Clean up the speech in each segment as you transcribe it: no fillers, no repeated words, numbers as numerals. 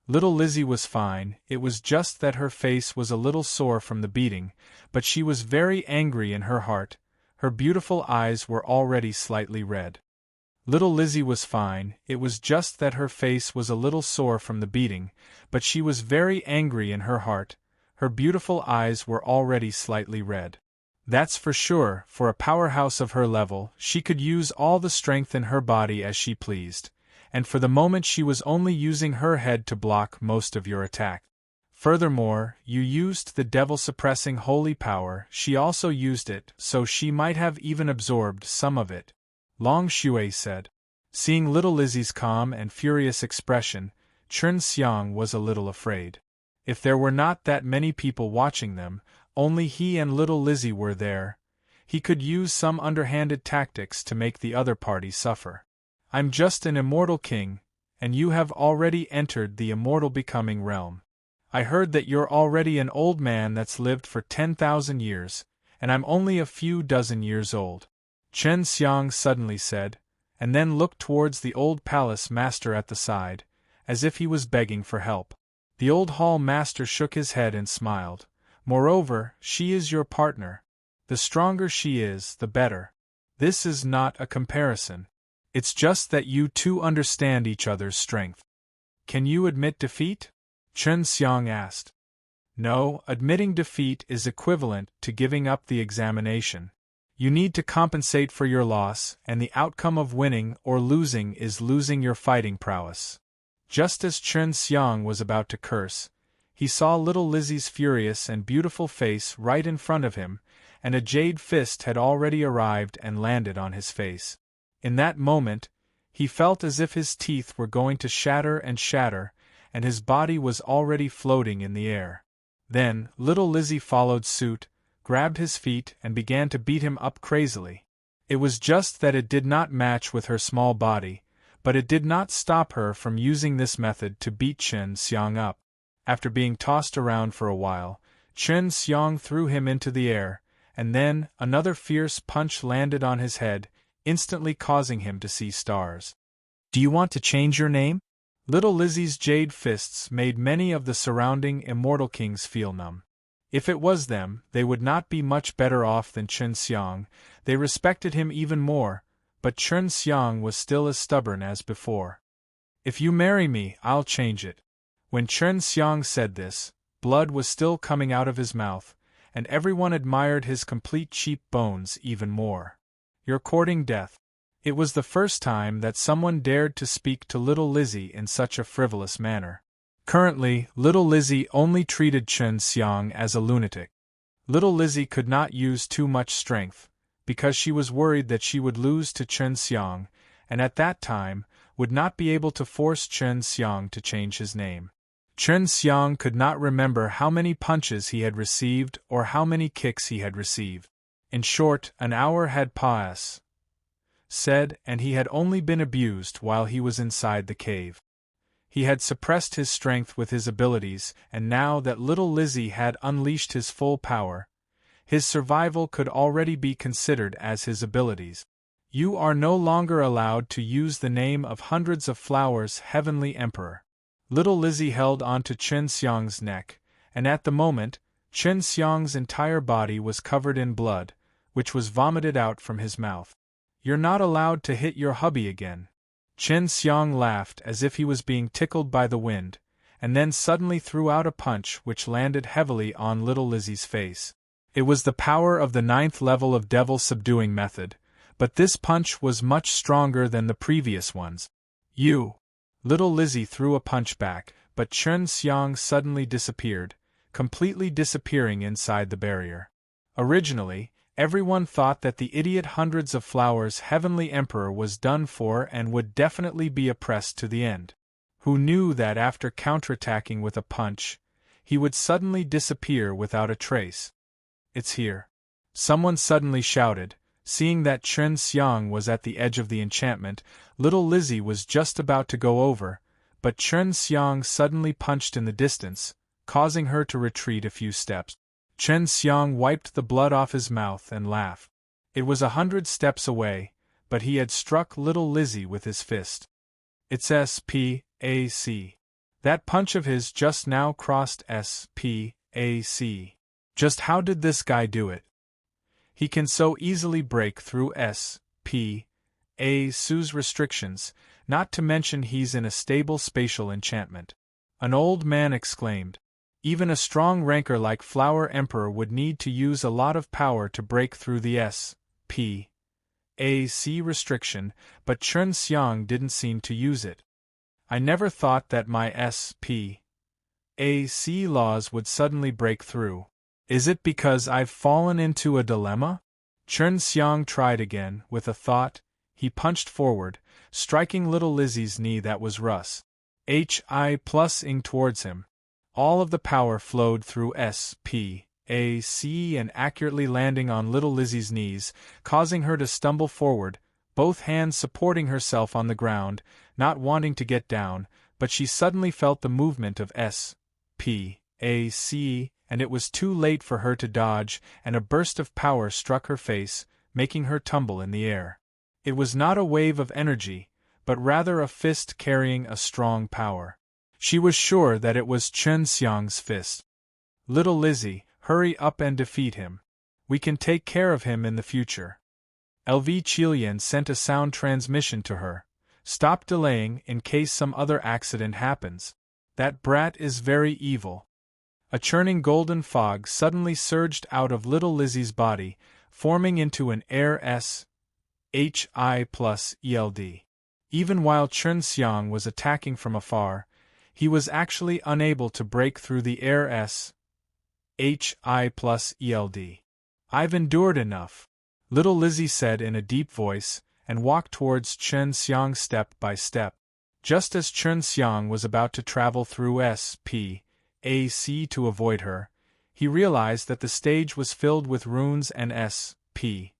Little Lizzie was fine, it was just that her face was a little sore from the beating, but she was very angry in her heart. Her beautiful eyes were already slightly red. Little Lizzie was fine, it was just that her face was a little sore from the beating, but she was very angry in her heart. Her beautiful eyes were already slightly red. That's for sure, for a powerhouse of her level, she could use all the strength in her body as she pleased, and for the moment she was only using her head to block most of your attack. Furthermore, you used the devil-suppressing holy power, she also used it, so she might have even absorbed some of it. Long Shui said. Seeing little Lizzie's calm and furious expression, Chen Xiang was a little afraid. If there were not that many people watching them, only he and little Lizzie were there, he could use some underhanded tactics to make the other party suffer. I'm just an immortal king, and you have already entered the immortal becoming realm. I heard that you're already an old man that's lived for 10,000 years, and I'm only a few dozen years old. Chen Xiang suddenly said, and then looked towards the old palace master at the side, as if he was begging for help. The old hall master shook his head and smiled. Moreover, she is your partner. The stronger she is, the better. This is not a comparison. It's just that you two understand each other's strength. Can you admit defeat? Chen Xiang asked. No, admitting defeat is equivalent to giving up the examination. You need to compensate for your loss, and the outcome of winning or losing is losing your fighting prowess. Just as Chen Xiang was about to curse, he saw little Lizzie's furious and beautiful face right in front of him, and a jade fist had already arrived and landed on his face. In that moment, he felt as if his teeth were going to shatter, and his body was already floating in the air. Then, little Lizzie followed suit, grabbed his feet and began to beat him up crazily. It was just that it did not match with her small body, but it did not stop her from using this method to beat Chen Xiang up. After being tossed around for a while, Chen Xiang threw him into the air, and then another fierce punch landed on his head, instantly causing him to see stars. Do you want to change your name? Little Lizzie's jade fists made many of the surrounding immortal kings feel numb. If it was them, they would not be much better off than Chen Xiang. They respected him even more, but Chen Xiang was still as stubborn as before. If you marry me, I'll change it. When Chen Xiang said this, blood was still coming out of his mouth, and everyone admired his complete cheekbones even more. You're courting death. It was the first time that someone dared to speak to little Lizzie in such a frivolous manner. Currently, little Lizzie only treated Chen Xiang as a lunatic. Little Lizzie could not use too much strength, because she was worried that she would lose to Chen Xiang, and at that time, would not be able to force Chen Xiang to change his name. Chen Xiang could not remember how many punches he had received or how many kicks he had received. In short, an hour had passed, and he had only been abused while he was inside the cave. He had suppressed his strength with his abilities, and now that little Lizzie had unleashed his full power, his survival could already be considered as his abilities. You are no longer allowed to use the name of hundreds of flowers, Heavenly Emperor. Little Lizzie held onto Chen Xiang's neck, and at the moment, Chen Xiang's entire body was covered in blood, which was vomited out from his mouth. You're not allowed to hit your hubby again. Chen Xiang laughed as if he was being tickled by the wind, and then suddenly threw out a punch which landed heavily on little Lizzie's face. It was the power of the 9th level of devil subduing method, but this punch was much stronger than the previous ones. You! Little Lizzie threw a punch back, but Chen Xiang suddenly disappeared, completely disappearing inside the barrier. Originally, everyone thought that the idiot Hundreds of Flowers Heavenly Emperor was done for and would definitely be oppressed to the end. Who knew that after counterattacking with a punch, he would suddenly disappear without a trace? It's here. Someone suddenly shouted. Seeing that Chen Xiang was at the edge of the enchantment, little Lizzie was just about to go over, but Chen Xiang suddenly punched in the distance, causing her to retreat a few steps. Chen Xiang wiped the blood off his mouth and laughed. It was 100 steps away, but he had struck little Lizzie with his fist. It's SPAC. That punch of his just now crossed S.P.A.C. Just how did this guy do it? He can so easily break through S.P.A.C.'s restrictions, not to mention he's in a stable spatial enchantment. An old man exclaimed. Even a strong ranker like Flower Emperor would need to use a lot of power to break through the S.P.A.C. restriction, but Chen Xiang didn't seem to use it. I never thought that my S.P.A.C. laws would suddenly break through. Is it because I've fallen into a dilemma? Chen Xiang tried again, with a thought. He punched forward, striking little Lizzie's knee that was Hi+ing towards him. All of the power flowed through S.P.A.C. and accurately landing on little Lizzie's knees, causing her to stumble forward, both hands supporting herself on the ground, not wanting to get down, but she suddenly felt the movement of S.P.A.C., and it was too late for her to dodge, and a burst of power struck her face, making her tumble in the air. It was not a wave of energy, but rather a fist carrying a strong power. She was sure that it was Chen Xiang's fist. Little Lizzie, hurry up and defeat him. We can take care of him in the future. LV Qilian sent a sound transmission to her. Stop delaying in case some other accident happens. That brat is very evil. A churning golden fog suddenly surged out of little Lizzie's body, forming into an air S.Hi+ELD. Even while Chen Xiang was attacking from afar, he was actually unable to break through the air S.Hi+ELD. I've endured enough, little Lizzie said in a deep voice, and walked towards Chen Xiang step by step. Just as Chen Xiang was about to travel through S.P.A.C. to avoid her, he realized that the stage was filled with runes and S.P.A.C.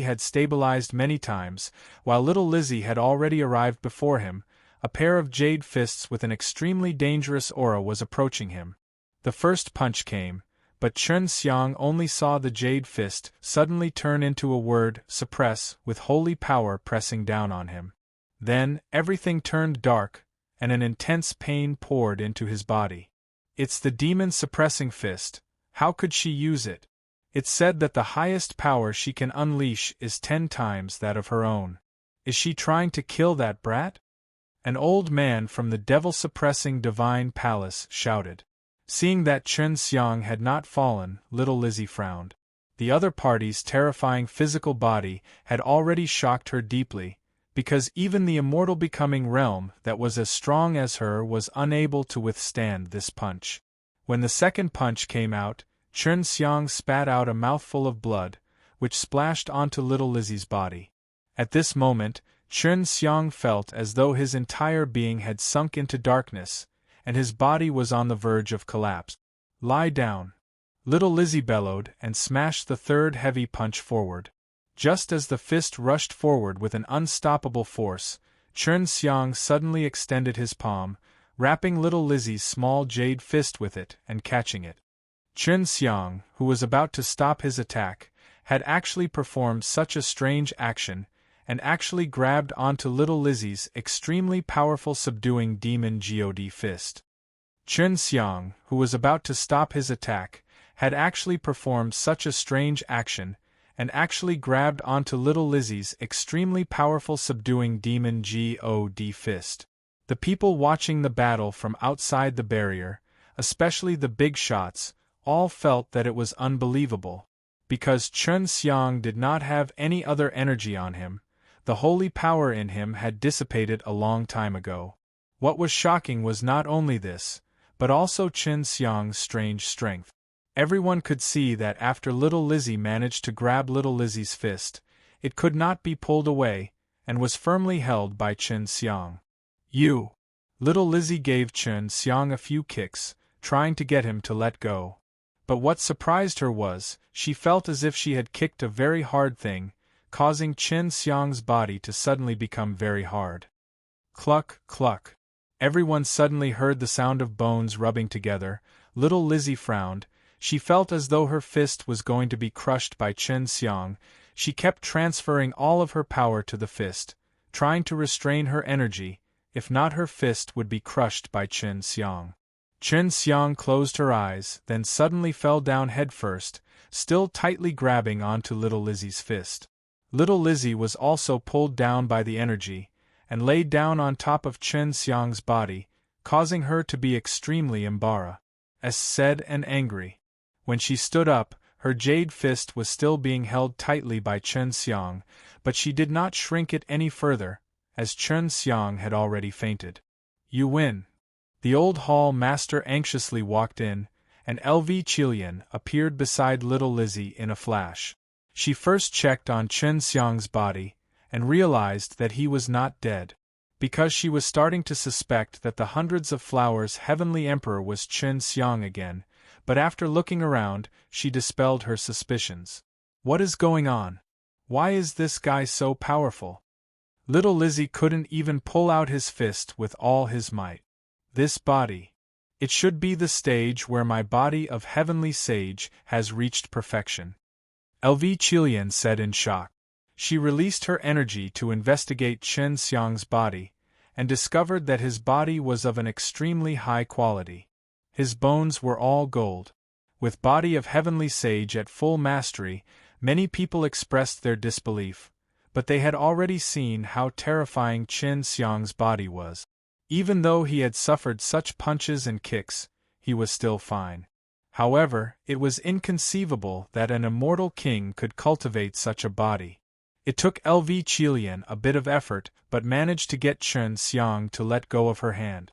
had stabilized many times, while little Lizzie had already arrived before him. A pair of jade fists with an extremely dangerous aura was approaching him. The first punch came, but Chen Xiang only saw the jade fist suddenly turn into a word, suppress, with holy power pressing down on him. Then, everything turned dark, and an intense pain poured into his body. It's the demon suppressing fist. How could she use it? It's said that the highest power she can unleash is 10 times that of her own. Is she trying to kill that brat? An old man from the devil-suppressing divine palace shouted. Seeing that Chen Xiang had not fallen, little Lizzie frowned. The other party's terrifying physical body had already shocked her deeply, because even the immortal becoming realm that was as strong as her was unable to withstand this punch. When the second punch came out, Chen Xiang spat out a mouthful of blood, which splashed onto little Lizzie's body. At this moment, Chen Xiang felt as though his entire being had sunk into darkness, and his body was on the verge of collapse. Lie down. Little Lizzie bellowed and smashed the third heavy punch forward. Just as the fist rushed forward with an unstoppable force, Chen Xiang suddenly extended his palm, wrapping little Lizzie's small jade fist with it and catching it. Chen Xiang, who was about to stop his attack, had actually performed such a strange action, and actually grabbed onto little Lizzie's extremely powerful subduing demon God fist. Chen Xiang, who was about to stop his attack, had actually performed such a strange action, and actually grabbed onto little Lizzie's extremely powerful subduing demon God fist. The people watching the battle from outside the barrier, especially the big shots, all felt that it was unbelievable. Because Chen Xiang did not have any other energy on him, the holy power in him had dissipated a long time ago. What was shocking was not only this, but also Chen Xiang's strange strength. Everyone could see that after little Lizzie managed to grab little Lizzie's fist, it could not be pulled away, and was firmly held by Chen Xiang. You! Little Lizzie gave Chen Xiang a few kicks, trying to get him to let go. But what surprised her was, she felt as if she had kicked a very hard thing, causing Chen Xiang's body to suddenly become very hard. Cluck, cluck. Everyone suddenly heard the sound of bones rubbing together. Little Lizzie frowned. She felt as though her fist was going to be crushed by Chen Xiang. She kept transferring all of her power to the fist, trying to restrain her energy. if not her fist would be crushed by Chen Xiang. Chen Xiang closed her eyes, then suddenly fell down headfirst, still tightly grabbing onto little Lizzie's fist. Little Lizzie was also pulled down by the energy, and laid down on top of Chen Xiang's body, causing her to be extremely embarrassed and angry. When she stood up, her jade fist was still being held tightly by Chen Xiang, but she did not shrink it any further, as Chen Xiang had already fainted. "You win." The old hall master anxiously walked in, and LV Qilian appeared beside little Lizzie in a flash. She first checked on Chen Xiang's body, and realized that he was not dead. Because she was starting to suspect that the hundreds of flowers' heavenly emperor was Chen Xiang again, but after looking around, she dispelled her suspicions. What is going on? Why is this guy so powerful? Little Lizzie couldn't even pull out his fist with all his might. This body. It should be the stage where my body of heavenly sage has reached perfection. LV Qilian said in shock. She released her energy to investigate Chen Xiang's body, and discovered that his body was of an extremely high quality. His bones were all gold. With body of heavenly sage at full mastery, many people expressed their disbelief, but they had already seen how terrifying Chen Xiang's body was. Even though he had suffered such punches and kicks, he was still fine. However, it was inconceivable that an immortal king could cultivate such a body. It took LV Qilian a bit of effort, but managed to get Chen Xiang to let go of her hand.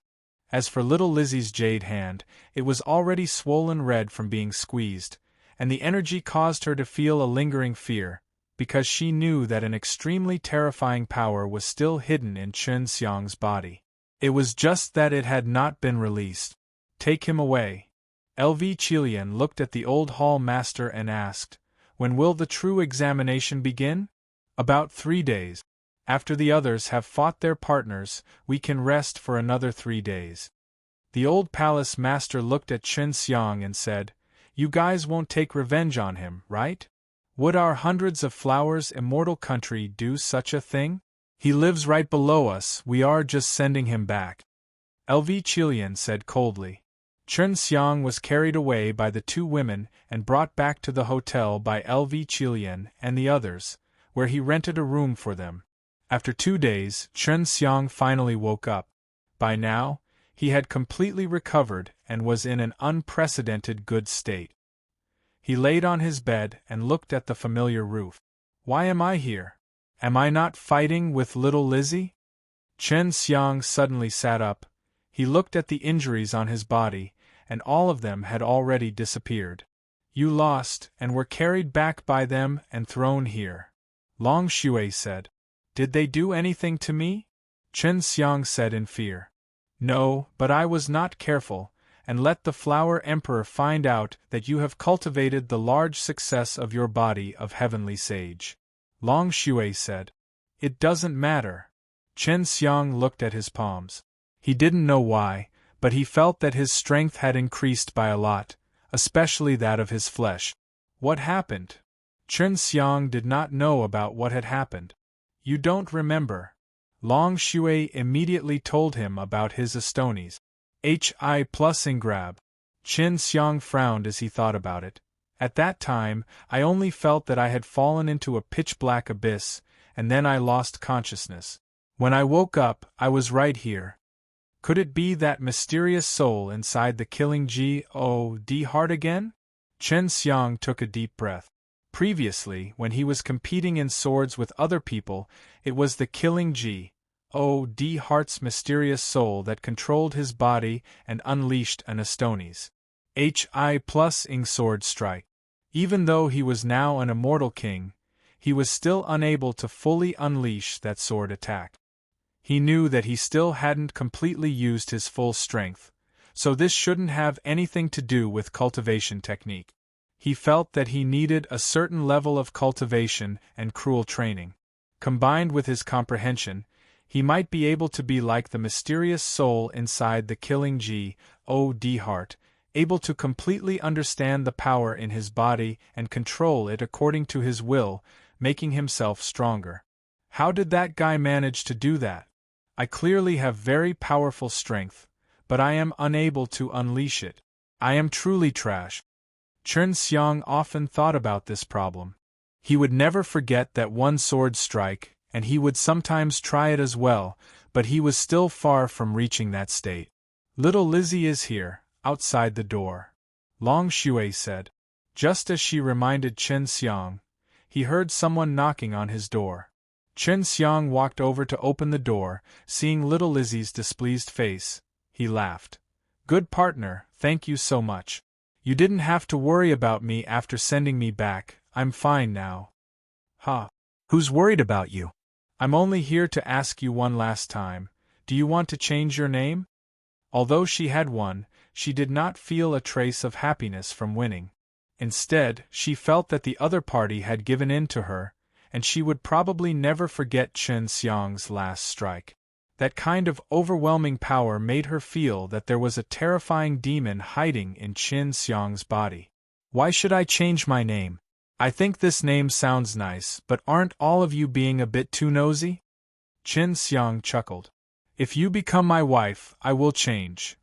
As for little Lizzie's jade hand, it was already swollen red from being squeezed, and the energy caused her to feel a lingering fear, because she knew that an extremely terrifying power was still hidden in Chen Xiang's body. It was just that it had not been released. "Take him away." LV Qilian looked at the old hall master and asked, "When will the true examination begin?" "About 3 days. After the others have fought their partners, we can rest for another 3 days." The old palace master looked at Chen Xiang and said, "You guys won't take revenge on him, right? Would our hundreds of flowers immortal country do such a thing? He lives right below us, we are just sending him back." LV Qilian said coldly. Chen Xiang was carried away by the 2 women and brought back to the hotel by LV Qilian and the others, where he rented a room for them. After 2 days, Chen Xiang finally woke up. By now, he had completely recovered and was in an unprecedented good state. He laid on his bed and looked at the familiar roof. "Why am I here? Am I not fighting with little Lizzie?" Chen Xiang suddenly sat up. He looked at the injuries on his body, and all of them had already disappeared. "You lost, and were carried back by them and thrown here," Long Shui said. "Did they do anything to me?" Chen Xiang said in fear. "No, but I was not careful, and let the Flower Emperor find out that you have cultivated the large success of your body of heavenly sage." Long Shui said. "It doesn't matter." Chen Xiang looked at his palms. He didn't know why, but he felt that his strength had increased by a lot, especially that of his flesh. What happened? Chen Xiang did not know about what had happened. "You don't remember." Long Shui immediately told him about his Astonies. HI plus Ingrab. Chen Xiang frowned as he thought about it. At that time, I only felt that I had fallen into a pitch-black abyss, and then I lost consciousness. When I woke up, I was right here. Could it be that mysterious soul inside the killing God heart again? Chen Xiang took a deep breath. Previously, when he was competing in swords with other people, it was the killing God heart's mysterious soul that controlled his body and unleashed an Astonies. HI plus ing sword strike. Even though he was now an immortal king, he was still unable to fully unleash that sword attack. He knew that he still hadn't completely used his full strength, so this shouldn't have anything to do with cultivation technique. He felt that he needed a certain level of cultivation and cruel training. Combined with his comprehension, he might be able to be like the mysterious soul inside the killing God heart, able to completely understand the power in his body and control it according to his will, making himself stronger. How did that guy manage to do that? I clearly have very powerful strength, but I am unable to unleash it. I am truly trash. Chen Xiang often thought about this problem. He would never forget that one sword strike, and he would sometimes try it as well, but he was still far from reaching that state. Little Lizzie is here, outside the door, Long Shui said. Just as she reminded Chen Xiang, he heard someone knocking on his door. Chen Xiang walked over to open the door. Seeing little Lizzie's displeased face, he laughed. Good partner, thank you so much. You didn't have to worry about me after sending me back, I'm fine now. Ha! Who's worried about you? I'm only here to ask you one last time, do you want to change your name? Although she had won, she did not feel a trace of happiness from winning. Instead, she felt that the other party had given in to her, and she would probably never forget Chen Xiang's last strike. That kind of overwhelming power made her feel that there was a terrifying demon hiding in Chen Xiang's body. Why should I change my name? I think this name sounds nice, but aren't all of you being a bit too nosy? Chen Xiang chuckled. If you become my wife, I will change.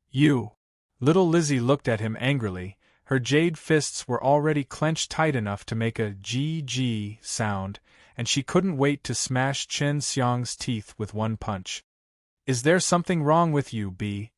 You. Little Lizzie looked at him angrily. Her jade fists were already clenched tight enough to make a GG sound, and she couldn't wait to smash Chen Xiang's teeth with one punch. Is there something wrong with you, Bastard?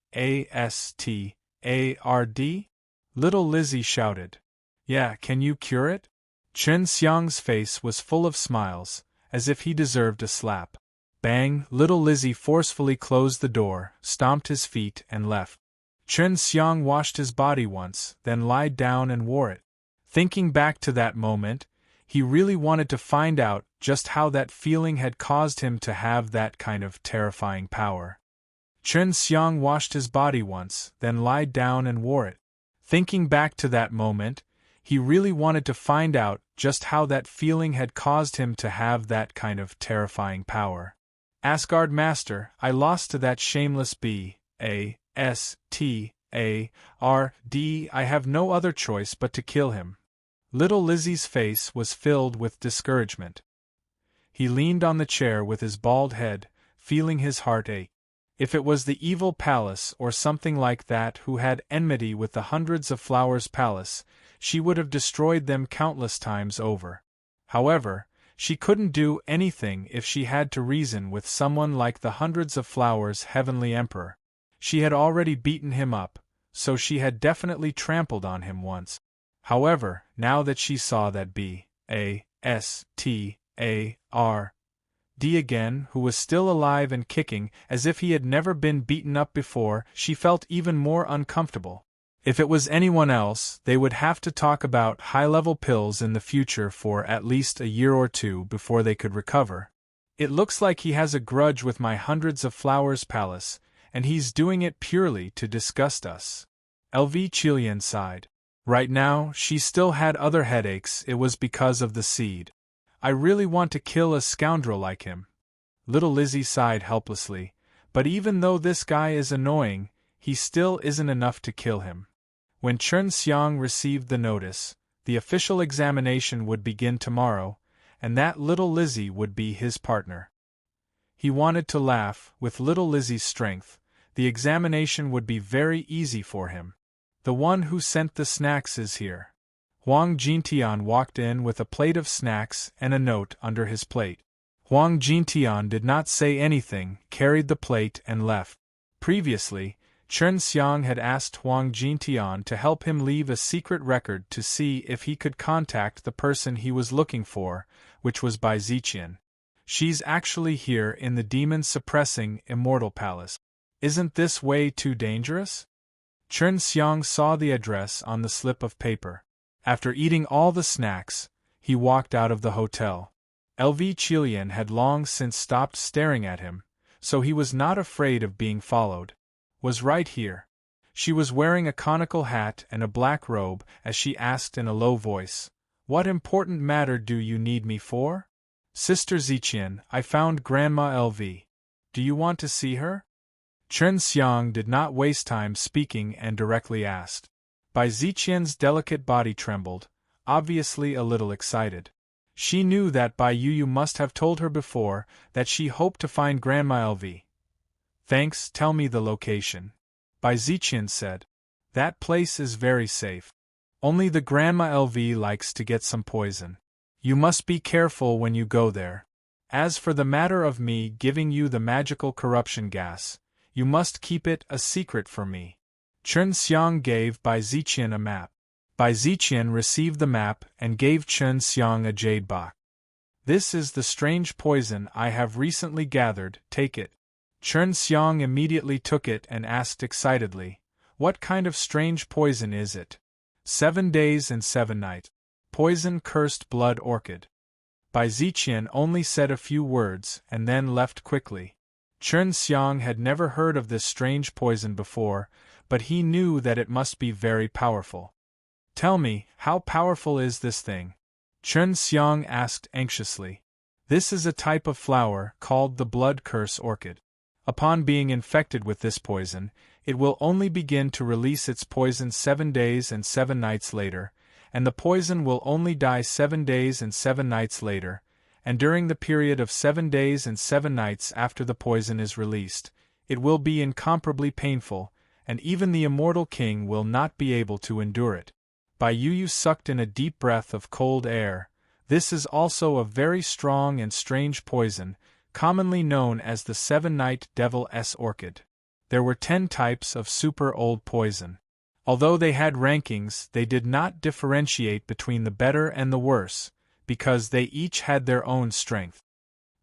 Little Lizzie shouted. Yeah, can you cure it? Chen Xiang's face was full of smiles, as if he deserved a slap. Bang! Little Lizzie forcefully closed the door, stomped his feet, and left. Chen Xiang washed his body once, then lied down and wore it. Thinking back to that moment, he really wanted to find out just how that feeling had caused him to have that kind of terrifying power. Chen Xiang washed his body once, then lied down and wore it. Thinking back to that moment, he really wanted to find out just how that feeling had caused him to have that kind of terrifying power. Asgard Master, I lost to that shameless Bastard. I have no other choice but to kill him. Little Lizzie's face was filled with discouragement. He leaned on the chair with his bald head, feeling his heart ache. If it was the evil palace or something like that who had enmity with the Hundreds of Flowers Palace, she would have destroyed them countless times over. However, she couldn't do anything if she had to reason with someone like the Hundreds of Flowers Heavenly Emperor. She had already beaten him up, so she had definitely trampled on him once. However, now that she saw that Bastard again, who was still alive and kicking as if he had never been beaten up before, she felt even more uncomfortable. If it was anyone else, they would have to talk about high-level pills in the future for at least a year or two before they could recover. It looks like he has a grudge with my Hundreds of Flowers Palace, and he's doing it purely to disgust us. LV Qilian sighed. Right now, she still had other headaches. It was because of the seed. I really want to kill a scoundrel like him. Little Lizzie sighed helplessly, but even though this guy is annoying, he still isn't enough to kill him. When Chen Xiang received the notice, the official examination would begin tomorrow, and that little Lizzie would be his partner. He wanted to laugh. With little Lizzie's strength, the examination would be very easy for him. The one who sent the snacks is here. Huang Jintian walked in with a plate of snacks and a note under his plate. Huang Jintian did not say anything, carried the plate and left. Previously, Chen Xiang had asked Huang Jintian to help him leave a secret record to see if he could contact the person he was looking for, which was Bai Ziqian. She's actually here in the demon-suppressing Immortal Palace. Isn't this way too dangerous? Chen Xiang saw the address on the slip of paper. After eating all the snacks, he walked out of the hotel. LV Qilian had long since stopped staring at him, so he was not afraid of being followed. Was right here. She was wearing a conical hat and a black robe as she asked in a low voice, "What important matter do you need me for?" "Sister Ziqian, I found Grandma LV. Do you want to see her?" Chen Xiang did not waste time speaking and directly asked. Bai Ziqian's delicate body trembled, obviously a little excited. She knew that Bai Yu must have told her before that she hoped to find Grandma LV. Thanks, tell me the location. Bai Ziqian said. That place is very safe. Only the Grandma LV likes to get some poison. You must be careful when you go there. As for the matter of me giving you the magical corruption gas, you must keep it a secret for me. Chen Xiang gave Bai Ziqian a map. Bai Ziqian received the map and gave Chen Xiang a jade box. This is the strange poison I have recently gathered, take it. Chen Xiang immediately took it and asked excitedly, what kind of strange poison is it? 7 days and 7 nights. Poison cursed blood orchid. Bai Ziqian only said a few words and then left quickly. Chen Xiang had never heard of this strange poison before, but he knew that it must be very powerful. Tell me, how powerful is this thing? Chen Xiang asked anxiously. This is a type of flower called the blood curse orchid. Upon being infected with this poison, it will only begin to release its poison 7 days and 7 nights later, and the poison will only die 7 days and 7 nights later, and during the period of 7 days and 7 nights after the poison is released, it will be incomparably painful, and even the immortal king will not be able to endure it. Bai Yu sucked in a deep breath of cold air. This is also a very strong and strange poison, commonly known as the 7-night devil's orchid. There were 10 types of super old poison. Although they had rankings, they did not differentiate between the better and the worse, because they each had their own strength.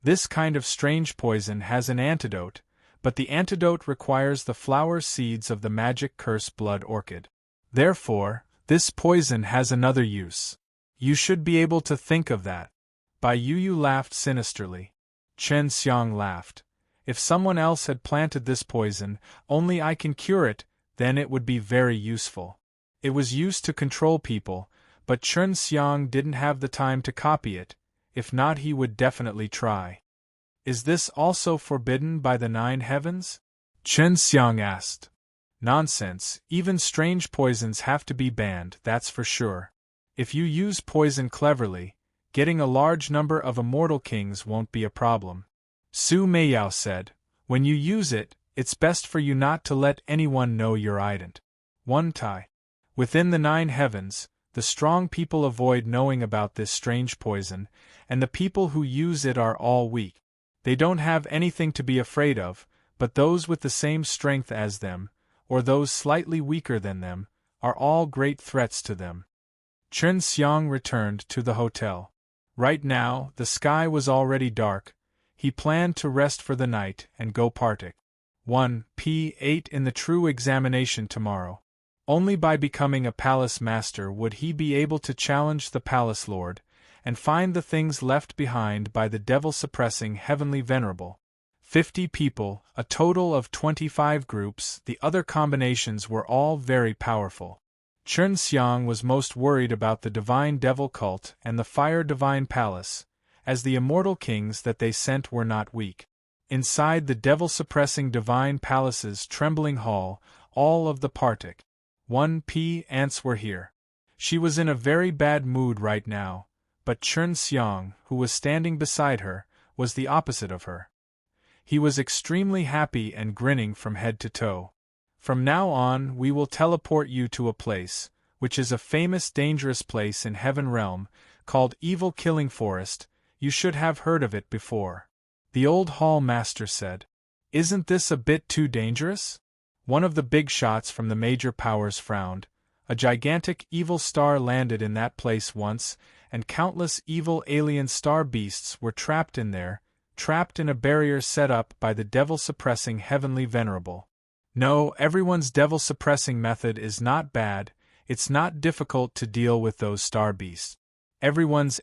This kind of strange poison has an antidote, but the antidote requires the flower seeds of the magic curse blood orchid. Therefore, this poison has another use. You should be able to think of that. Bai Yu laughed sinisterly. Chen Xiang laughed. If someone else had planted this poison, only I can cure it, then it would be very useful. It was used to control people, but Chen Xiang didn't have the time to copy it, if not he would definitely try. Is this also forbidden by the 9 heavens? Chen Xiang asked. Nonsense, even strange poisons have to be banned, that's for sure. If you use poison cleverly, getting a large number of immortal kings won't be a problem. Su Meiyao said, when you use it, it's best for you not to let anyone know you're ident. 1 Tai. Within the 9 heavens, the strong people avoid knowing about this strange poison, and the people who use it are all weak. They don't have anything to be afraid of, but those with the same strength as them, or those slightly weaker than them, are all great threats to them. Chen Xiang returned to the hotel. Right now, the sky was already dark. He planned to rest for the night and go partic. 1p8 in the true examination tomorrow. Only by becoming a palace master would he be able to challenge the palace lord, and find the things left behind by the devil-suppressing heavenly venerable. 50 people, a total of 25 groups, the other combinations were all very powerful. Chen Xiang was most worried about the divine devil cult and the fire divine palace, as the immortal kings that they sent were not weak. Inside the devil-suppressing divine palace's trembling hall, all of the partic. 1p ants were here. She was in a very bad mood right now, but Chen Xiang, who was standing beside her, was the opposite of her. He was extremely happy and grinning from head to toe. From now on we will teleport you to a place, which is a famous dangerous place in Heaven Realm, called Evil Killing Forest. You should have heard of it before. The old hall master said. Isn't this a bit too dangerous? One of the big shots from the major powers frowned. A gigantic evil star landed in that place once, and countless evil alien star beasts were trapped in there, trapped in a barrier set up by the devil-suppressing heavenly venerable. No, everyone's devil-suppressing method is not bad, it's not difficult to deal with those star beasts. Everyone's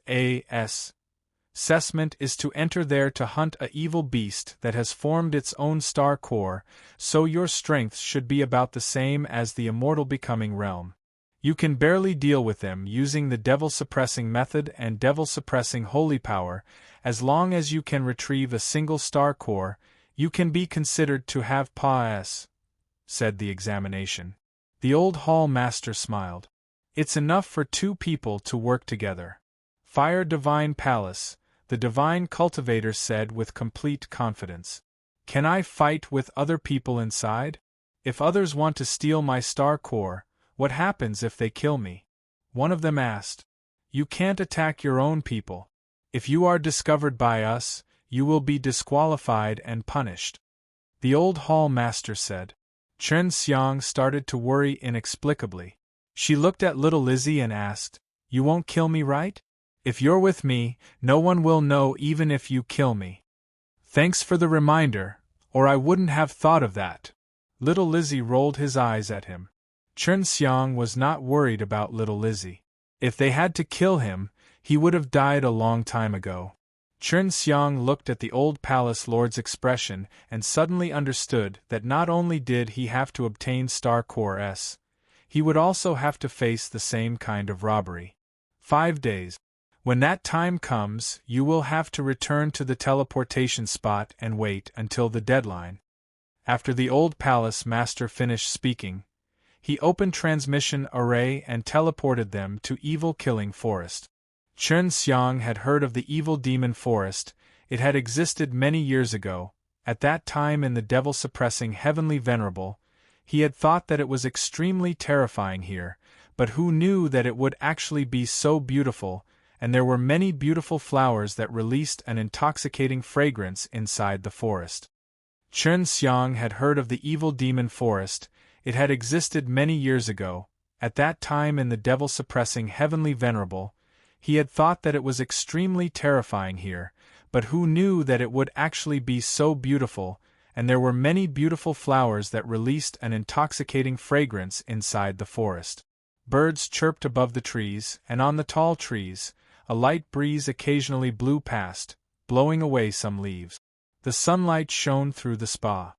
assessment is to enter there to hunt a evil beast that has formed its own star core, so your strength should be about the same as the immortal becoming realm. You can barely deal with them using the devil-suppressing method and devil-suppressing holy power. As long as you can retrieve a single star core, you can be considered to have PAS, said the examination. The old hall master smiled. It's enough for 2 people to work together. Fire Divine Palace, the Divine Cultivator said with complete confidence. Can I fight with other people inside? If others want to steal my star core, what happens if they kill me? One of them asked. You can't attack your own people. If you are discovered by us, you will be disqualified and punished. The old hall master said. Chen Xiang started to worry inexplicably. She looked at little Lizzie and asked, You won't kill me, right? If you're with me, no one will know even if you kill me. Thanks for the reminder, or I wouldn't have thought of that. Little Lizzie rolled his eyes at him. Chen Xiang was not worried about little Lizzie. If they had to kill him, he would have died a long time ago. Chen Xiang looked at the old palace lord's expression and suddenly understood that not only did he have to obtain Star Core S, he would also have to face the same kind of robbery. 5 days. When that time comes, you will have to return to the teleportation spot and wait until the deadline. After the old palace master finished speaking, he opened transmission array and teleported them to Evil Killing Forest. Chen Xiang had heard of the Evil Demon Forest. It had existed many years ago. At that time in the devil-suppressing Heavenly Venerable, he had thought that it was extremely terrifying here, but who knew that it would actually be so beautiful, and there were many beautiful flowers that released an intoxicating fragrance inside the forest. Chen Xiang had heard of the Evil Demon Forest. It had existed many years ago. At that time in the devil-suppressing Heavenly Venerable, he had thought that it was extremely terrifying here, but who knew that it would actually be so beautiful, and there were many beautiful flowers that released an intoxicating fragrance inside the forest. Birds chirped above the trees, and on the tall trees, a light breeze occasionally blew past, blowing away some leaves. The sunlight shone through the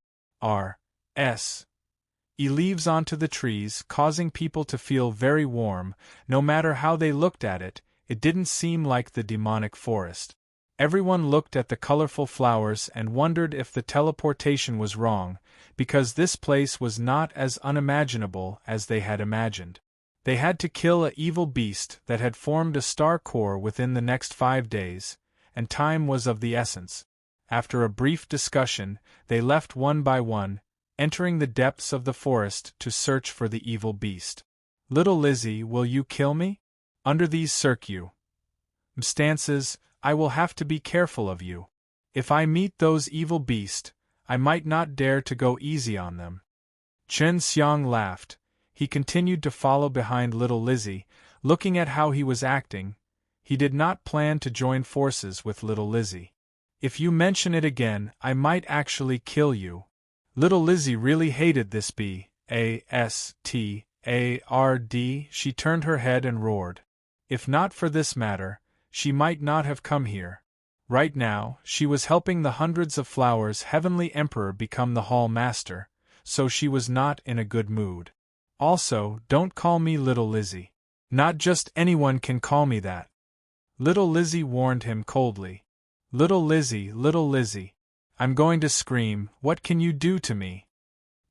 leaves onto the trees, causing people to feel very warm. No matter how they looked at it, it didn't seem like the demonic forest. Everyone looked at the colorful flowers and wondered if the teleportation was wrong, because this place was not as unimaginable as they had imagined. They had to kill an evil beast that had formed a star core within the next 5 days, and time was of the essence. After a brief discussion, they left one by one, entering the depths of the forest to search for the evil beast. Little Lizzie, will you kill me? Under these circumstances, I will have to be careful of you. If I meet those evil beasts, I might not dare to go easy on them. Chen Xiang laughed. He continued to follow behind little Lizzie, looking at how he was acting. He did not plan to join forces with little Lizzie. If you mention it again, I might actually kill you. Little Lizzie really hated this bastard. She turned her head and roared. If not for this matter, she might not have come here. Right now, she was helping the hundreds of flowers Heavenly Emperor become the Hall Master, so she was not in a good mood. Also, don't call me Little Lizzie. Not just anyone can call me that. Little Lizzie warned him coldly. Little Lizzie, I'm going to scream. What can you do to me?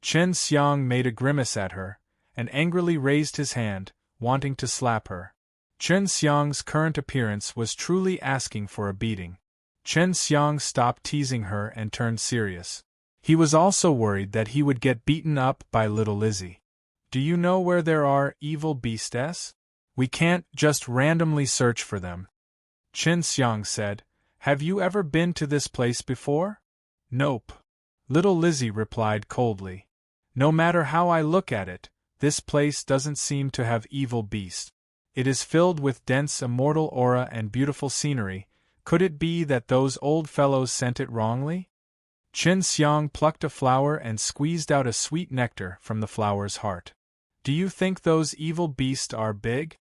Chen Xiang made a grimace at her, and angrily raised his hand, wanting to slap her. Chen Xiang's current appearance was truly asking for a beating. Chen Xiang stopped teasing her and turned serious. He was also worried that he would get beaten up by little Lizzie. Do you know where there are evil beasts? We can't just randomly search for them. Chen Xiang said. Have you ever been to this place before? Nope. Little Lizzie replied coldly. No matter how I look at it, this place doesn't seem to have evil beasts. It is filled with dense immortal aura and beautiful scenery. Could it be that those old fellows sent it wrongly? Chen Xiang plucked a flower and squeezed out a sweet nectar from the flower's heart. Do you think those evil beasts are big?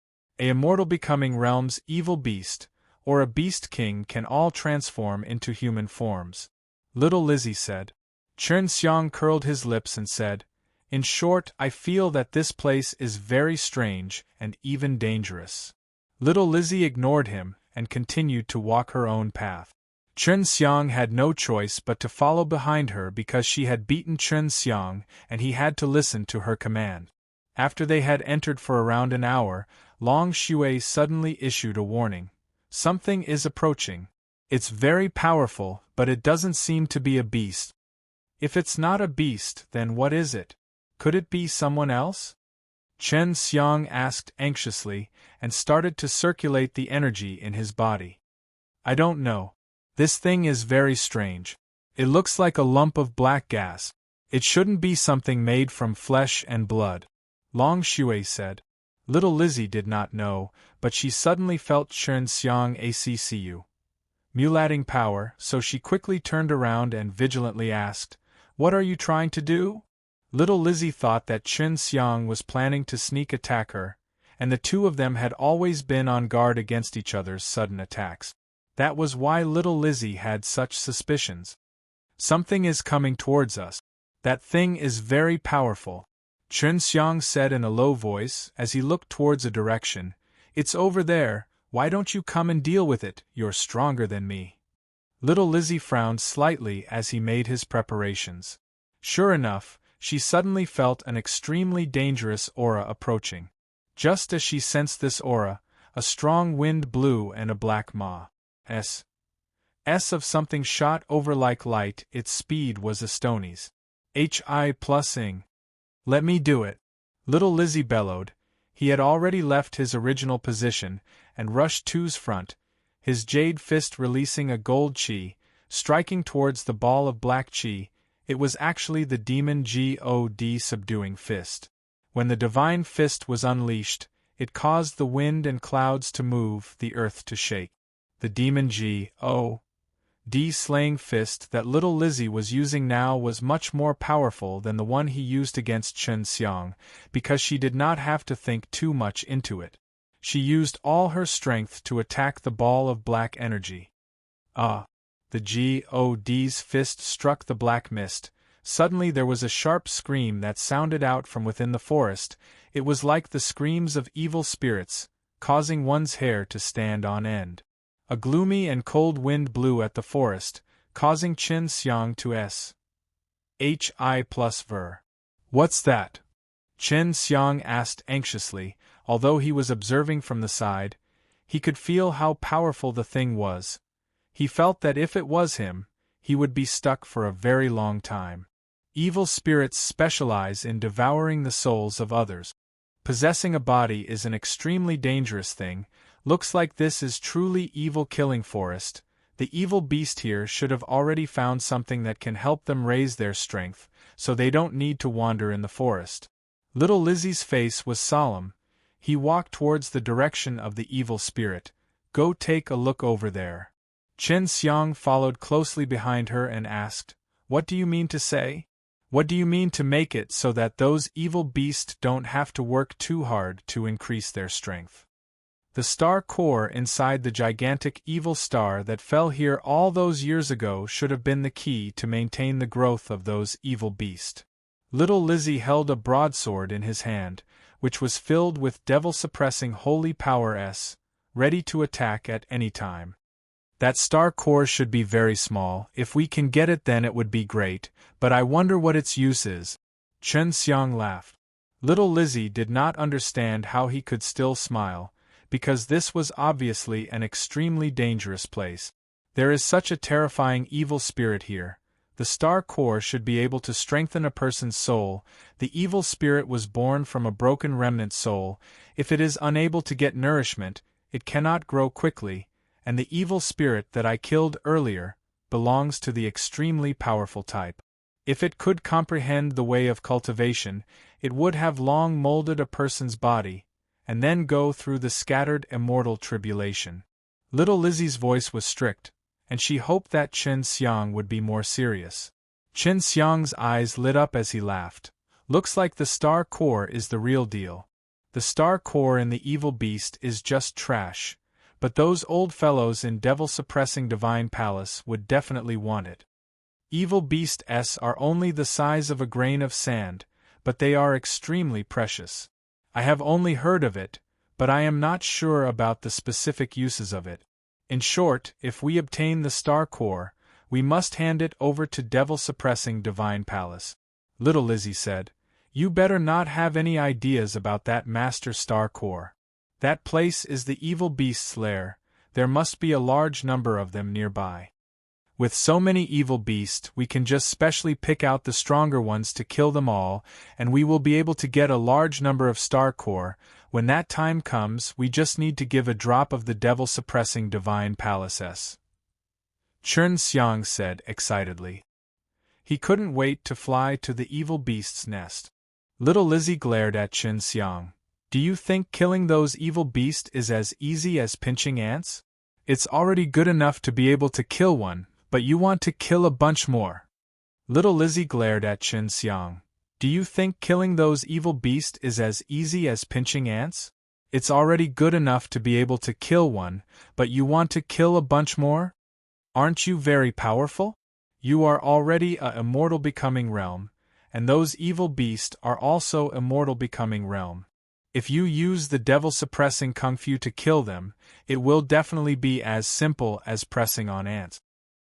A immortal becoming realm's evil beast, or a beast king can all transform into human forms. Little Lizzie said. Chen Xiang curled his lips and said, In short, I feel that this place is very strange and even dangerous. Little Lizzie ignored him and continued to walk her own path. Chen Xiang had no choice but to follow behind her because she had beaten Chen Xiang and he had to listen to her command. After they had entered for around an hour, Long Shui suddenly issued a warning. Something is approaching. It's very powerful, but it doesn't seem to be a beast. If it's not a beast, then what is it? Could it be someone else? Chen Xiang asked anxiously, and started to circulate the energy in his body. I don't know. This thing is very strange. It looks like a lump of black gas. It shouldn't be something made from flesh and blood, Long Shui said. Little Lizzie did not know, but she suddenly felt Chen Xiang accu mulating power, so she quickly turned around and vigilantly asked, "What are you trying to do?" Little Lizzie thought that Chen Xiang was planning to sneak attack her, and the two of them had always been on guard against each other's sudden attacks. That was why little Lizzie had such suspicions. Something is coming towards us. That thing is very powerful, Chen Xiang said in a low voice as he looked towards a direction. It's over there, why don't you come and deal with it, you're stronger than me. Little Lizzie frowned slightly as he made his preparations. Sure enough, she suddenly felt an extremely dangerous aura approaching. Just as she sensed this aura, a strong wind blew and a black mass of something shot over like light. Its speed was a stonies. Hi+ing. Let me do it. Little Lizzie bellowed. He had already left his original position and rushed to's front, his jade fist releasing a gold chi, striking towards the ball of black chi. It was actually the demon God subduing fist. When the divine fist was unleashed, it caused the wind and clouds to move, the earth to shake. The demon God slaying fist that little Lizzie was using now was much more powerful than the one he used against Chen Xiang, because she did not have to think too much into it. She used all her strength to attack the ball of black energy. The God's fist struck the black mist. Suddenly there was a sharp scream that sounded out from within the forest. It was like the screams of evil spirits, causing one's hair to stand on end. A gloomy and cold wind blew at the forest, causing Chen Xiang to Hi+ver. What's that? Chen Xiang asked anxiously, although he was observing from the side. He could feel how powerful the thing was. He felt that if it was him, he would be stuck for a very long time. Evil spirits specialize in devouring the souls of others. Possessing a body is an extremely dangerous thing. Looks like this is truly evil killing forest. The evil beast here should have already found something that can help them raise their strength, so they don't need to wander in the forest. Little Lizzie's face was solemn. He walked towards the direction of the evil spirit. Go take a look over there. Chen Xiang followed closely behind her and asked, What do you mean to say? What do you mean to make it so that those evil beasts don't have to work too hard to increase their strength? The star core inside the gigantic evil star that fell here all those years ago should have been the key to maintain the growth of those evil beasts. Little Lizzie held a broadsword in his hand, which was filled with devil-suppressing holy power ready to attack at any time. That star core should be very small. If we can get it, then it would be great, but I wonder what its use is. Chen Xiang laughed. Little Lizzie did not understand how he could still smile, because this was obviously an extremely dangerous place. There is such a terrifying evil spirit here. The star core should be able to strengthen a person's soul. The evil spirit was born from a broken remnant soul. If it is unable to get nourishment, it cannot grow quickly, and the evil spirit that I killed earlier belongs to the extremely powerful type. If it could comprehend the way of cultivation, it would have long molded a person's body, and then go through the scattered immortal tribulation. Little Lizzie's voice was strict, and she hoped that Chen Xiang would be more serious. Chen Xiang's eyes lit up as he laughed. Looks like the star core is the real deal. The star core in the evil beast is just trash, but those old fellows in devil-suppressing divine palace would definitely want it. Evil beasts are only the size of a grain of sand, but they are extremely precious. I have only heard of it, but I am not sure about the specific uses of it. In short, if we obtain the star core, we must hand it over to devil-suppressing divine palace. Little Lizzie said, You better not have any ideas about that master star core. That place is the evil beast's lair. there must be a large number of them nearby. With so many evil beasts, we can just specially pick out the stronger ones to kill them all, and we will be able to get a large number of star core. When that time comes, we just need to give a drop of the devil-suppressing divine palace. Chun Xiang said excitedly. He couldn't wait to fly to the evil beast's nest. Little Lizzie glared at Chun Xiang. Do you think killing those evil beasts is as easy as pinching ants? It's already good enough to be able to kill one, but you want to kill a bunch more. Little Lizzie glared at Chun Xiang. Do you think killing those evil beasts is as easy as pinching ants? It's already good enough to be able to kill one, but you want to kill a bunch more? Aren't you very powerful? You are already a immortal becoming realm, and those evil beasts are also immortal becoming realm. If you use the devil-suppressing kung fu to kill them, it will definitely be as simple as pressing on ants.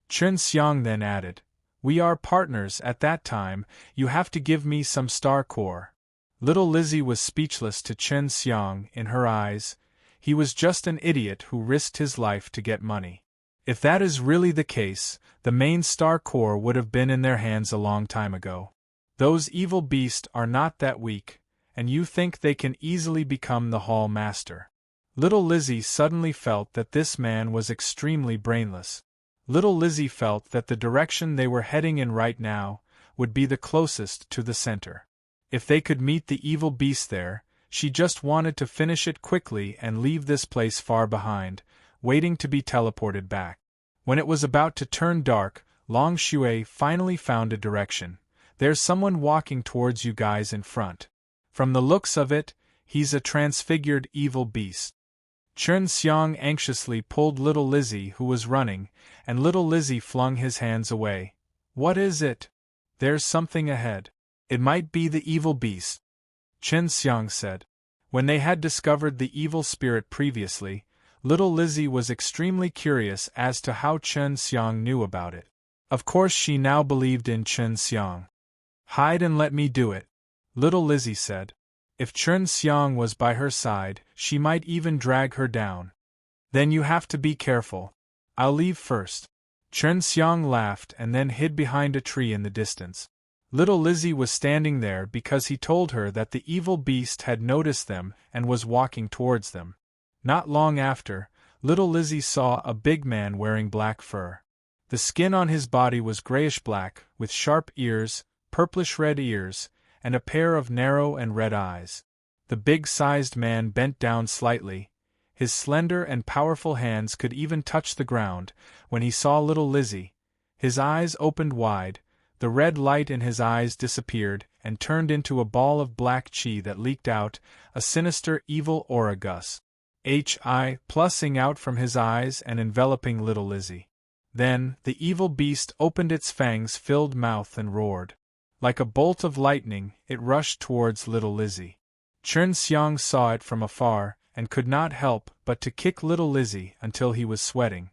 Chun Xiang then added, We are partners at that time, you have to give me some star core. Little Lizzie was speechless to Chun Xiang. In her eyes, he was just an idiot who risked his life to get money. If that is really the case, the main star core would have been in their hands a long time ago. Those evil beasts are not that weak, and you think they can easily become the hall master. Little Lizzie suddenly felt that this man was extremely brainless. Little Lizzie felt that the direction they were heading in right now would be the closest to the center. If they could meet the evil beast there, she just wanted to finish it quickly and leave this place far behind, waiting to be teleported back. When it was about to turn dark, Long Shui finally found a direction. There's someone walking towards you guys in front. From the looks of it, he's a transfigured evil beast. Chun Xiang anxiously pulled Little Lizzie, who was running, and Little Lizzie flung his hands away. What is it? There's something ahead. It might be the evil beast, Chun Xiang said. When they had discovered the evil spirit previously, Little Lizzie was extremely curious as to how Chun Xiang knew about it. Of course she now believed in Chun Xiang. Hide and let me do it, Little Lizzie said. If Chun Xiang was by her side, she might even drag her down. Then you have to be careful. I'll leave first. Chun Xiang laughed and then hid behind a tree in the distance. Little Lizzie was standing there because he told her that the evil beast had noticed them and was walking towards them. Not long after, Little Lizzie saw a big man wearing black fur. The skin on his body was grayish-black, with sharp ears, purplish-red ears, and a pair of narrow and red eyes. The big-sized man bent down slightly. His slender and powerful hands could even touch the ground. When he saw Little Lizzie, his eyes opened wide, the red light in his eyes disappeared and turned into a ball of black chi that leaked out, a sinister evil aura gus. Plusing out from his eyes and enveloping Little Lizzie. Then, the evil beast opened its fangs-filled mouth and roared. Like a bolt of lightning, it rushed towards Little Lizzie. Chun Xiang saw it from afar, and could not help but to kick Little Lizzie until he was sweating.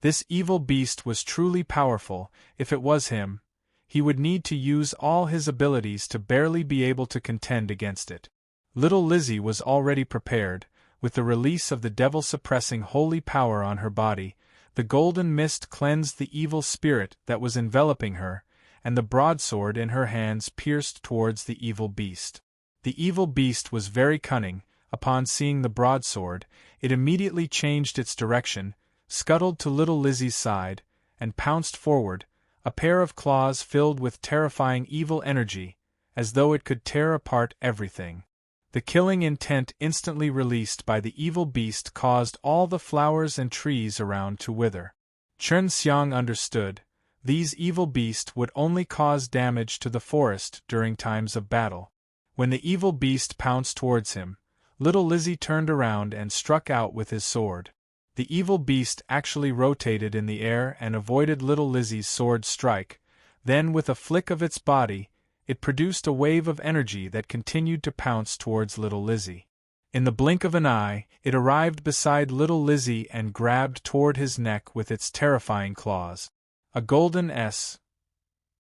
This evil beast was truly powerful. If it was him, he would need to use all his abilities to barely be able to contend against it. Little Lizzie was already prepared. With the release of the devil-suppressing holy power on her body, the golden mist cleansed the evil spirit that was enveloping her, and the broadsword in her hands pierced towards the evil beast. The evil beast was very cunning. Upon seeing the broadsword, it immediately changed its direction, scuttled to Little Lizzie's side, and pounced forward, a pair of claws filled with terrifying evil energy, as though it could tear apart everything. The killing intent instantly released by the evil beast caused all the flowers and trees around to wither. Chun Xiang understood. These evil beasts would only cause damage to the forest during times of battle. When the evil beast pounced towards him, Little Lizzie turned around and struck out with his sword. The evil beast actually rotated in the air and avoided Little Lizzie's sword strike. Then, with a flick of its body, it produced a wave of energy that continued to pounce towards Little Lizzie. In the blink of an eye, it arrived beside Little Lizzie and grabbed toward his neck with its terrifying claws. A golden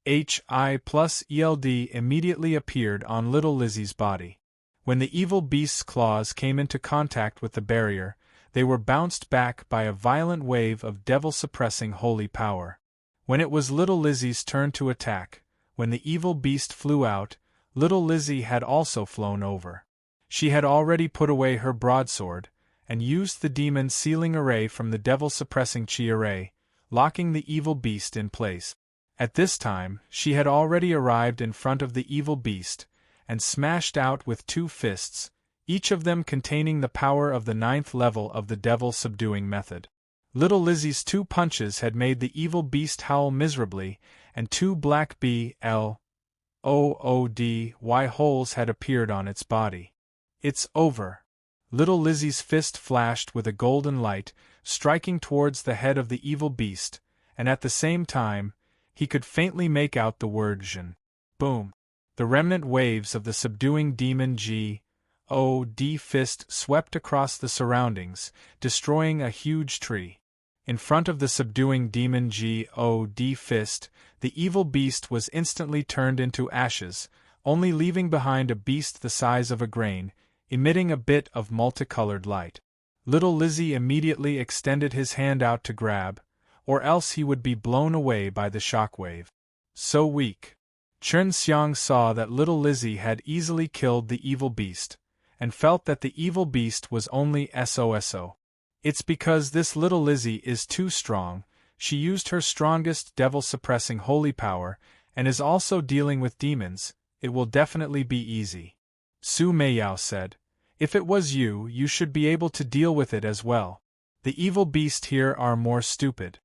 SHI+ELD immediately appeared on Little Lizzie's body. When the evil beast's claws came into contact with the barrier, they were bounced back by a violent wave of devil-suppressing holy power. When it was little Lizzie's turn to attack, when the evil beast flew out, little Lizzie had also flown over. She had already put away her broadsword, and used the demon sealing array from the devil-suppressing chi array, locking the evil beast in place. At this time, she had already arrived in front of the evil beast, and smashed out with 2 fists, each of them containing the power of the 9th level of the devil-subduing method. Little Lizzie's 2 punches had made the evil beast howl miserably, and 2 black BLOODY holes had appeared on its body. "It's over." Little Lizzie's fist flashed with a golden light, striking towards the head of the evil beast, and at the same time, he could faintly make out the word Jin. Boom! The remnant waves of the subduing demon G.O.D. fist swept across the surroundings, destroying a huge tree. In front of the subduing demon G.O.D. fist, the evil beast was instantly turned into ashes, only leaving behind a beast the size of a grain, emitting a bit of multicolored light. Little Lizzie immediately extended his hand out to grab, or else he would be blown away by the shockwave. So weak. Chen Xiang saw that little Lizzie had easily killed the evil beast, and felt that the evil beast was only SOSO. It's because this little Lizzie is too strong, she used her strongest devil-suppressing holy power, and is also dealing with demons, it will definitely be easy. Su Meiyao said, "If it was you, you should be able to deal with it as well. The evil beast here are more stupid."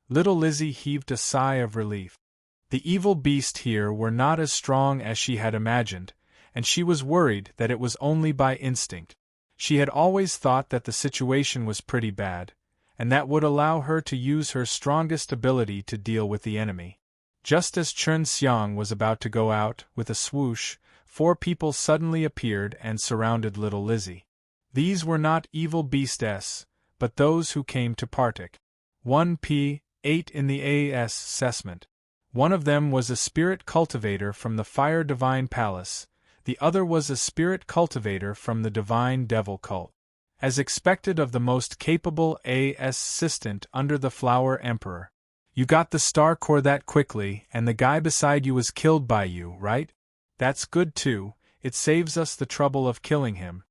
Little Lizzie heaved a sigh of relief. The evil beast here were not as strong as she had imagined, and she was worried that it was only by instinct. She had always thought that the situation was pretty bad, and that would allow her to use her strongest ability to deal with the enemy. Just as Chen Xiang was about to go out, with a swoosh, 4 people suddenly appeared and surrounded little Lizzie. These were not evil beasts, but those who came to partake. 1p8 in the AAS assessment. One of them was a spirit cultivator from the Fire Divine Palace, the other was a spirit cultivator from the Divine Devil Cult. As expected of the most capable assistant under the Flower Emperor. You got the star core that quickly, and the guy beside you was killed by you, right? That's good too, it saves us the trouble of killing him.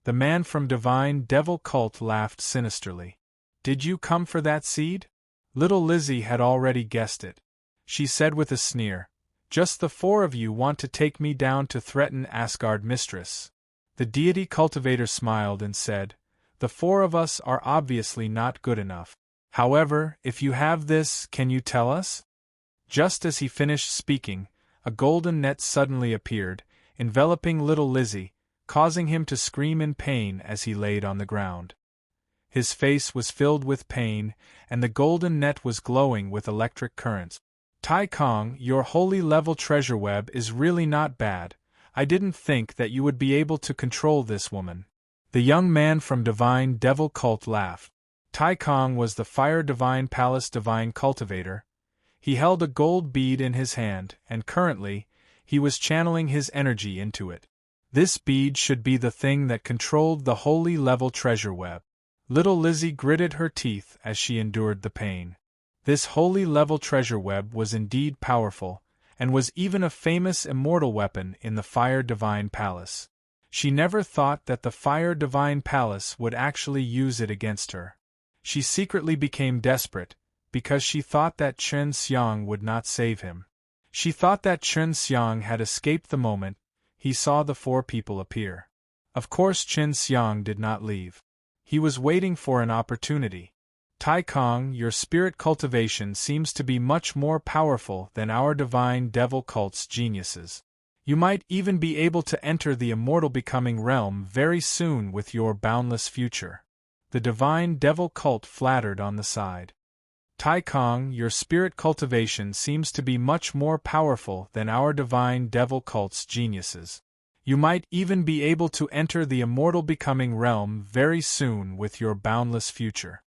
The man from Divine Devil Cult laughed sinisterly. Did you come for that seed? Little Lizzie had already guessed it. She said with a sneer, "Just the 4 of you want to take me down to threaten Asgard Mistress." The deity cultivator smiled and said, "The 4 of us are obviously not good enough. However, if you have this, can you tell us?" Just as he finished speaking, a golden net suddenly appeared, enveloping little Lizzie, causing him to scream in pain as he laid on the ground. His face was filled with pain, and the golden net was glowing with electric currents. "Tai Kong, your holy level treasure web is really not bad. I didn't think that you would be able to control this woman." The young man from Divine Devil Cult laughed. Tai Kong was the Fire Divine Palace Divine Cultivator. He held a gold bead in his hand, and currently, he was channeling his energy into it. This bead should be the thing that controlled the holy level treasure web. Little Lizzie gritted her teeth as she endured the pain. This holy level treasure web was indeed powerful, and was even a famous immortal weapon in the Fire Divine Palace. She never thought that the Fire Divine Palace would actually use it against her. She secretly became desperate, because she thought that Chen Xiang would not save him. She thought that Chen Xiang had escaped the moment he saw the 4 people appear. Of course Chen Xiang did not leave. He was waiting for an opportunity. "Tai Kong, your spirit cultivation seems to be much more powerful than our Divine Devil Cult's geniuses. You might even be able to enter the immortal becoming realm very soon with your boundless future." The Divine Devil Cult flattered on the side. "Tai Kong, your spirit cultivation seems to be much more powerful than our Divine Devil Cult's geniuses. You might even be able to enter the immortal becoming realm very soon with your boundless future."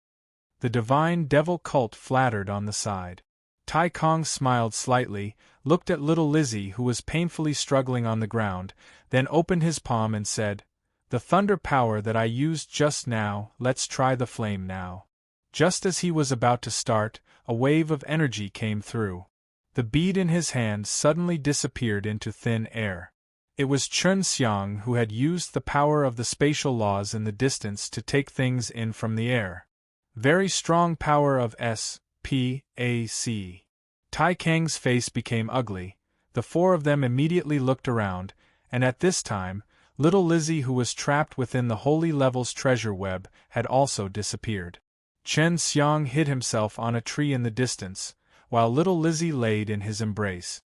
The Divine Devil Cult flattered on the side. Tai Kong smiled slightly, looked at little Lizzie who was painfully struggling on the ground, then opened his palm and said, The thunder power that I used just now, let's try the flame now. Just as he was about to start, a wave of energy came through. The bead in his hand suddenly disappeared into thin air. It was Chun Xiang who had used the power of the spatial laws in the distance to take things in from the air. Very strong power of S.P.A.C. Tai Kang's face became ugly. The four of them immediately looked around, and at this time, little Lizzie, who was trapped within the Holy Level's treasure web, had also disappeared. Chen Xiang hid himself on a tree in the distance, while little Lizzie laid in his embrace.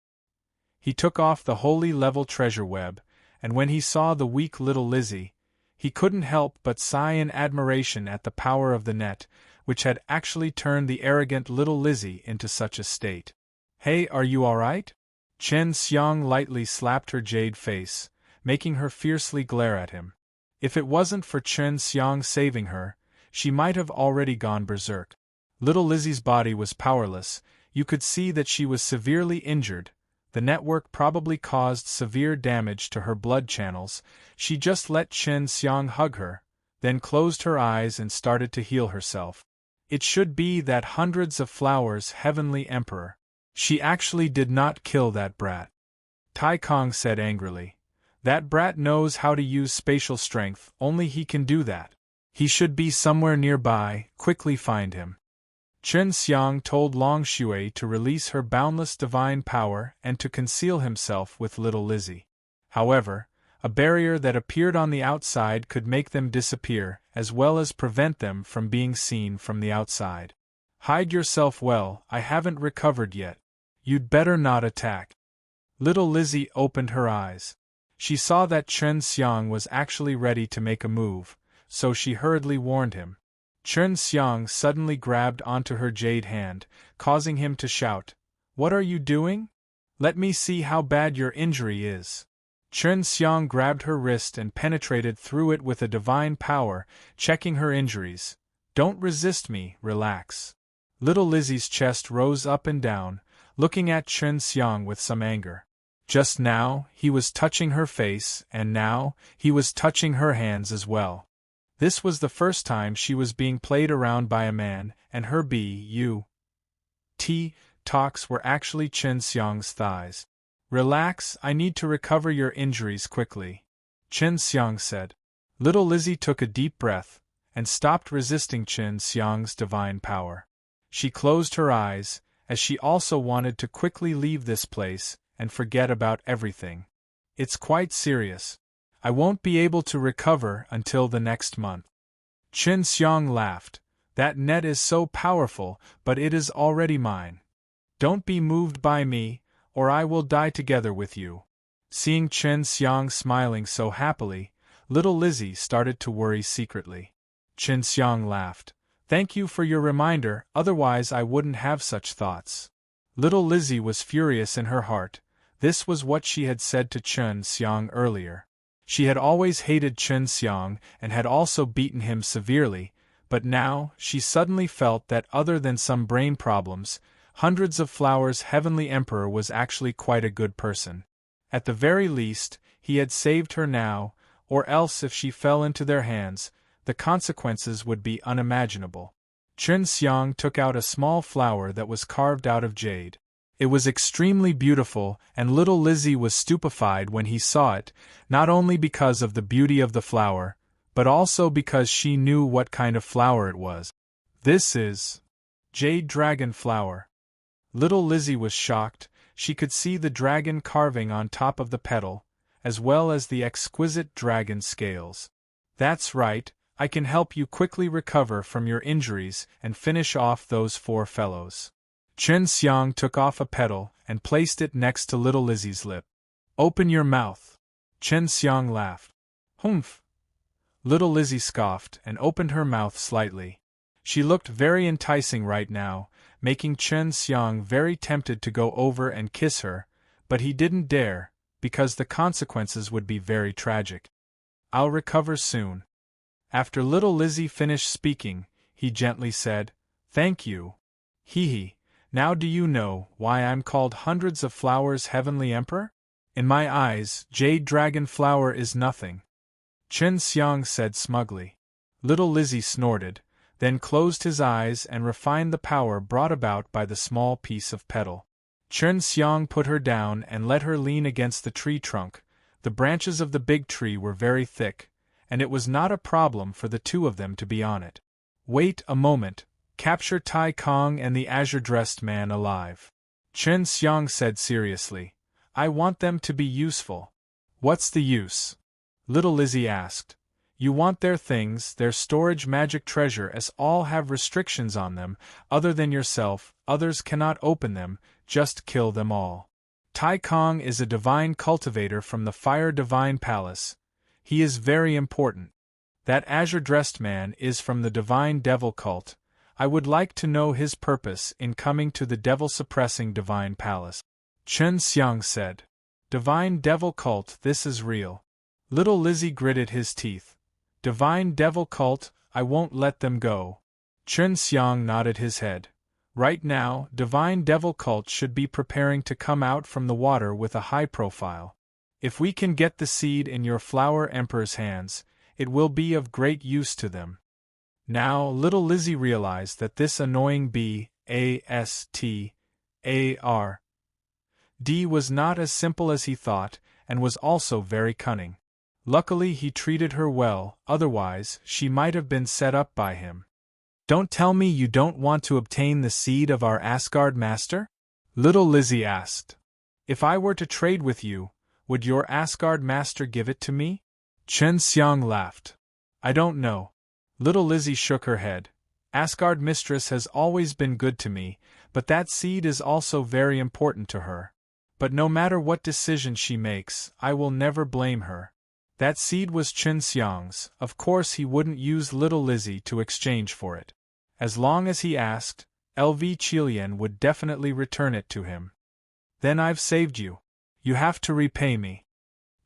He took off the Holy Level treasure web, and when he saw the weak little Lizzie, he couldn't help but sigh in admiration at the power of the net, which had actually turned the arrogant little Lizzie into such a state. "Hey, are you all right?" Chen Xiang lightly slapped her jade face, making her fiercely glare at him. If it wasn't for Chen Xiang saving her, she might have already gone berserk. Little Lizzie's body was powerless. You could see that she was severely injured. The network probably caused severe damage to her blood channels. She just let Chen Xiang hug her, then closed her eyes and started to heal herself. It should be that hundreds of flowers, Heavenly Emperor. She actually did not kill that brat. Tai Kong said angrily. That brat knows how to use spatial strength, only he can do that. He should be somewhere nearby, quickly find him. Chen Xiang told Long Shui to release her boundless divine power and to conceal himself with little Lizzie. However, a barrier that appeared on the outside could make them disappear, as well as prevent them from being seen from the outside. Hide yourself well, I haven't recovered yet. You'd better not attack. Little Lizzie opened her eyes. She saw that Chen Xiang was actually ready to make a move, so she hurriedly warned him. Chen Xiang suddenly grabbed onto her jade hand, causing him to shout, "What are you doing? Let me see how bad your injury is." Chen Xiang grabbed her wrist and penetrated through it with a divine power, checking her injuries. "Don't resist me, relax." Little Lizzie's chest rose up and down, looking at Chen Xiang with some anger. Just now, he was touching her face, and now, he was touching her hands as well. This was the first time she was being played around by a man, and her B.U.T. talks were actually Chen Xiang's thighs. "Relax, I need to recover your injuries quickly," Chen Xiang said. Little Lizzie took a deep breath, and stopped resisting Chen Xiang's divine power. She closed her eyes, as she also wanted to quickly leave this place and forget about everything. "It's quite serious. I won't be able to recover until the next month." Chen Xiang laughed. "That net is so powerful, but it is already mine. Don't be moved by me, or I will die together with you." Seeing Chen Xiang smiling so happily, little Lizzie started to worry secretly. Chen Xiang laughed. "Thank you for your reminder, otherwise I wouldn't have such thoughts." Little Lizzie was furious in her heart. This was what she had said to Chen Xiang earlier. She had always hated Chen Xiang and had also beaten him severely, but now she suddenly felt that other than some brain problems, Hundreds of Flowers' Heavenly Emperor was actually quite a good person. At the very least, he had saved her now, or else if she fell into their hands, the consequences would be unimaginable. Chen Xiang took out a small flower that was carved out of jade. It was extremely beautiful, and little Lizzie was stupefied when he saw it, not only because of the beauty of the flower, but also because she knew what kind of flower it was. "This is Jade Dragon Flower." Little Lizzie was shocked. She could see the dragon carving on top of the petal, as well as the exquisite dragon scales. "That's right, I can help you quickly recover from your injuries and finish off those four fellows." Chen Xiang took off a petal and placed it next to little Lizzie's lip. "Open your mouth." Chen Xiang laughed. "Humph." Little Lizzie scoffed and opened her mouth slightly. She looked very enticing right now, making Chen Xiang very tempted to go over and kiss her, but he didn't dare, because the consequences would be very tragic. "I'll recover soon." After little Lizzie finished speaking, he gently said, "Thank you. Hee. Now do you know why I'm called Hundreds of Flowers' Heavenly Emperor? In my eyes, Jade Dragon Flower is nothing." Chen Xiang said smugly. Little Lizzie snorted, then closed his eyes and refined the power brought about by the small piece of petal. Chen Xiang put her down and let her lean against the tree trunk. The branches of the big tree were very thick, and it was not a problem for the two of them to be on it. Wait a moment, capture Tai Kong and the azure-dressed man alive. Chen Xiang said seriously. I want them to be useful. What's the use? Little Lizzie asked. You want their things, their storage magic treasure, as all have restrictions on them, other than yourself, others cannot open them, just kill them all. Tai Kong is a divine cultivator from the Fire Divine Palace. He is very important. That azure-dressed man is from the Divine Devil cult. I would like to know his purpose in coming to the devil-suppressing Divine Palace. Chen Xiang said. Divine Devil cult, this is real. Little Lizzie gritted his teeth. Divine Devil cult, I won't let them go. Chen Xiang nodded his head. Right now, Divine Devil cult should be preparing to come out from the water with a high profile. If we can get the seed in your Flower Emperor's hands, it will be of great use to them. Now, little Lizzie realized that this annoying B.A.S.T.A.R.D. was not as simple as he thought, and was also very cunning. Luckily he treated her well, otherwise she might have been set up by him. Don't tell me you don't want to obtain the seed of our Asgard master? Little Lizzie asked. If I were to trade with you, would your Asgard master give it to me? Chen Xiang laughed. I don't know. Little Lizzie shook her head. Asgard mistress has always been good to me, but that seed is also very important to her. But no matter what decision she makes, I will never blame her. That seed was Chen Xiang's, of course he wouldn't use little Lizzie to exchange for it. As long as he asked, LV Qilian would definitely return it to him. Then I've saved you. You have to repay me.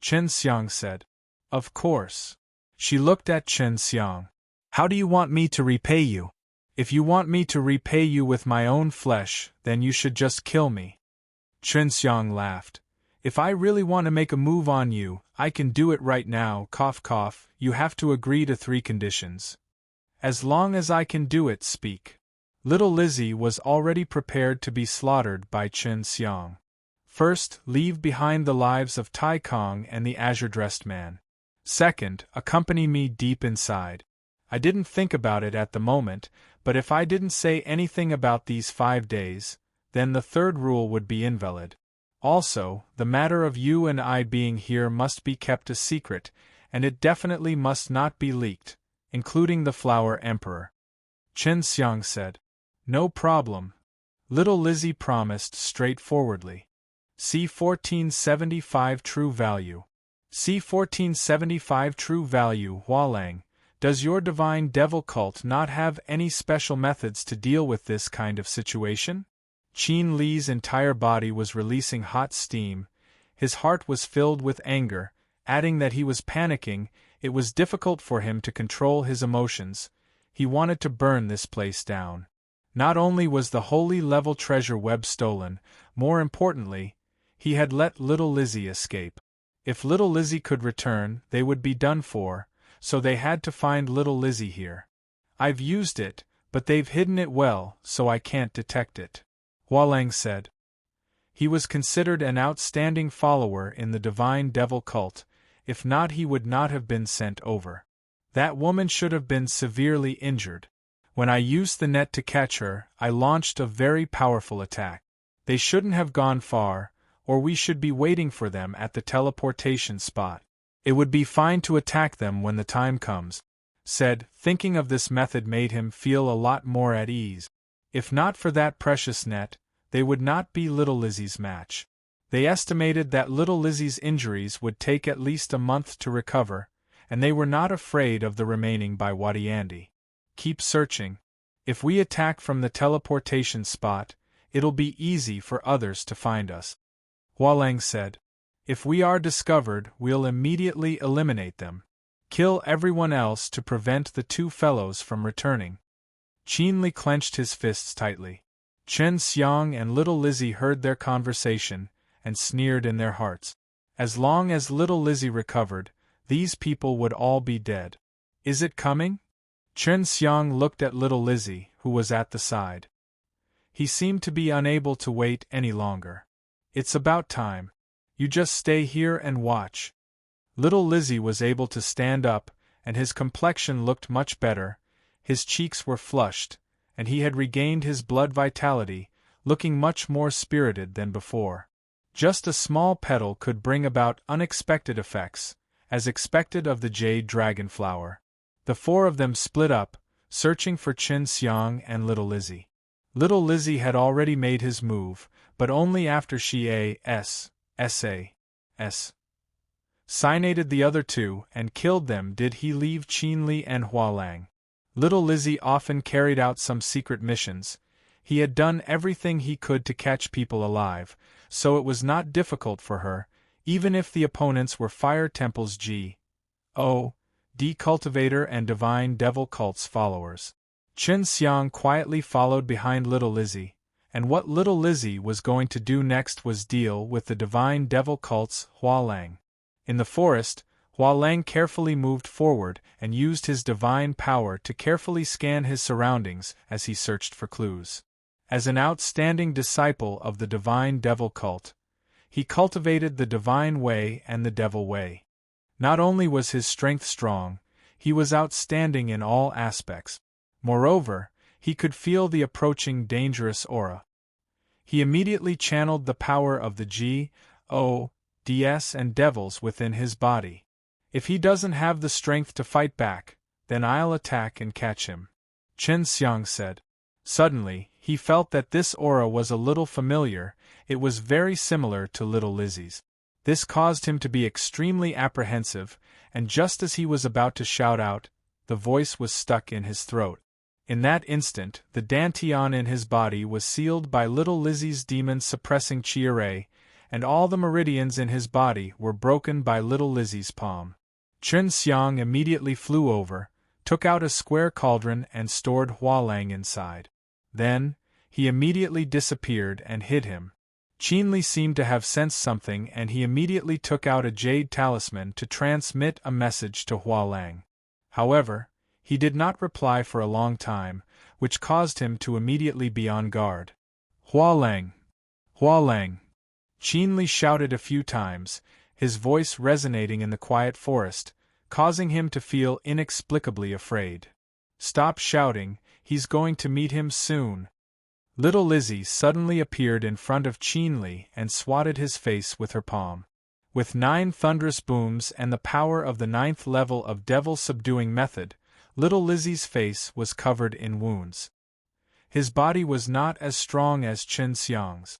Chen Xiang said. Of course. She looked at Chen Xiang. How do you want me to repay you? If you want me to repay you with my own flesh, then you should just kill me. Chen Xiang laughed. If I really want to make a move on you, I can do it right now, cough cough, you have to agree to 3 conditions. As long as I can do it, speak. Little Lizzie was already prepared to be slaughtered by Chen Xiang. First, leave behind the lives of Tai Kong and the azure-dressed man. Second, accompany me deep inside. I didn't think about it at the moment, but if I didn't say anything about these 5 days, then the third rule would be invalid. Also, the matter of you and I being here must be kept a secret, and it definitely must not be leaked, including the Flower Emperor. Chen Xiang said. No problem. Little Lizzie promised straightforwardly. C1475 True Value. C1475 True Value. Hualang, does your Divine Devil cult not have any special methods to deal with this kind of situation? Qin Li's entire body was releasing hot steam. His heart was filled with anger, adding that he was panicking. It was difficult for him to control his emotions. He wanted to burn this place down. Not only was the holy level treasure web stolen, more importantly, he had let little Lizzie escape. If little Lizzie could return, they would be done for, so they had to find little Lizzie here. I've used it, but they've hidden it well, so I can't detect it. Hualang said. He was considered an outstanding follower in the Divine Devil cult. If not, he would not have been sent over. That woman should have been severely injured. When I used the net to catch her, I launched a very powerful attack. They shouldn't have gone far, or we should be waiting for them at the teleportation spot. It would be fine to attack them when the time comes. Said, thinking of this method made him feel a lot more at ease. If not for that precious net, they would not be little Lizzie's match. They estimated that little Lizzie's injuries would take at least a month to recover, and they were not afraid of the remaining by Wadiandi. Keep searching. If we attack from the teleportation spot, it'll be easy for others to find us. Hualang said. If we are discovered, we'll immediately eliminate them. Kill everyone else to prevent the 2 fellows from returning. Qin Li clenched his fists tightly. Chen Xiang and little Lizzie heard their conversation, and sneered in their hearts. As long as little Lizzie recovered, these people would all be dead. Is it coming? Chen Xiang looked at little Lizzie, who was at the side. He seemed to be unable to wait any longer. It's about time. You just stay here and watch. Little Lizzie was able to stand up, and his complexion looked much better, his cheeks were flushed, and he had regained his blood vitality, looking much more spirited than before. Just a small petal could bring about unexpected effects, as expected of the jade dragon flower. The four of them split up, searching for Chen Xiang and little Lizzie. Little Lizzie had already made his move, but only after she signated the other two and killed them did he leave Qinli and Hualang. Little Lizzie often carried out some secret missions. He had done everything he could to catch people alive, so it was not difficult for her, even if the opponents were Fire Temple's G.O.D. cultivator and Divine Devil cult's followers. Chen Xiang quietly followed behind little Lizzie, and what little Lizzie was going to do next was deal with the Divine Devil cult's Hualang. In the forest, Hualang carefully moved forward and used his divine power to carefully scan his surroundings as he searched for clues. As an outstanding disciple of the Divine Devil cult, he cultivated the Divine Way and the Devil Way. Not only was his strength strong, he was outstanding in all aspects. Moreover, he could feel the approaching dangerous aura. He immediately channeled the power of the G.O.D.S. and devils within his body. If he doesn't have the strength to fight back, then I'll attack and catch him, Chen Xiang said. Suddenly, he felt that this aura was a little familiar, it was very similar to little Lizzie's. This caused him to be extremely apprehensive, and just as he was about to shout out, the voice was stuck in his throat. In that instant, the dantian in his body was sealed by little Lizzie's demon-suppressing chi array, and all the meridians in his body were broken by little Lizzie's palm. Chen Xiang immediately flew over, took out a square cauldron and stored Hualang inside. Then, he immediately disappeared and hid him. Qinli seemed to have sensed something and he immediately took out a jade talisman to transmit a message to Hualang. However, he did not reply for a long time, which caused him to immediately be on guard. Hualang! Hualang! Qinli shouted a few times, his voice resonating in the quiet forest, causing him to feel inexplicably afraid. Stop shouting, he's going to meet him soon. Little Lizzie suddenly appeared in front of Qinli and swatted his face with her palm. With 9 thunderous booms and the power of the 9th level of devil-subduing method, little Lizzie's face was covered in wounds. His body was not as strong as Chen Xiang's.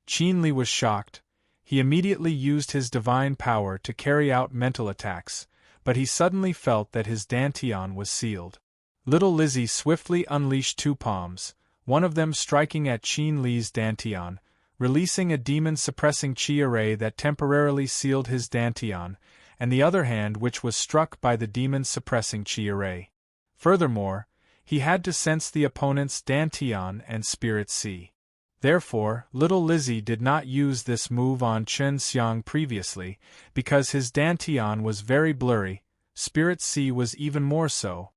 Qinli was shocked. He immediately used his divine power to carry out mental attacks, but he suddenly felt that his dantian was sealed. Little Lizzie swiftly unleashed 2 palms, one of them striking at Qinli's dantian, releasing a demon-suppressing chi array that temporarily sealed his dantian, and the other hand which was struck by the demon-suppressing chi array. Furthermore, he had to sense the opponent's dantian and spirit sea. Therefore, little Lizzie did not use this move on Chen Xiang previously, because his dantian was very blurry, spirit sea was even more so.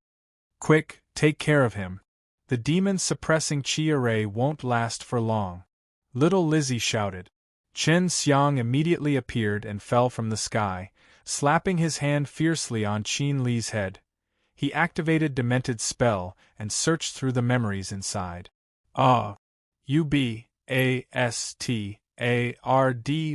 Quick, take care of him. The demon-suppressing chi array won't last for long. Little Lizzie shouted. Chen Xiang immediately appeared and fell from the sky, slapping his hand fiercely on Qinli's head. He activated Demented Spell and searched through the memories inside. Ubastard,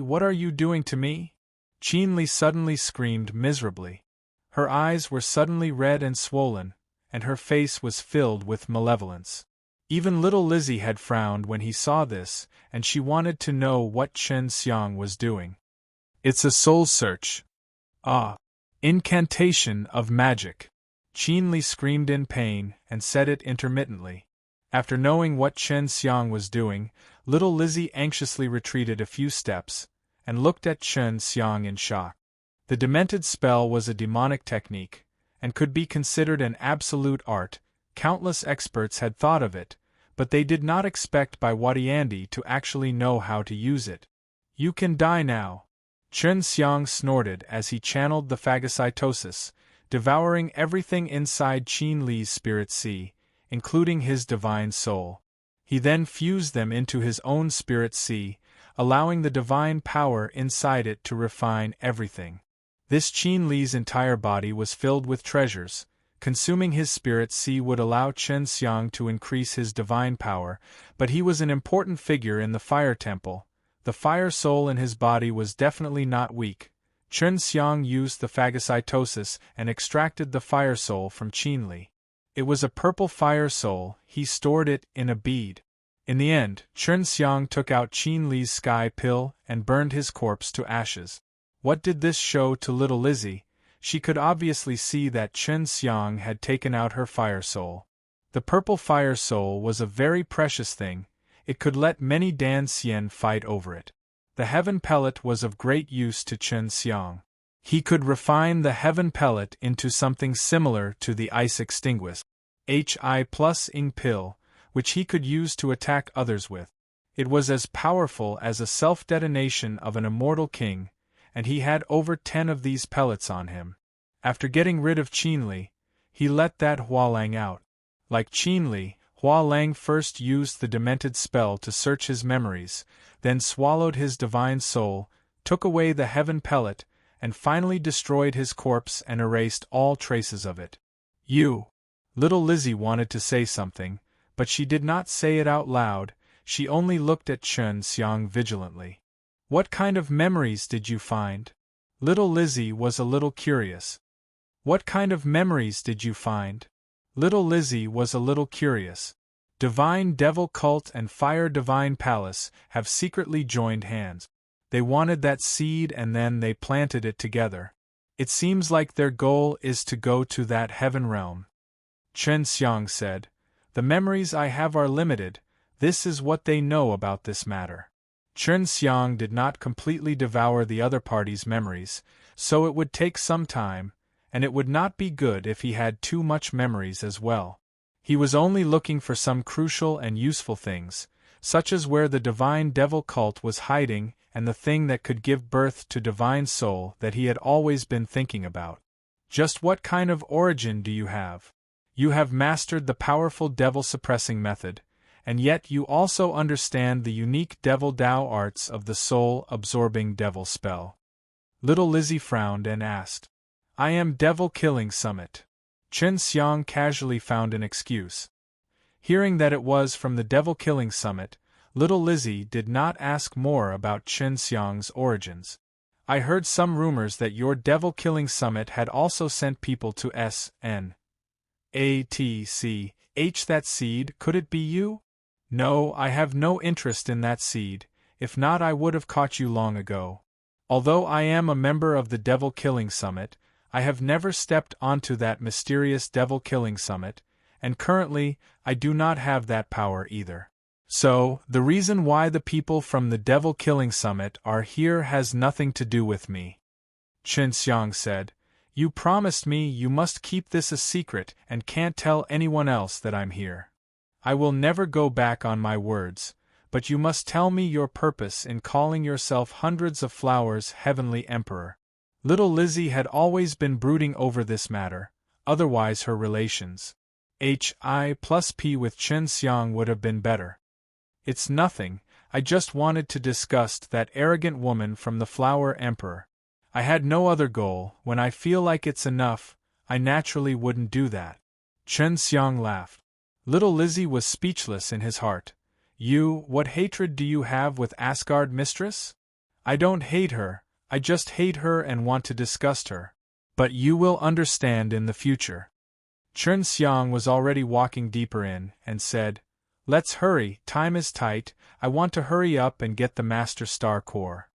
what are you doing to me? Qinli suddenly screamed miserably. Her eyes were suddenly red and swollen, and her face was filled with malevolence. Even little Lizzie had frowned when he saw this, and she wanted to know what Chen Xiang was doing. It's a soul search. Incantation of magic. Qinli screamed in pain and said it intermittently. After knowing what Chen Xiang was doing, little Lizzie anxiously retreated a few steps, and looked at Chen Xiang in shock. The Demented Spell was a demonic technique, and could be considered an absolute art. Countless experts had thought of it, but they did not expect Bai Watiandi to actually know how to use it. You can die now. Chen Xiang snorted as he channeled the phagocytosis, devouring everything inside Qin Li's spirit sea, including his divine soul. He then fused them into his own spirit sea, allowing the divine power inside it to refine everything. This Qin Li's entire body was filled with treasures. Consuming his spirit sea would allow Chen Xiang to increase his divine power, but he was an important figure in the fire temple. The fire soul in his body was definitely not weak. Chen Xiang used the phagocytosis and extracted the fire soul from Qin Li. It was a purple fire soul. He stored it in a bead. In the end, Chen Xiang took out Qin Li's sky pill and burned his corpse to ashes. What did this show to little Lizzie? She could obviously see that Chen Xiang had taken out her fire soul. The purple fire soul was a very precious thing. It could let many Dan Xian fight over it. The heaven pellet was of great use to Chen Xiang. He could refine the heaven pellet into something similar to the ice extinguished Hi+ing pill, which he could use to attack others with. It was as powerful as a self-detonation of an immortal king, and he had over 10 of these pellets on him. After getting rid of Qin Li, he let that Hualang out. Like Qin Li, Hualang first used the demented spell to search his memories, then swallowed his divine soul, took away the heaven pellet, and finally destroyed his corpse and erased all traces of it. Little Lizzie wanted to say something, but she did not say it out loud. She only looked at Chen Xiang vigilantly. What kind of memories did you find? Little Lizzie was a little curious. What kind of memories did you find? Little Lizzie was a little curious. Divine Devil Cult and Fire Divine Palace have secretly joined hands. They wanted that seed and then they planted it together. It seems like their goal is to go to that heaven realm. Chen Xiang said, "The memories I have are limited. This is what they know about this matter." Chen Xiang did not completely devour the other party's memories, so it would take some time, and it would not be good if he had too much memories as well. He was only looking for some crucial and useful things, such as where the divine devil cult was hiding and the thing that could give birth to divine soul that he had always been thinking about. Just what kind of origin do you have? You have mastered the powerful devil-suppressing method, and yet you also understand the unique devil Dao arts of the soul-absorbing devil spell. Little Lizzie frowned and asked, "I am devil-killing summit." Chen Xiang casually found an excuse. Hearing that it was from the devil-killing summit, little Lizzie did not ask more about Chen Xiang's origins. "I heard some rumors that your devil-killing summit had also sent people to SN. ATCH that seed, could it be you?" "No, I have no interest in that seed, if not I would have caught you long ago. Although I am a member of the Devil-Killing Summit, I have never stepped onto that mysterious Devil-Killing Summit, and currently, I do not have that power either. So, the reason why the people from the Devil-Killing Summit are here has nothing to do with me." Chen Xiang said, "You promised me you must keep this a secret and can't tell anyone else that I'm here. I will never go back on my words, but you must tell me your purpose in calling yourself Hundreds of Flowers Heavenly Emperor." Little Lizzie had always been brooding over this matter, otherwise her relations Hi+P with Chen Xiang would have been better. "It's nothing, I just wanted to discuss that arrogant woman from the Flower Emperor. I had no other goal. When I feel like it's enough, I naturally wouldn't do that." Chen Xiang laughed. Little Lizzie was speechless in his heart. What hatred do you have with Asgard Mistress?" "I don't hate her, I just hate her and want to disgust her. But you will understand in the future." Chen Xiang was already walking deeper in, and said, "Let's hurry, time is tight, I want to hurry up and get the Master Star Core."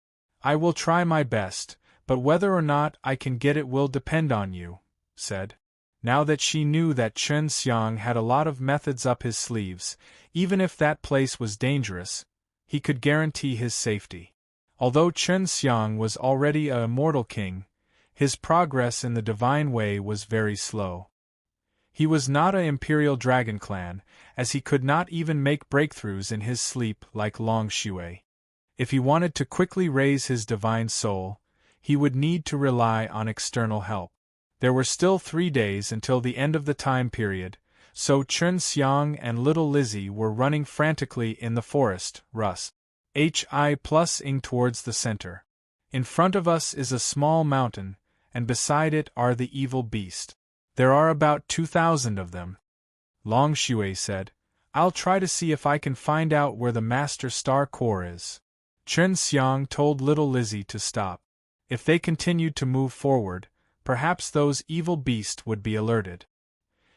"I will try my best, but whether or not I can get it will depend on you," said. Now that she knew that Chen Xiang had a lot of methods up his sleeves, even if that place was dangerous, he could guarantee his safety. Although Chen Xiang was already a immortal king, his progress in the divine way was very slow. He was not an imperial dragon clan, as he could not even make breakthroughs in his sleep like Long Shui. If he wanted to quickly raise his divine soul, he would need to rely on external help. There were still 3 days until the end of the time period, so Chen Xiang and little Lizzie were running frantically in the forest, ing towards the center. In front of us is a small mountain, and beside it are the evil beast. There are about 2,000 of them. Long Shui said, I'll try to see if I can find out where the Master Star Core is. Chen Xiang told little Lizzie to stop. If they continued to move forward, perhaps those evil beasts would be alerted.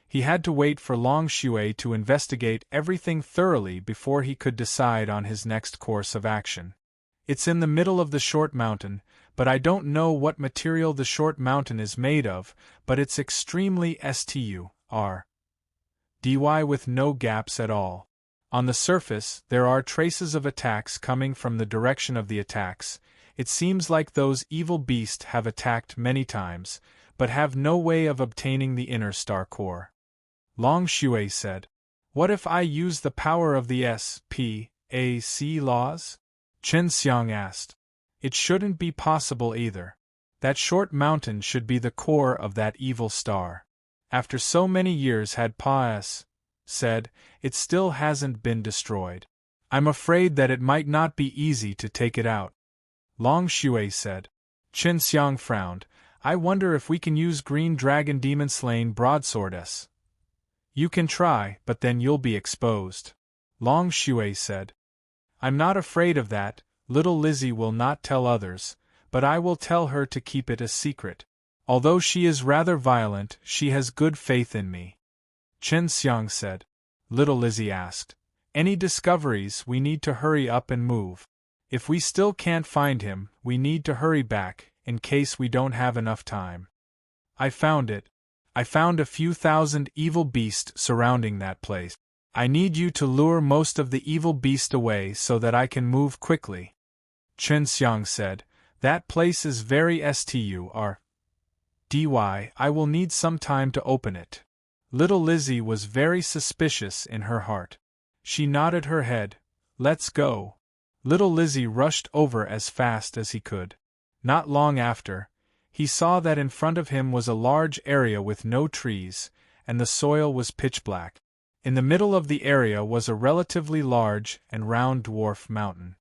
He had to wait for Long Shui to investigate everything thoroughly before he could decide on his next course of action. It's in the middle of the short mountain, but I don't know what material the short mountain is made of, but it's extremely sturdy with no gaps at all. On the surface, there are traces of attacks coming from the direction of the attacks. It seems like those evil beasts have attacked many times, but have no way of obtaining the inner star core. Long Shui said, What if I use the power of the SPAC laws? Chen Xiang asked. It shouldn't be possible either. That short mountain should be the core of that evil star. After so many years had Pa said, it still hasn't been destroyed. I'm afraid that it might not be easy to take it out. Long Shui said. Chen Xiang frowned. I wonder if we can use Green Dragon Demon Slain Broadsword. You can try, but then you'll be exposed. Long Shui said. I'm not afraid of that. Little Lizzie will not tell others, but I will tell her to keep it a secret. Although she is rather violent, she has good faith in me. Chen Xiang said. Little Lizzie asked. Any discoveries? We need to hurry up and move. If we still can't find him, we need to hurry back, in case we don't have enough time. I found it. I found a few thousand evil beasts surrounding that place. I need you to lure most of the evil beast away so that I can move quickly. Chen Xiang said, That place is very sturdy. I will need some time to open it. Little Lizzie was very suspicious in her heart. She nodded her head. Let's go. Little Lizzie rushed over as fast as he could. Not long after, he saw that in front of him was a large area with no trees, and the soil was pitch black. In the middle of the area was a relatively large and round dwarf mountain.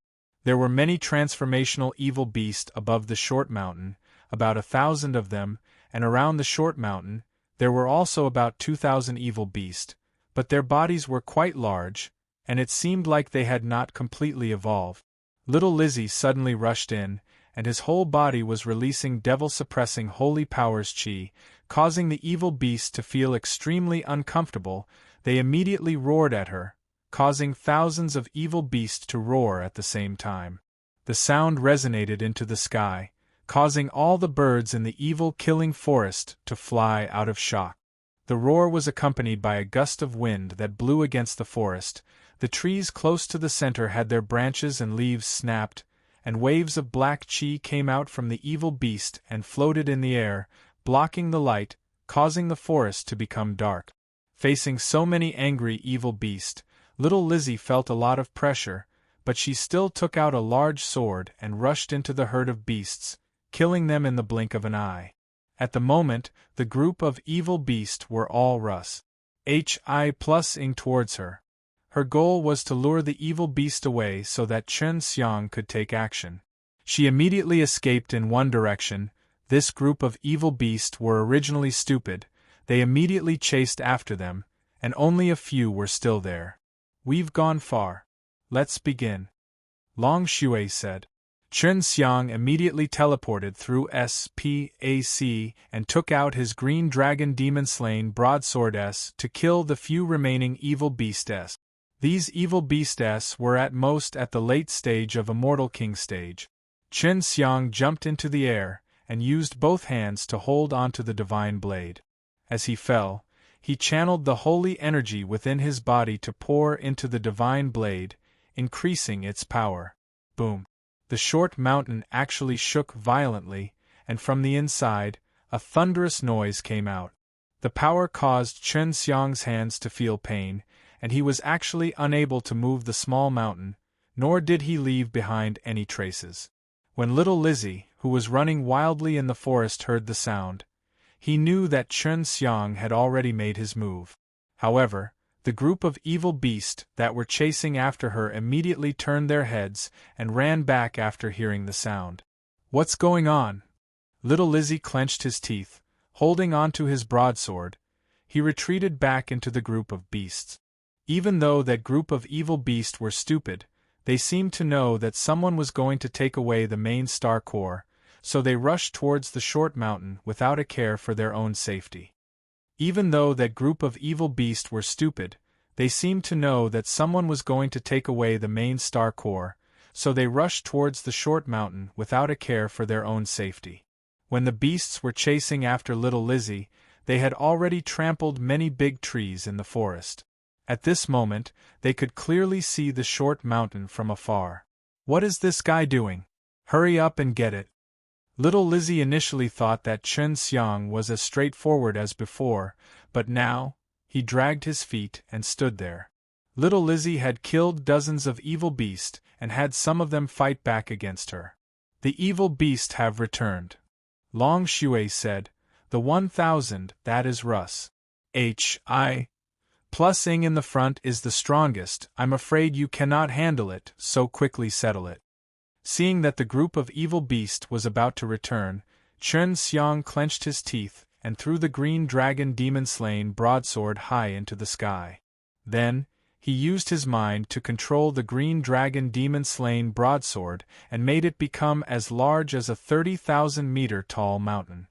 There were many transformational evil beasts above the short mountain, about 1,000 of them, and around the short mountain, there were also about 2,000 evil beasts, but their bodies were quite large, and it seemed like they had not completely evolved. Little Lizzie suddenly rushed in, and his whole body was releasing devil-suppressing holy powers chi, causing the evil beasts to feel extremely uncomfortable. They immediately roared at her, causing thousands of evil beasts to roar at the same time. The sound resonated into the sky, causing all the birds in the evil-killing forest to fly out of shock. The roar was accompanied by a gust of wind that blew against the forest. The trees close to the center had their branches and leaves snapped, and waves of black chi came out from the evil beast and floated in the air, blocking the light, causing the forest to become dark. Facing so many angry evil beasts, little Lizzie felt a lot of pressure, but she still took out a large sword and rushed into the herd of beasts, killing them in the blink of an eye. At the moment, the group of evil beasts were all ing towards her. Her goal was to lure the evil beast away so that Chen Xiang could take action. She immediately escaped in one direction. This group of evil beasts were originally stupid. They immediately chased after them, and only a few were still there. We've gone far. Let's begin. Long Shui said. Chen Xiang immediately teleported through SPAC and took out his Green Dragon Demon Slain Broadsword to kill the few remaining evil beasts. These evil beasts were at most at the late stage of Immortal King stage. Chen Xiang jumped into the air and used both hands to hold onto the divine blade. As he fell, he channeled the holy energy within his body to pour into the divine blade, increasing its power. Boom! The short mountain actually shook violently, and from the inside, a thunderous noise came out. The power caused Chen Xiang's hands to feel pain, and he was actually unable to move the small mountain, nor did he leave behind any traces. When little Lizzie, who was running wildly in the forest, heard the sound. He knew that Chen Xiang had already made his move. However, the group of evil beasts that were chasing after her immediately turned their heads and ran back after hearing the sound. What's going on? Little Lizzie clenched his teeth, holding onto his broadsword. He retreated back into the group of beasts. Even though that group of evil beasts were stupid, they seemed to know that someone was going to take away the main star core, so they rushed towards the short mountain without a care for their own safety. Even though that group of evil beasts were stupid, they seemed to know that someone was going to take away the main star core, so they rushed towards the short mountain without a care for their own safety. When the beasts were chasing after little Lizzie, they had already trampled many big trees in the forest. At this moment, they could clearly see the short mountain from afar. What is this guy doing? Hurry up and get it. Little Lizzie initially thought that Chen Xiang was as straightforward as before, but now, he dragged his feet and stood there. Little Lizzie had killed dozens of evil beasts and had some of them fight back against her. The evil beasts have returned. Long Shui said, the 1,000, that is Russ. H.I. Plus Ing in the front is the strongest. I'm afraid you cannot handle it, so quickly settle it. Seeing that the group of evil beasts was about to return, Chen Xiang clenched his teeth and threw the green dragon demon-slain broadsword high into the sky. Then, he used his mind to control the green dragon demon-slain broadsword and made it become as large as a 30,000-meter-tall mountain.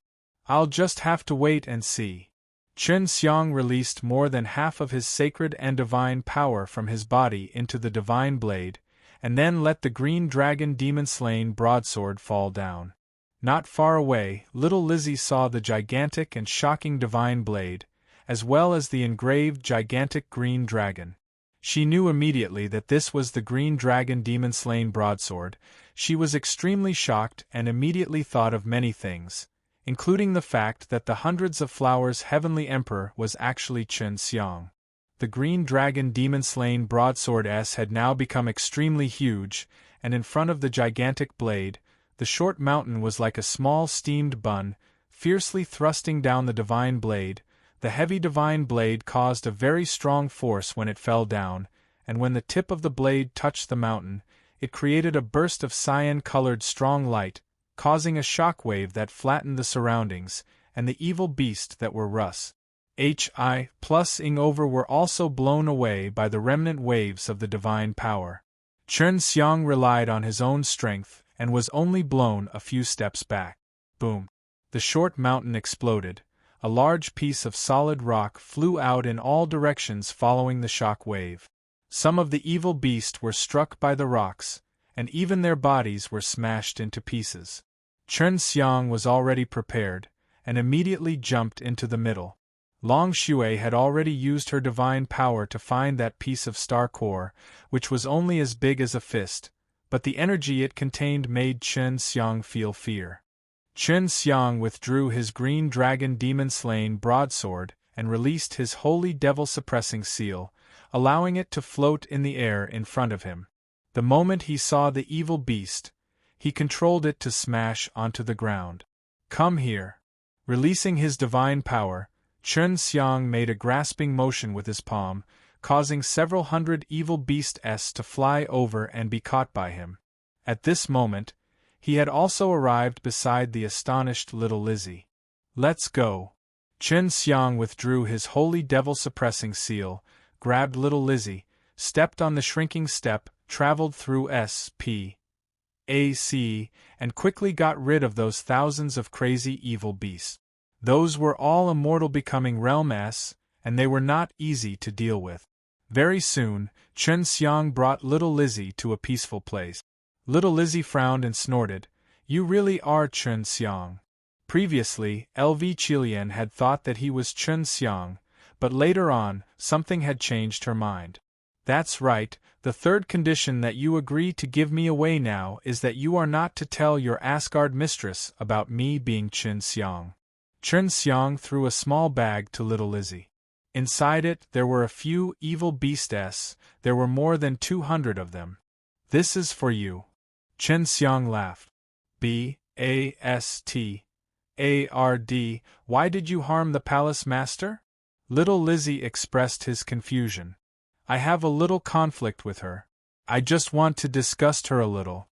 I'll just have to wait and see. Chen Xiang released more than half of his sacred and divine power from his body into the divine blade, and then let the green dragon demon-slain broadsword fall down. Not far away, little Lizzie saw the gigantic and shocking divine blade, as well as the engraved gigantic green dragon. She knew immediately that this was the green dragon demon-slain broadsword. She was extremely shocked and immediately thought of many things, including the fact that the hundreds of flowers heavenly emperor was actually Chen Xiang. The green dragon demon-slain broadsword had now become extremely huge, and in front of the gigantic blade, the short mountain was like a small steamed bun, fiercely thrusting down the divine blade. The heavy divine blade caused a very strong force when it fell down, and when the tip of the blade touched the mountain, it created a burst of cyan-colored strong light, causing a shock wave that flattened the surroundings, and the evil beast that were Russ. H.I. plus Ing over were also blown away by the remnant waves of the divine power. Chen Xiang relied on his own strength and was only blown a few steps back. Boom! The short mountain exploded. A large piece of solid rock flew out in all directions following the shock wave. Some of the evil beasts were struck by the rocks, and even their bodies were smashed into pieces. Chen Xiang was already prepared, and immediately jumped into the middle. Long Shui had already used her divine power to find that piece of star core, which was only as big as a fist, but the energy it contained made Chen Xiang feel fear. Chen Xiang withdrew his green dragon demon-slain broadsword and released his holy devil-suppressing seal, allowing it to float in the air in front of him. The moment he saw the evil beast, he controlled it to smash onto the ground. Come here. Releasing his divine power, Chen Xiang made a grasping motion with his palm, causing several hundred evil beasts to fly over and be caught by him. At this moment, he had also arrived beside the astonished little Lizzie. Let's go. Chen Xiang withdrew his holy devil-suppressing seal, grabbed little Lizzie, stepped on the shrinking step, traveled through S.P. A.C., and quickly got rid of those thousands of crazy evil beasts. Those were all immortal becoming realm S, and they were not easy to deal with. Very soon, Chen Xiang brought little Lizzie to a peaceful place. Little Lizzie frowned and snorted, "You really are Chen Xiang." Previously, LV Qilian had thought that he was Chen Xiang, but later on, something had changed her mind. That's right, the third condition that you agree to give me away now is that you are not to tell your Asgard mistress about me being Chen Xiang. Chen Xiang threw a small bag to little Lizzie. Inside it there were a few evil beasts. There were more than 200 of them. This is for you. Chen Xiang laughed. Why did you harm the palace master? Little Lizzie expressed his confusion. I have a little conflict with her. I just want to disgust her a little.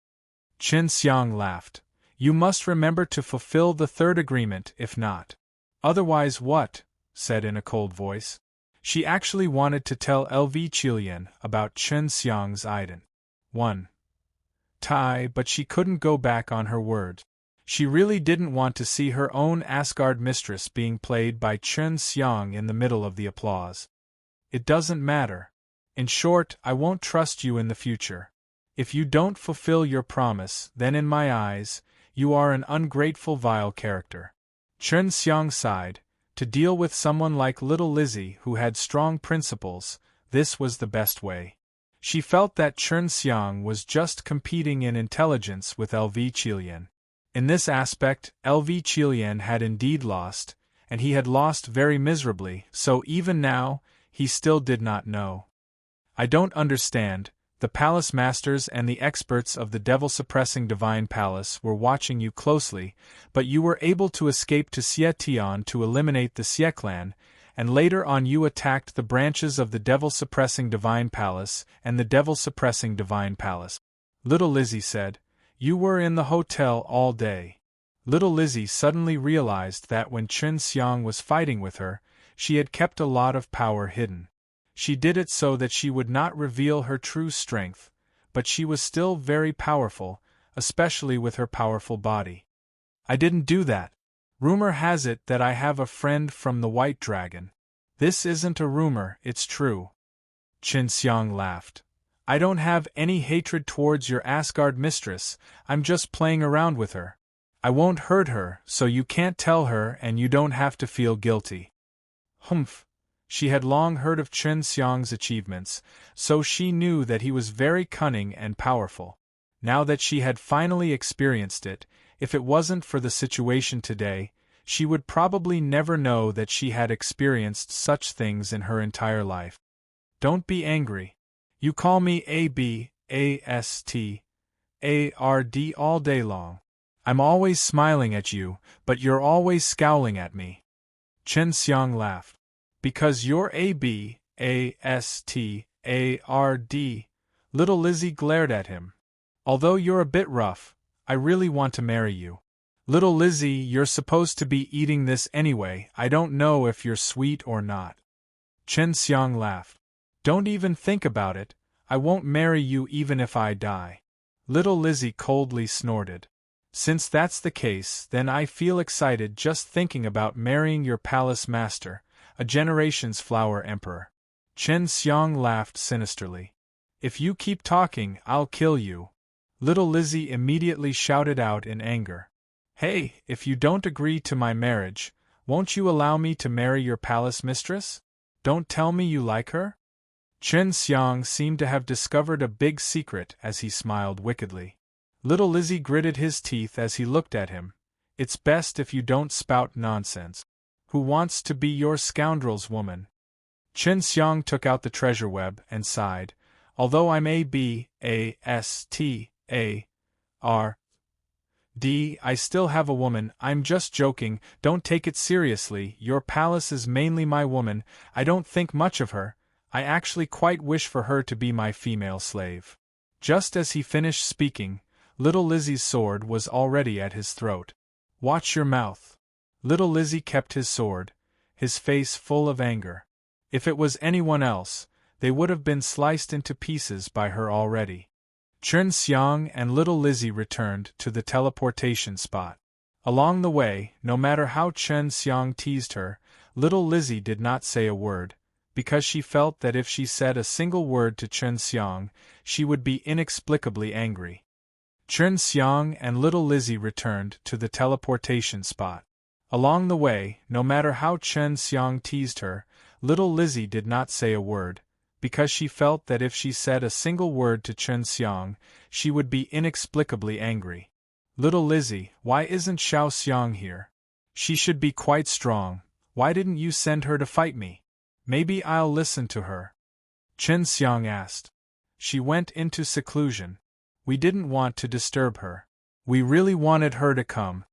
Chen Xiang laughed. You must remember to fulfill the third agreement, if not. Otherwise what? Said in a cold voice. She actually wanted to tell LV Qilian about Chen Xiang's ident. 1. Tai, but she couldn't go back on her word. She really didn't want to see her own Asgard mistress being played by Chen Xiang in the middle of the applause. It doesn't matter. In short, I won't trust you in the future. If you don't fulfill your promise, then in my eyes, you are an ungrateful vile character. Chen Xiang sighed. To deal with someone like little Lizzie who had strong principles, this was the best way. She felt that Chen Xiang was just competing in intelligence with LV Qilian. In this aspect, LV Qilian had indeed lost, and he had lost very miserably, so even now, he still did not know. I don't understand. The palace masters and the experts of the devil-suppressing divine palace were watching you closely, but you were able to escape to Xie Tian to eliminate the Xie clan, and later on you attacked the branches of the devil-suppressing divine palace and the devil-suppressing divine palace. Little Lizzie said, You were in the hotel all day. Little Lizzie suddenly realized that when Chen Xiang was fighting with her, she had kept a lot of power hidden. She did it so that she would not reveal her true strength, but she was still very powerful, especially with her powerful body. I didn't do that. Rumor has it that I have a friend from the White Dragon. This isn't a rumor, it's true. Chen Xiang laughed. I don't have any hatred towards your Asgard mistress, I'm just playing around with her. I won't hurt her, so you can't tell her and you don't have to feel guilty. Humph. She had long heard of Chen Xiang's achievements, so she knew that he was very cunning and powerful. Now that she had finally experienced it, if it wasn't for the situation today, she would probably never know that she had experienced such things in her entire life. Don't be angry. You call me Abastard all day long. I'm always smiling at you, but you're always scowling at me. Chen Xiang laughed. Because you're Abastard. Little Lizzie glared at him. Although you're a bit rough, I really want to marry you. Little Lizzie, you're supposed to be eating this anyway, I don't know if you're sweet or not. Chen Xiang laughed. Don't even think about it, I won't marry you even if I die. Little Lizzie coldly snorted. Since that's the case, then I feel excited just thinking about marrying your palace master, a generation's flower emperor. Chen Xiang laughed sinisterly. If you keep talking, I'll kill you. Little Lizzie immediately shouted out in anger. Hey, if you don't agree to my marriage, won't you allow me to marry your palace mistress? Don't tell me you like her? Chen Xiang seemed to have discovered a big secret as he smiled wickedly. Little Lizzie gritted his teeth as he looked at him. It's best if you don't spout nonsense. Who wants to be your scoundrel's woman? Chen Xiang took out the treasure web and sighed. Although I'm Abastard, I still have a woman, I'm just joking, don't take it seriously, your palace is mainly my woman, I don't think much of her, I actually quite wish for her to be my female slave. Just as he finished speaking, little Lizzie's sword was already at his throat. Watch your mouth. Little Lizzie kept his sword, his face full of anger. If it was anyone else, they would have been sliced into pieces by her already. Chen Xiang and little Lizzie returned to the teleportation spot. Along the way, no matter how Chen Xiang teased her, little Lizzie did not say a word, because she felt that if she said a single word to Chen Xiang, she would be inexplicably angry. Chen Xiang and little Lizzie returned to the teleportation spot. Along the way, no matter how Chen Xiang teased her, little Lizzie did not say a word, because she felt that if she said a single word to Chen Xiang, she would be inexplicably angry. Little Lizzie, why isn't Xiao Xiang here? She should be quite strong, why didn't you send her to fight me? Maybe I'll listen to her. Chen Xiang asked. She went into seclusion. We didn't want to disturb her. We really wanted her to come.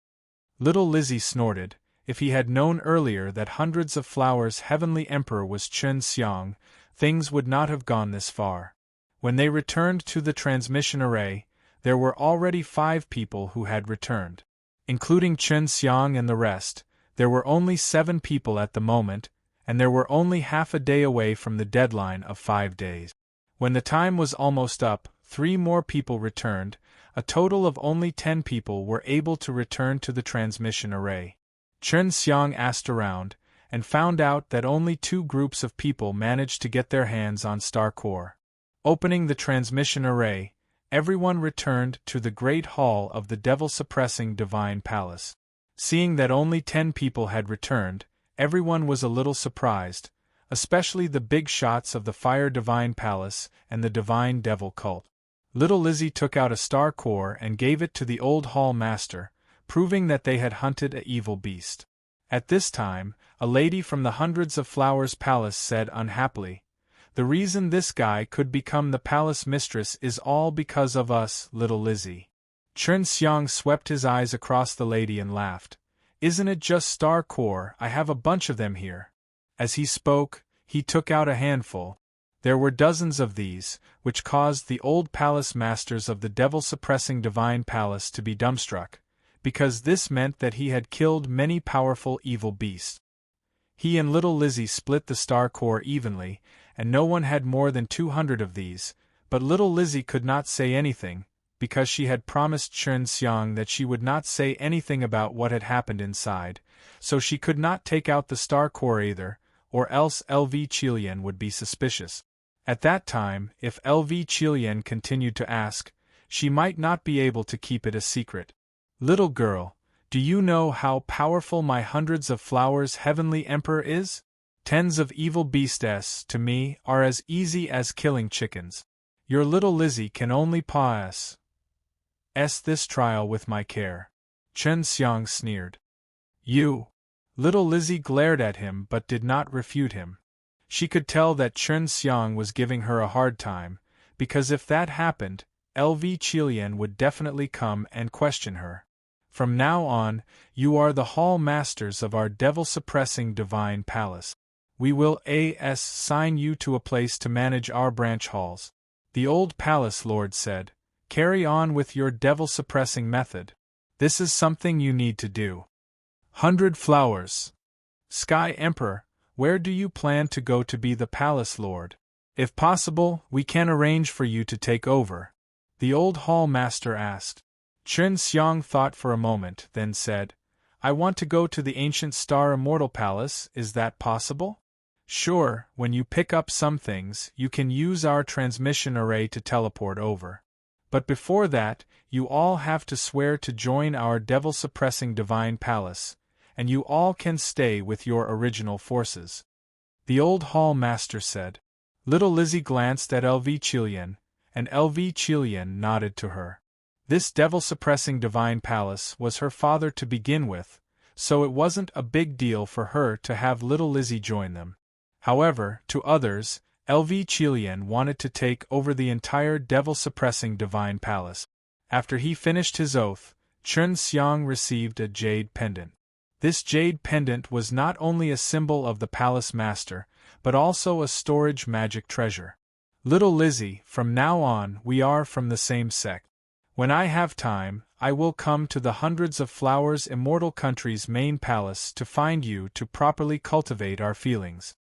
Little Lizzie snorted. If he had known earlier that Hundreds of Flowers' heavenly emperor was Chen Xiang, things would not have gone this far. When they returned to the transmission array, there were already 5 people who had returned. Including Chen Xiang and the rest, there were only 7 people at the moment, and there were only half a day away from the deadline of 5 days. When the time was almost up, 3 more people returned. A total of only 10 people were able to return to the transmission array. Chen Xiang asked around, and found out that only 2 groups of people managed to get their hands on Star Core. Opening the transmission array, everyone returned to the great hall of the devil-suppressing Divine Palace. Seeing that only 10 people had returned, everyone was a little surprised, especially the big shots of the Fire Divine Palace and the Divine Devil Cult. Little Lizzie took out a Star Core and gave it to the old hall master, proving that they had hunted an evil beast. At this time, a lady from the Hundreds of Flowers Palace said unhappily, "The reason this guy could become the palace mistress is all because of us, Little Lizzie." Chen Xiang swept his eyes across the lady and laughed. "Isn't it just Star Core? I have a bunch of them here." As he spoke, he took out a handful. There were dozens of these, which caused the old palace masters of the devil-suppressing Divine Palace to be dumbstruck, because this meant that he had killed many powerful evil beasts. He and Little Lizzie split the Star Core evenly, and no one had more than 200 of these, but Little Lizzie could not say anything, because she had promised Chen Xiang that she would not say anything about what had happened inside, so she could not take out the Star Core either, or else LV Qilian would be suspicious. At that time, if LV Qilian continued to ask, she might not be able to keep it a secret. "Little girl, do you know how powerful my Hundreds of Flowers heavenly emperor is? Tens of evil beasts to me are as easy as killing chickens. Your Little Lizzie can only pass this trial with my care." Chen Xiang sneered. "You?" Little Lizzie glared at him but did not refute him. She could tell that Chen Xiang was giving her a hard time, because if that happened, LV Qilian would definitely come and question her. "From now on, you are the hall masters of our devil-suppressing Divine Palace. We will assign you to a place to manage our branch halls," the old palace lord said. "Carry on with your devil-suppressing method. This is something you need to do." 100 Flowers. Sky Emperor, where do you plan to go to be the palace lord? If possible, we can arrange for you to take over, the old hall master asked. Chen Xiang thought for a moment, then said, "I want to go to the ancient Star Immortal Palace, is that possible?" "Sure, when you pick up some things, you can use our transmission array to teleport over. But before that, you all have to swear to join our devil-suppressing Divine Palace, and you all can stay with your original forces," the old hall master said. Little Lizzie glanced at LV Qilian, and LV Qilian nodded to her. This devil-suppressing Divine Palace was her father to begin with, so it wasn't a big deal for her to have Little Lizzie join them. However, to others, LV Qilian wanted to take over the entire devil-suppressing Divine Palace. After he finished his oath, Chen Xiang received a jade pendant. This jade pendant was not only a symbol of the palace master, but also a storage magic treasure. "Little Lizzie, from now on we are from the same sect. When I have time, I will come to the Hundreds of Flowers Immortal Country's main palace to find you to properly cultivate our feelings."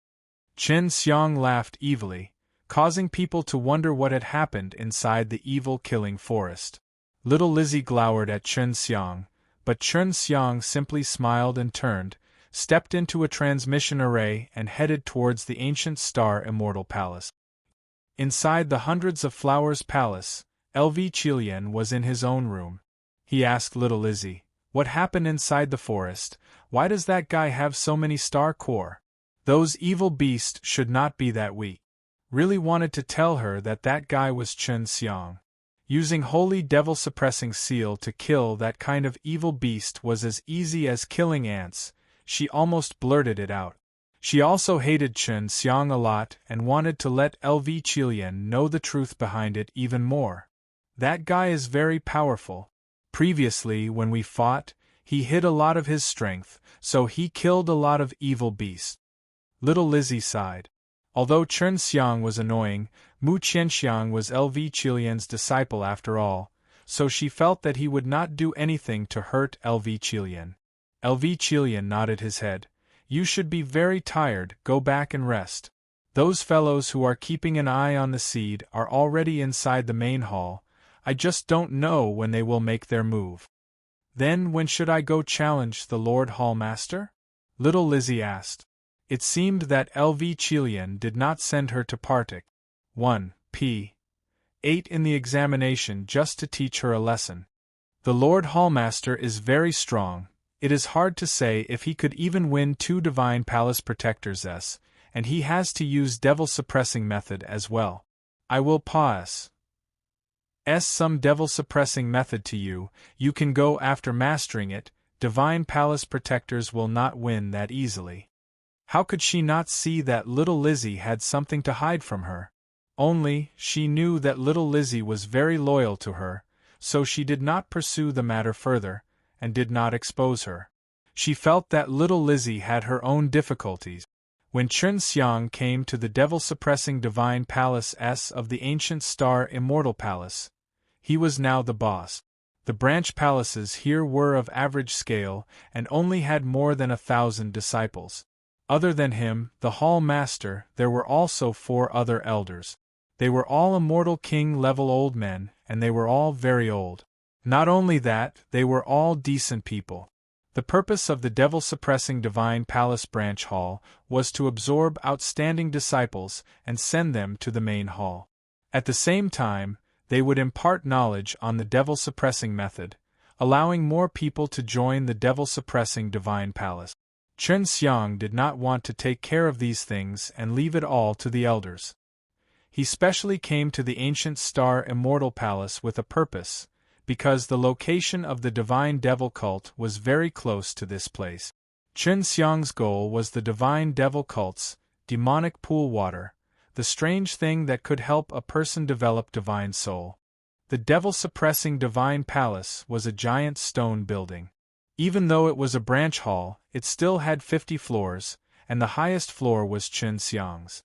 Chen Xiang laughed evilly, causing people to wonder what had happened inside the evil-killing forest. Little Lizzie glowered at Chen Xiang, but Chen Xiang simply smiled and turned, stepped into a transmission array and headed towards the ancient Star Immortal Palace. Inside the Hundreds of Flowers Palace, LV Qilian was in his own room. He asked Little Lizzie, "What happened inside the forest? Why does that guy have so many Star Core? Those evil beasts should not be that weak." Really wanted to tell her that that guy was Chen Xiang. Using Holy Devil-Suppressing Seal to kill that kind of evil beast was as easy as killing ants. She almost blurted it out. She also hated Chen Xiang a lot and wanted to let LV Qilian know the truth behind it even more. "That guy is very powerful. Previously, when we fought, he hid a lot of his strength, so he killed a lot of evil beasts. Little Lizzie sighed. Although Chen Xiang was annoying, Mu Qianxiang was LV Qilian's disciple after all, so she felt that he would not do anything to hurt LV Qilian. LV Qilian nodded his head. You should be very tired, go back and rest. Those fellows who are keeping an eye on the seed are already inside the main hall, I just don't know when they will make their move. Then when should I go challenge the Lord Hall Master? Little Lizzie asked. It seemed that LV Qilian did not send her to Partic 1p8 in the examination just to teach her a lesson. The Lord Hallmaster is very strong. It is hard to say if he could even win 2 Divine Palace Protectors S, and he has to use Devil Suppressing method as well. I will pass some Devil Suppressing method to you, you can go after mastering it, Divine Palace Protectors will not win that easily. How could she not see that little Lizzie had something to hide from her? Only, she knew that little Lizzie was very loyal to her, so she did not pursue the matter further, and did not expose her. She felt that little Lizzie had her own difficulties. When Chen Xiang came to the devil-suppressing Divine Palace S of the ancient Star Immortal Palace, he was now the boss. The branch palaces here were of average scale and only had more than 1,000 disciples. Other than him, the Hall Master, there were also 4 other elders. They were all Immortal King-level old men, and they were all very old. Not only that, they were all decent people. The purpose of the devil-suppressing Divine Palace Branch Hall was to absorb outstanding disciples and send them to the main hall. At the same time, they would impart knowledge on the devil-suppressing method, allowing more people to join the devil-suppressing Divine Palace. Chen Xiang did not want to take care of these things and leave it all to the elders. He specially came to the ancient Star Immortal Palace with a purpose, because the location of the Divine Devil Cult was very close to this place. Chen Xiang's goal was the Divine Devil Cult's demonic pool water, the strange thing that could help a person develop divine soul. The devil-suppressing Divine Palace was a giant stone building. Even though it was a branch hall, it still had 50 floors, and the highest floor was Chen Xiang's.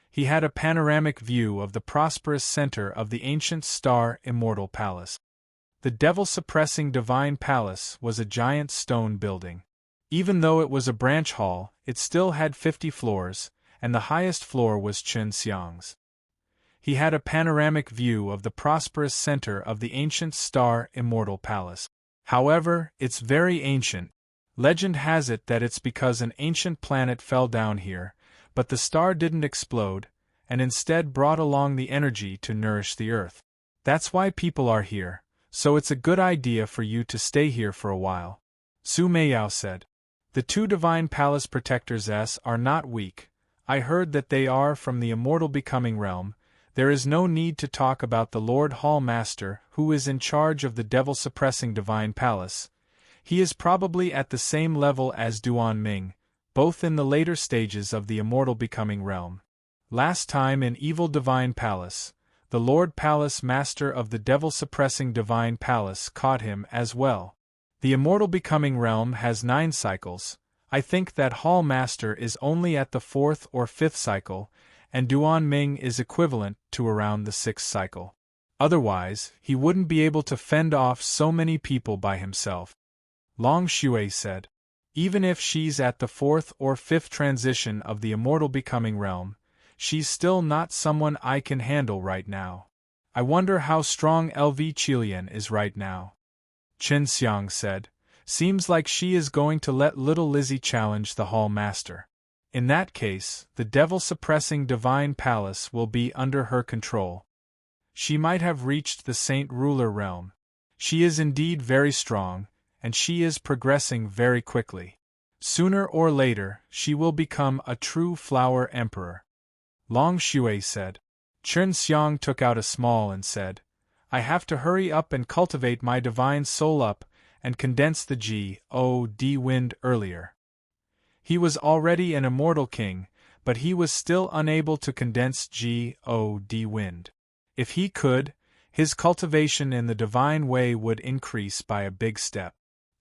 He had a panoramic view of the prosperous center of the ancient Star Immortal Palace. The devil-suppressing Divine Palace was a giant stone building. Even though it was a branch hall, it still had 50 floors, and the highest floor was Chen Xiang's. He had a panoramic view of the prosperous center of the ancient Star Immortal Palace. However, it's very ancient. Legend has it that it's because an ancient planet fell down here, but the star didn't explode, and instead brought along the energy to nourish the earth. That's why people are here, so it's a good idea for you to stay here for a while. Su Meiyao said. The 2 Divine Palace Protectors S are not weak. I heard that they are from the immortal becoming realm. There is no need to talk about the Lord Hall Master who is in charge of the devil-suppressing Divine Palace. He is probably at the same level as Duan Ming, both in the later stages of the immortal becoming realm. Last time in Evil Divine Palace, the Lord Palace Master of the devil-suppressing Divine Palace caught him as well. The immortal becoming realm has 9 cycles. I think that Hall Master is only at the 4th or 5th cycle, and Duan Ming is equivalent to around the 6th cycle. Otherwise, he wouldn't be able to fend off so many people by himself. Long Shui said. Even if she's at the 4th or 5th transition of the immortal becoming realm, she's still not someone I can handle right now. I wonder how strong LV Qilian is right now. Chen Xiang said. Seems like she is going to let little Lizzie challenge the Hall Master. In that case, the devil-suppressing Divine Palace will be under her control. She might have reached the Saint Ruler realm. She is indeed very strong, and she is progressing very quickly. Sooner or later, she will become a true Flower Emperor. Long Shui said. Chen Xiang took out a small and said, I have to hurry up and cultivate my divine soul up and condense the G-O-D wind earlier. He was already an immortal king, but he was still unable to condense G-O-D wind. If he could, his cultivation in the divine way would increase by a big step.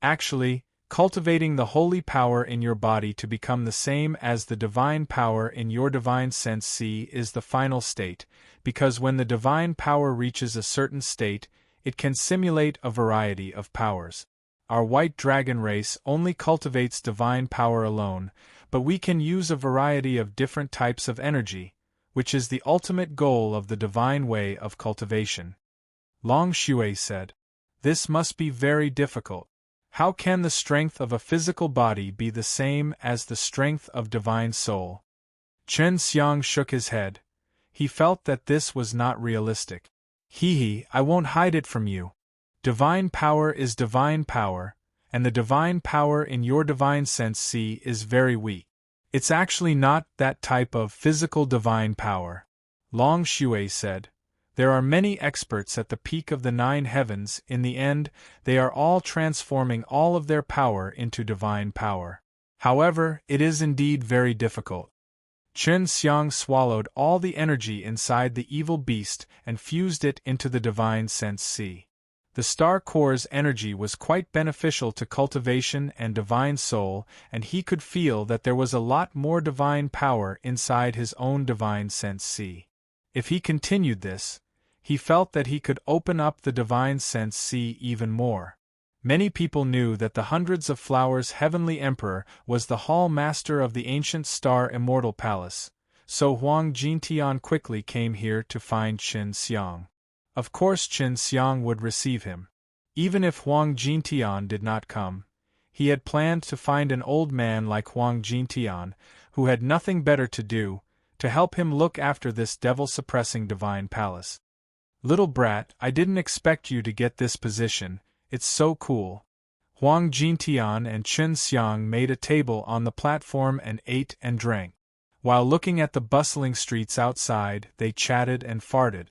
Actually, cultivating the holy power in your body to become the same as the divine power in your divine sense C is the final state, because when the divine power reaches a certain state, it can simulate a variety of powers. Our white dragon race only cultivates divine power alone, but we can use a variety of different types of energy, which is the ultimate goal of the divine way of cultivation. Long Shui said, "This must be very difficult. How can the strength of a physical body be the same as the strength of divine soul?" Chen Xiang shook his head. He felt that this was not realistic. I won't hide it from you. Divine power is divine power, and the divine power in your divine sense C is very weak. It's actually not that type of physical divine power. Long Shui said, "There are many experts at the peak of the 9 heavens. In the end, they are all transforming all of their power into divine power. However, it is indeed very difficult." Chen Xiang swallowed all the energy inside the evil beast and fused it into the divine sense C. The star core's energy was quite beneficial to cultivation and divine soul, and he could feel that there was a lot more divine power inside his own divine sense C. If he continued this, he felt that he could open up the divine sense C even more. Many people knew that the Hundreds of Flowers Heavenly Emperor was the Hall Master of the ancient Star Immortal Palace, so Huang Jintian quickly came here to find Chen Xiang. Of course Chen Xiang would receive him. Even if Huang Jintian did not come, he had planned to find an old man like Huang Jintian, who had nothing better to do, to help him look after this devil-suppressing divine palace. "Little brat, I didn't expect you to get this position. It's so cool." Huang Jintian and Chen Xiang made a table on the platform and ate and drank. While looking at the bustling streets outside, they chatted and farted.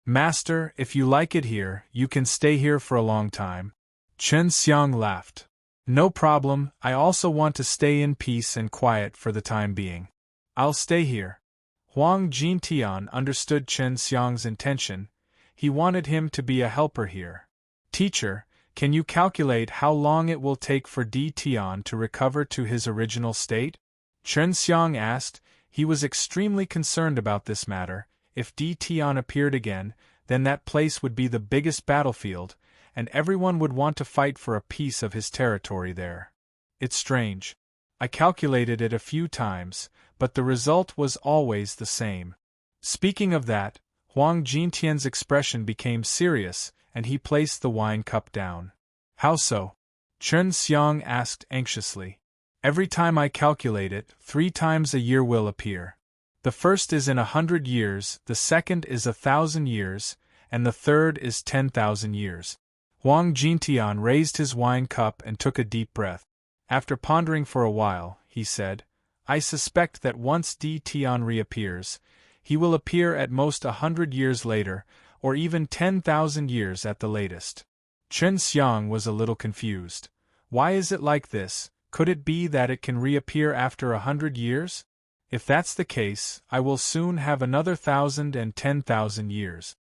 "Master, if you like it here, you can stay here for a long time." Chen Xiang laughed. "No problem, I also want to stay in peace and quiet for the time being. I'll stay here." Huang Jintian understood Chen Xiang's intention. He wanted him to be a helper here. "Teacher, can you calculate how long it will take for Di Tian to recover to his original state?" Chen Xiang asked. He was extremely concerned about this matter. If Di Tian appeared again, then that place would be the biggest battlefield, and everyone would want to fight for a piece of his territory there. "It's strange. I calculated it a few times, but the result was always the same." Speaking of that, Huang Jintian's expression became serious, and he placed the wine cup down. "How so?" Chen Xiang asked anxiously. "Every time I calculate it, 3 times a year will appear. The first is in 100 years, the second is 1,000 years, and the third is 10,000 years. Huang Jintian raised his wine cup and took a deep breath. After pondering for a while, he said, "I suspect that once Di Tian reappears, he will appear at most 100 years later, or even 10,000 years at the latest." Chen Xiang was a little confused. "Why is it like this? Could it be that it can reappear after 100 years? If that's the case, I will soon have another 1,000 and 10,000 years."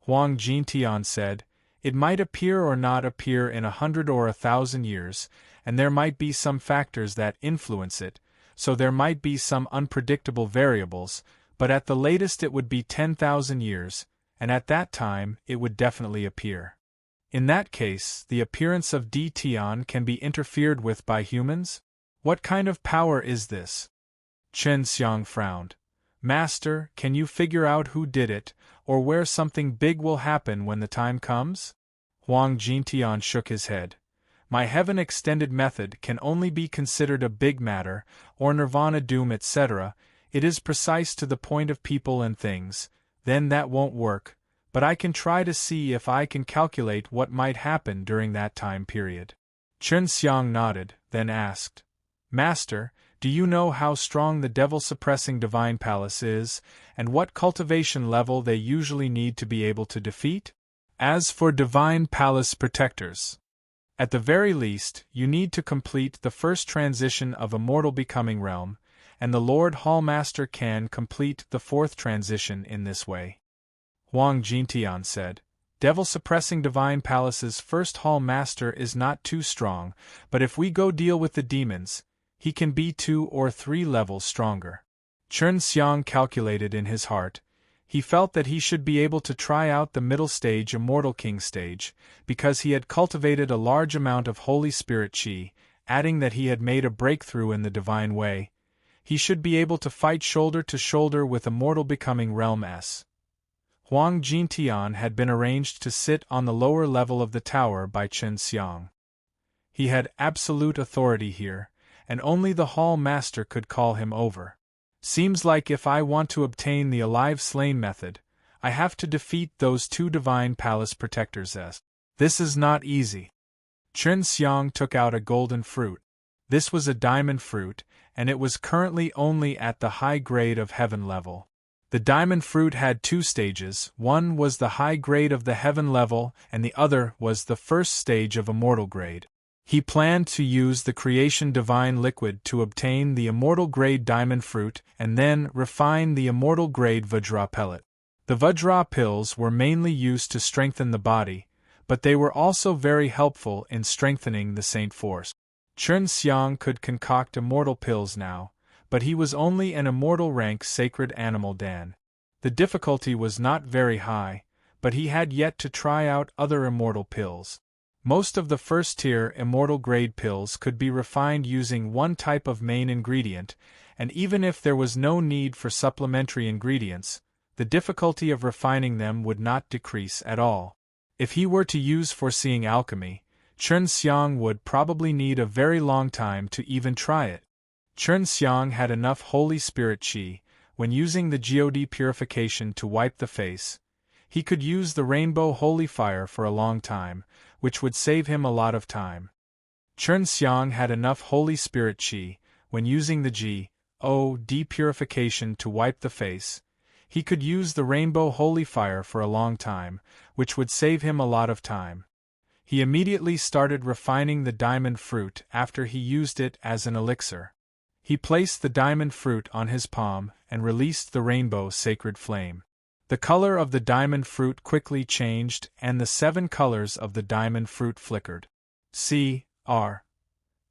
Huang Jintian said, "It might appear or not appear in 100 or 1,000 years, and there might be some factors that influence it, so there might be some unpredictable variables, but at the latest it would be 10,000 years, and at that time it would definitely appear. In that case, the appearance of Di Tian can be interfered with by humans? What kind of power is this?" Chen Xiang frowned. "Master, can you figure out who did it, or where something big will happen when the time comes?" Huang Jintian shook his head. "My heaven extended method can only be considered a big matter, or nirvana doom etc. It is precise to the point of people and things, then that won't work, but I can try to see if I can calculate what might happen during that time period." Chen Xiang nodded, then asked, "Master, do you know how strong the devil-suppressing divine palace is, and what cultivation level they usually need to be able to defeat? As for divine palace protectors, at the very least, you need to complete the first transition of immortal becoming realm, and the Lord Hallmaster can complete the 4th transition in this way." Huang Jintian said, Devil-suppressing Divine Palace's first hall master is not too strong, but if we go deal with the demons, he can be 2 or 3 levels stronger. Chen Xiang calculated in his heart. He felt that he should be able to try out the middle stage Immortal King stage, because he had cultivated a large amount of Holy Spirit Qi, adding that he had made a breakthrough in the divine way. He should be able to fight shoulder to shoulder with Immortal Becoming Realm S. Huang Jintian had been arranged to sit on the lower level of the tower by Chen Xiang. He had absolute authority here, and only the hall master could call him over. Seems like if I want to obtain the alive slain method, I have to defeat those 2 divine palace protectors. This is not easy. Chen Xiang took out a golden fruit. This was a diamond fruit, and it was currently only at the high grade of heaven level. The diamond fruit had 2 stages, one was the high grade of the heaven level and the other was the first stage of immortal grade. He planned to use the creation divine liquid to obtain the immortal grade diamond fruit and then refine the immortal grade Vajra pellet. The Vajra pills were mainly used to strengthen the body, but they were also very helpful in strengthening the Saint Force. Chen Xiang could concoct immortal pills now, but he was only an immortal rank sacred animal Dan. The difficulty was not very high, but he had yet to try out other immortal pills. Most of the first-tier immortal-grade pills could be refined using one type of main ingredient, and even if there was no need for supplementary ingredients, the difficulty of refining them would not decrease at all. If he were to use foreseeing alchemy, Chen Xiang would probably need a very long time to even try it. Chen Xiang had enough Holy Spirit Qi, when using the God purification to wipe the face. He could use the rainbow holy fire for a long time, which would save him a lot of time. Chen Xiang had enough Holy Spirit Qi, when using the God purification to wipe the face. He could use the rainbow holy fire for a long time, which would save him a lot of time. He immediately started refining the diamond fruit after he used it as an elixir. He placed the diamond fruit on his palm and released the rainbow sacred flame. The color of the diamond fruit quickly changed and the 7 colors of the diamond fruit flickered. I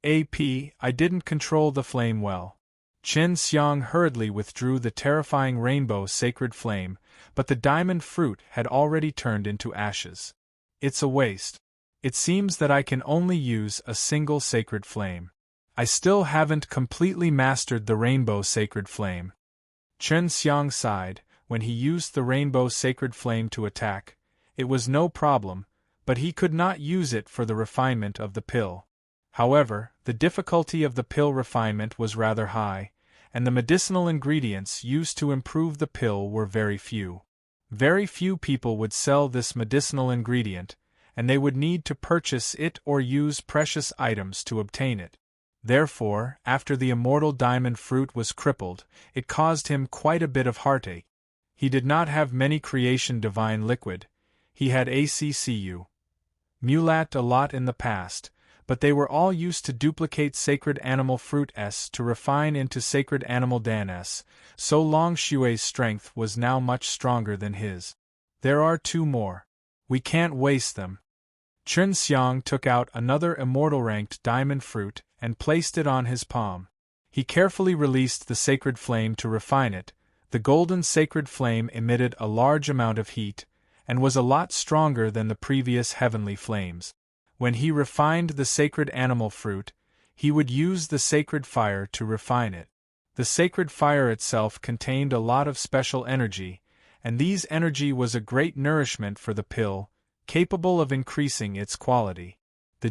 didn't control the flame well. Chen Xiang hurriedly withdrew the terrifying rainbow sacred flame, but the diamond fruit had already turned into ashes. It's a waste. It seems that I can only use a single sacred flame. I still haven't completely mastered the rainbow sacred flame. Chen Xiang sighed. When he used the rainbow sacred flame to attack, it was no problem, but he could not use it for the refinement of the pill. However, the difficulty of the pill refinement was rather high, and the medicinal ingredients used to improve the pill were very few. Very few people would sell this medicinal ingredient, and they would need to purchase it or use precious items to obtain it. Therefore, after the immortal diamond fruit was crippled, it caused him quite a bit of heartache. He did not have many creation divine liquid. He had ACCU. Mulat a lot in the past, but they were all used to duplicate sacred animal fruit S to refine into sacred animal Dan S, so Long Xue's strength was now much stronger than his. There are 2 more. We can't waste them. Chen Xiang took out another immortal ranked diamond fruit and placed it on his palm. He carefully released the sacred flame to refine it. The golden sacred flame emitted a large amount of heat, and was a lot stronger than the previous heavenly flames. When he refined the sacred animal fruit, he would use the sacred fire to refine it. The sacred fire itself contained a lot of special energy, and these energy was a great nourishment for the pill, capable of increasing its quality. The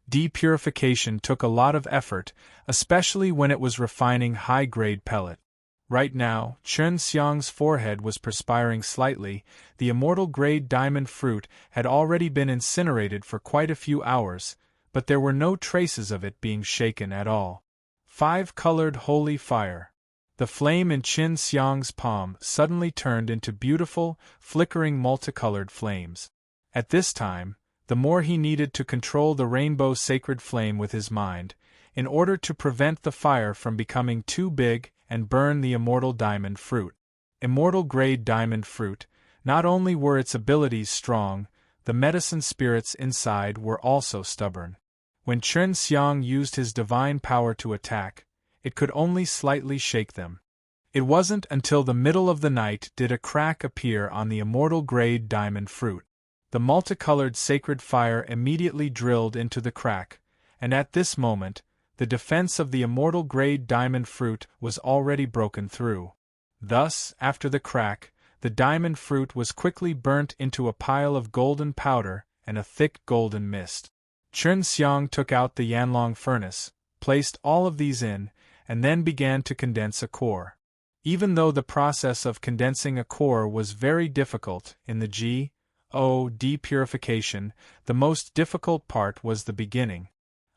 God purification took a lot of effort, especially when it was refining high-grade pellet. Right now, Chen Xiang's forehead was perspiring slightly. The immortal grade diamond fruit had already been incinerated for quite a few hours, but there were no traces of it being shaken at all. 5-colored holy fire. The flame in Chen Xiang's palm suddenly turned into beautiful, flickering multicolored flames. At this time, the more he needed to control the rainbow sacred flame with his mind, in order to prevent the fire from becoming too big and burn the immortal diamond fruit. Immortal grade diamond fruit, Not only were its abilities strong, the medicine spirits inside were also stubborn. When Chen Xiang used his divine power to attack, it could only slightly shake them. It wasn't until the middle of the night did a crack appear on the immortal grade diamond fruit. The multicolored sacred fire immediately drilled into the crack, and at this moment, the defense of the immortal grade diamond fruit was already broken through. Thus, after the crack, the diamond fruit was quickly burnt into a pile of golden powder and a thick golden mist. Chen Xiang took out the Yanlong furnace, placed all of these in, and then began to condense a core. Even though the process of condensing a core was very difficult in the G.O.D. purification, the most difficult part was the beginning.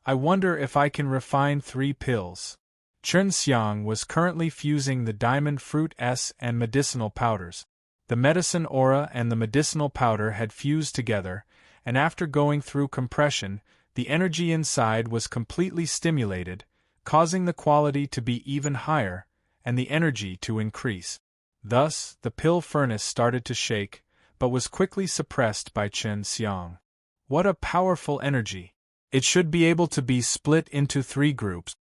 I wonder if I can refine 3 pills. Chen Xiang was currently fusing the diamond fruit S and medicinal powders. The medicine aura and the medicinal powder had fused together, and after going through compression, the energy inside was completely stimulated, causing the quality to be even higher, and the energy to increase. Thus, the pill furnace started to shake, but was quickly suppressed by Chen Xiang. What a powerful energy! It should be able to be split into 3 groups.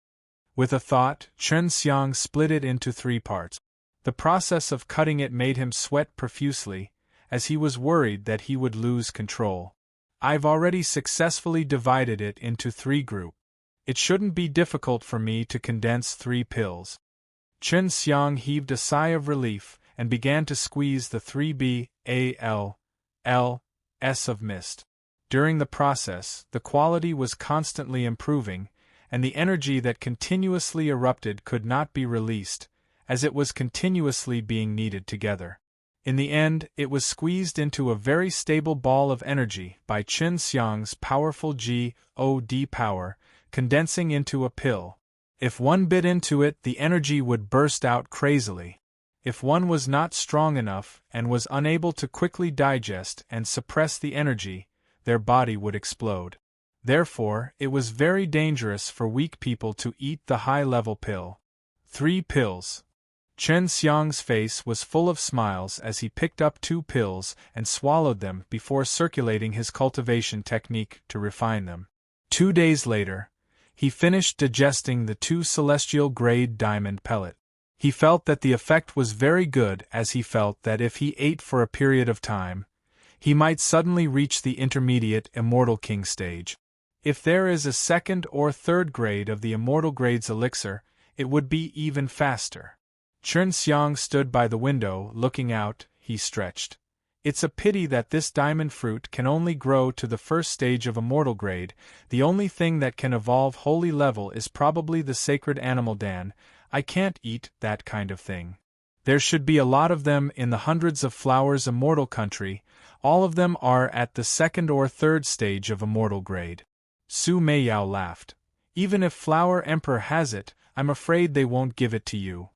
With a thought, Chen Xiang split it into 3 parts. The process of cutting it made him sweat profusely, as he was worried that he would lose control. I've already successfully divided it into 3 groups. It shouldn't be difficult for me to condense 3 pills. Chen Xiang heaved a sigh of relief and began to squeeze the 3 BALS of mist. During the process, the quality was constantly improving, and the energy that continuously erupted could not be released, as it was continuously being kneaded together. In the end, it was squeezed into a very stable ball of energy by Chen Xiang's powerful G.O.D. power, condensing into a pill. If one bit into it, the energy would burst out crazily. If one was not strong enough and was unable to quickly digest and suppress the energy, their body would explode. Therefore, it was very dangerous for weak people to eat the high-level pill. 3 pills. Chen Xiang's face was full of smiles as he picked up 2 pills and swallowed them before circulating his cultivation technique to refine them. 2 days later, he finished digesting the 2 celestial-grade diamond pellet. He felt that the effect was very good, as he felt that if he ate for a period of time, he might suddenly reach the intermediate Immortal King stage. If there is a 2nd or 3rd grade of the Immortal Grade's elixir, it would be even faster. Chen Xiang stood by the window, looking out. He stretched. It's a pity that this diamond fruit can only grow to the 1st stage of Immortal Grade. The only thing that can evolve holy level is probably the sacred animal Dan. I can't eat that kind of thing. There should be a lot of them in the hundreds of flowers immortal country. All of them are at the 2nd or 3rd stage of Immortal Grade. Su Meiyao laughed. Even if Flower Emperor has it, I'm afraid they won't give it to you.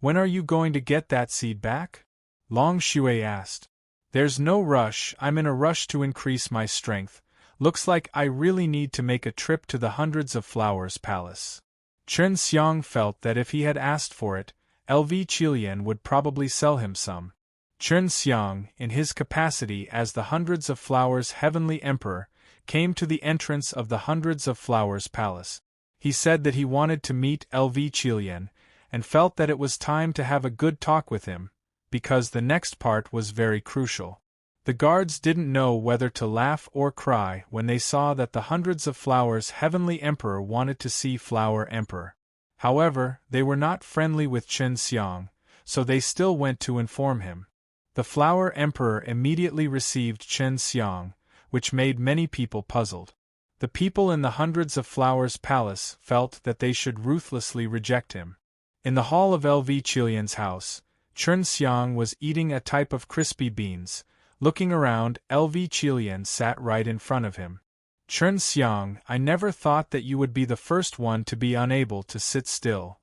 When are you going to get that seed back? Long Shui asked. There's no rush. I'm in a rush to increase my strength. Looks like I really need to make a trip to the Hundreds of Flowers Palace. Chen Xiang felt that if he had asked for it, LV Qilian would probably sell him some. Chen Xiang, in his capacity as the Hundreds of Flowers Heavenly Emperor, came to the entrance of the Hundreds of Flowers Palace. He said that he wanted to meet LV Qilian, and felt that it was time to have a good talk with him, because the next part was very crucial. The guards didn't know whether to laugh or cry when they saw that the Hundreds of Flowers Heavenly Emperor wanted to see Flower Emperor. However, they were not friendly with Chen Xiang, so they still went to inform him. The Flower Emperor immediately received Chen Xiang, which made many people puzzled. The people in the Hundreds of Flowers Palace felt that they should ruthlessly reject him. In the hall of LV Qilian's house, Chen Xiang was eating a type of crispy beans. Looking around, LV Qilian sat right in front of him. Chen Xiang, I never thought that you would be the first one to be unable to sit still.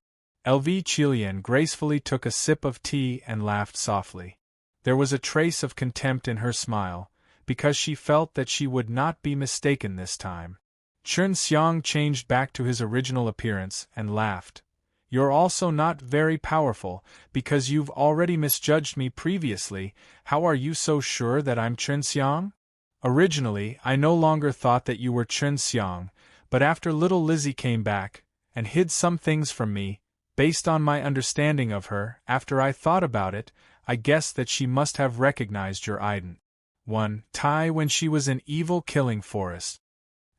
LV Qilian gracefully took a sip of tea and laughed softly. There was a trace of contempt in her smile, because she felt that she would not be mistaken this time. Chen Xiang changed back to his original appearance and laughed. You're also not very powerful, because you've already misjudged me previously. How are you so sure that I'm Chen Xiang? Originally, I no longer thought that you were Chen Xiang, but after little Lizzie came back, and hid some things from me, based on my understanding of her, after I thought about it, I guessed that she must have recognized your ident. 1. Tai when she was in evil killing forest.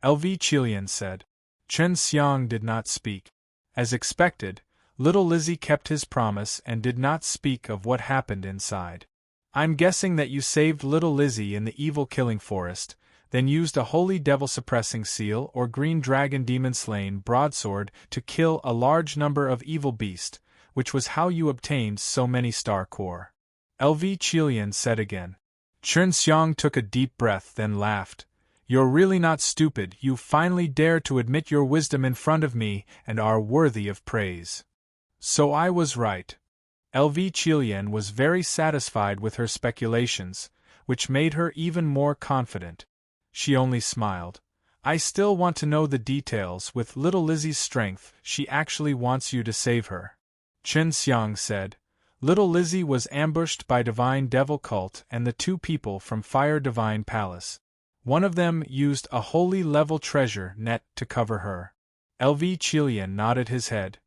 LV Chilian said. Chen Xiang did not speak. As expected, little Lizzie kept his promise and did not speak of what happened inside. I'm guessing that you saved little Lizzie in the evil killing forest, then used a holy devil suppressing seal or green dragon demon slain broadsword to kill a large number of evil beasts, which was how you obtained so many star core. LV Chilian said again. Chen Xiang took a deep breath then laughed. You're really not stupid, you finally dare to admit your wisdom in front of me and are worthy of praise. So I was right. LV Chilian was very satisfied with her speculations, which made her even more confident. She only smiled. I still want to know the details. With little Lizzie's strength, she actually wants you to save her. Chen Xiang said. Little Lizzie was ambushed by Divine Devil Cult and the 2 people from Fire Divine Palace. One of them used a holy level treasure net to cover her. LV Chilian nodded his head.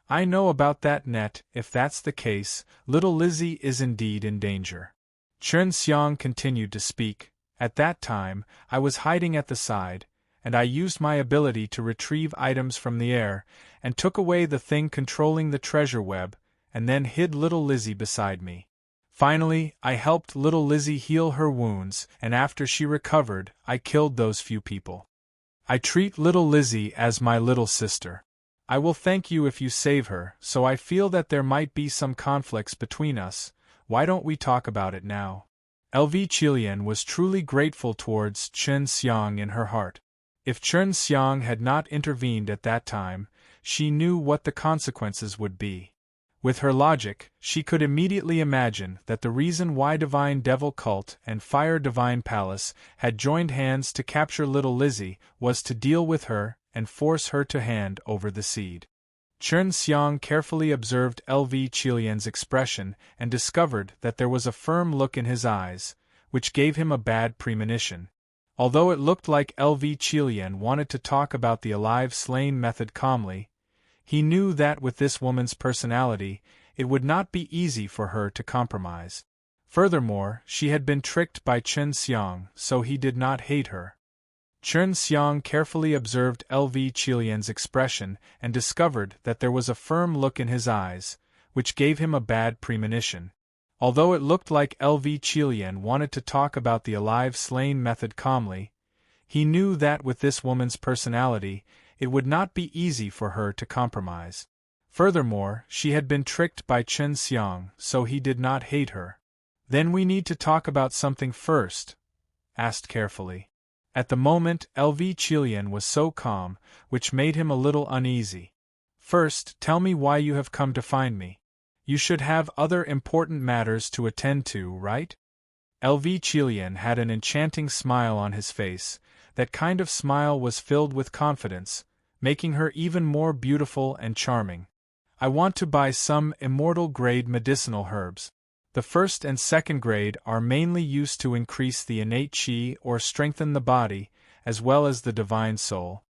I know about that net. If that's the case, little Lizzie is indeed in danger. Chen Xiang continued to speak. At that time, I was hiding at the side, and I used my ability to retrieve items from the air, and took away the thing controlling the treasure web, and then hid little Lizzie beside me. Finally, I helped little Lizzie heal her wounds, and after she recovered, I killed those few people. I treat little Lizzie as my little sister. I will thank you if you save her, so I feel that there might be some conflicts between us. Why don't we talk about it now? LV Chilian was truly grateful towards Chen Xiang in her heart. If Chen Xiang had not intervened at that time, she knew what the consequences would be. With her logic, she could immediately imagine that the reason why Divine Devil Cult and Fire Divine Palace had joined hands to capture little Lizzie was to deal with her and force her to hand over the seed. Chen Xiang carefully observed LV Chilian's expression and discovered that there was a firm look in his eyes, which gave him a bad premonition. Although it looked like LV Chilian wanted to talk about the alive-slain method calmly, he knew that with this woman's personality, it would not be easy for her to compromise. Furthermore, she had been tricked by Chen Xiang, so he did not hate her. Chen Xiang carefully observed LV Chilian's expression and discovered that there was a firm look in his eyes, which gave him a bad premonition. Although it looked like LV Chilian wanted to talk about the alive-slain method calmly, he knew that with this woman's personality, it would not be easy for her to compromise. Furthermore, she had been tricked by Chen Xiang, so he did not hate her. Then we need to talk about something first, asked carefully. At the moment, LV Chilian was so calm, which made him a little uneasy. First, tell me why you have come to find me. You should have other important matters to attend to, right? LV Chilian had an enchanting smile on his face. That kind of smile was filled with confidence, making her even more beautiful and charming. I want to buy some immortal-grade medicinal herbs. The first and second grade are mainly used to increase the innate qi or strengthen the body, as well as the divine soul.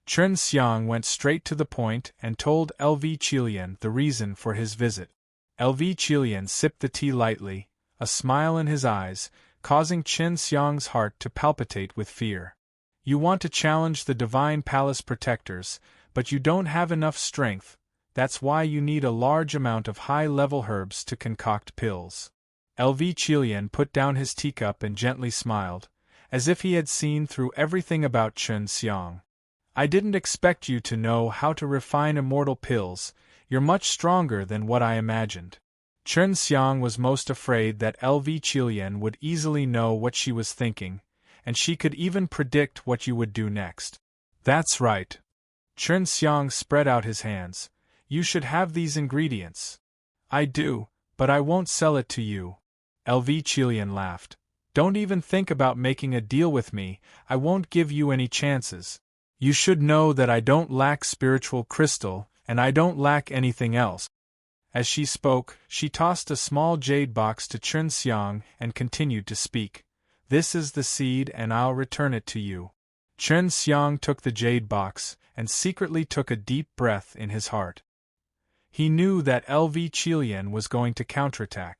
Chen Xiang went straight to the point and told LV Chilian the reason for his visit. LV Chilian sipped the tea lightly, a smile in his eyes, causing Chen Xiang's heart to palpitate with fear. You want to challenge the Divine Palace protectors, but you don't have enough strength. That's why you need a large amount of high-level herbs to concoct pills. LV Chilian put down his teacup and gently smiled, as if he had seen through everything about Chen Xiang. I didn't expect you to know how to refine immortal pills. You're much stronger than what I imagined. Chen Xiang was most afraid that LV Chilian would easily know what she was thinking, and she could even predict what you would do next. That's right. Chen Xiang spread out his hands. You should have these ingredients. I do, but I won't sell it to you. LV Chilian laughed. Don't even think about making a deal with me. I won't give you any chances. You should know that I don't lack spiritual crystal, and I don't lack anything else. As she spoke, she tossed a small jade box to Chen Xiang and continued to speak. This is the seed and I'll return it to you. Chen Xiang took the jade box and secretly took a deep breath in his heart. He knew that LV Qilian was going to counterattack.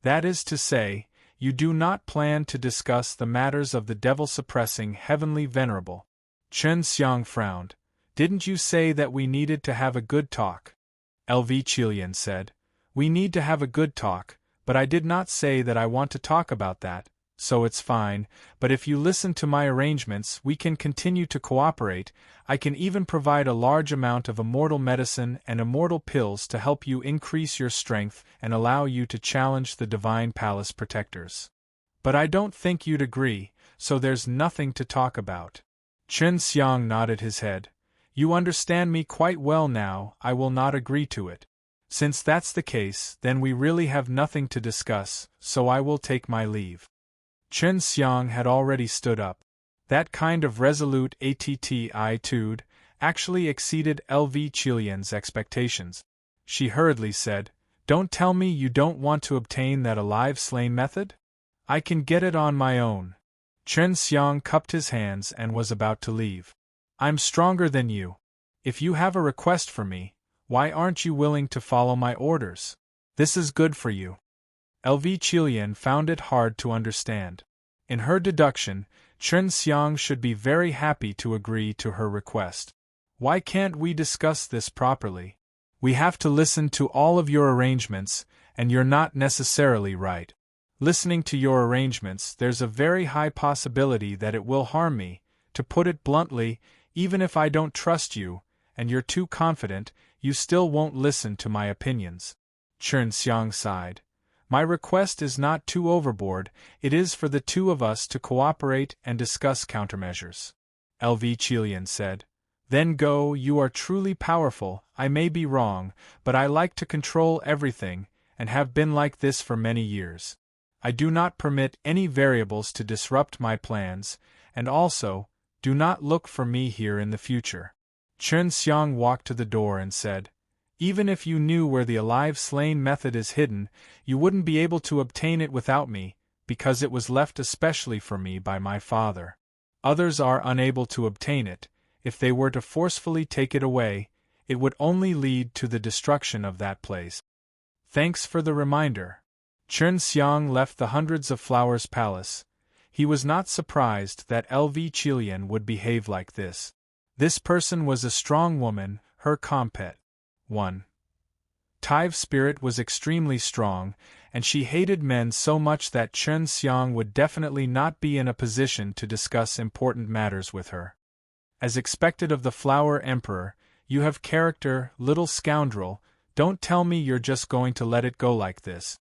That is to say, you do not plan to discuss the matters of the devil-suppressing heavenly venerable. Chen Xiang frowned. Didn't you say that we needed to have a good talk? LV Qilian said. We need to have a good talk, but I did not say that I want to talk about that, so it's fine, but if you listen to my arrangements we can continue to cooperate. I can even provide a large amount of immortal medicine and immortal pills to help you increase your strength and allow you to challenge the Divine Palace protectors. But I don't think you'd agree, so there's nothing to talk about. Chen Xiang nodded his head. You understand me quite well now, I will not agree to it. Since that's the case, then we really have nothing to discuss, so I will take my leave. Chen Xiang had already stood up. That kind of resolute attitude actually exceeded LV Qilian's expectations. She hurriedly said, Don't tell me you don't want to obtain that alive slain method? I can get it on my own. Chen Xiang cupped his hands and was about to leave. I'm stronger than you. If you have a request for me, why aren't you willing to follow my orders? This is good for you. LV Qilian found it hard to understand. In her deduction, Chen Xiang should be very happy to agree to her request. Why can't we discuss this properly? We have to listen to all of your arrangements, and you're not necessarily right. Listening to your arrangements, there's a very high possibility that it will harm me. To put it bluntly, even if I don't trust you, and you're too confident, you still won't listen to my opinions. Chen Xiang sighed. My request is not too overboard, it is for the two of us to cooperate and discuss countermeasures. LV Qilian said. Then go, you are truly powerful, I may be wrong, but I like to control everything, and have been like this for many years. I do not permit any variables to disrupt my plans, and also, do not look for me here in the future. Chen Xiang walked to the door and said, Even if you knew where the alive slain method is hidden, you wouldn't be able to obtain it without me, because it was left especially for me by my father. Others are unable to obtain it. If they were to forcefully take it away, it would only lead to the destruction of that place. Thanks for the reminder. Chen Xiang left the Hundreds of Flowers Palace. He was not surprised that LV Qilian would behave like this. This person was a strong woman, her compet. 1. Tive's spirit was extremely strong, and she hated men so much that Chen Xiang would definitely not be in a position to discuss important matters with her. As expected of the Flower Emperor, you have character, little scoundrel, don't tell me you're just going to let it go like this.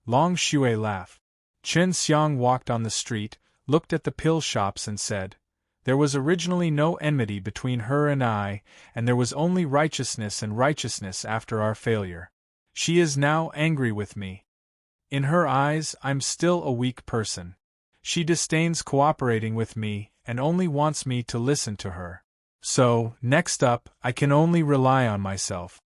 Long Shui laughed. Chen Xiang walked on the street, looked at the pill shops and said, There was originally no enmity between her and I, and there was only righteousness and righteousness after our failure. She is now angry with me. In her eyes, I'm still a weak person. She disdains cooperating with me, and only wants me to listen to her. So, next up, I can only rely on myself.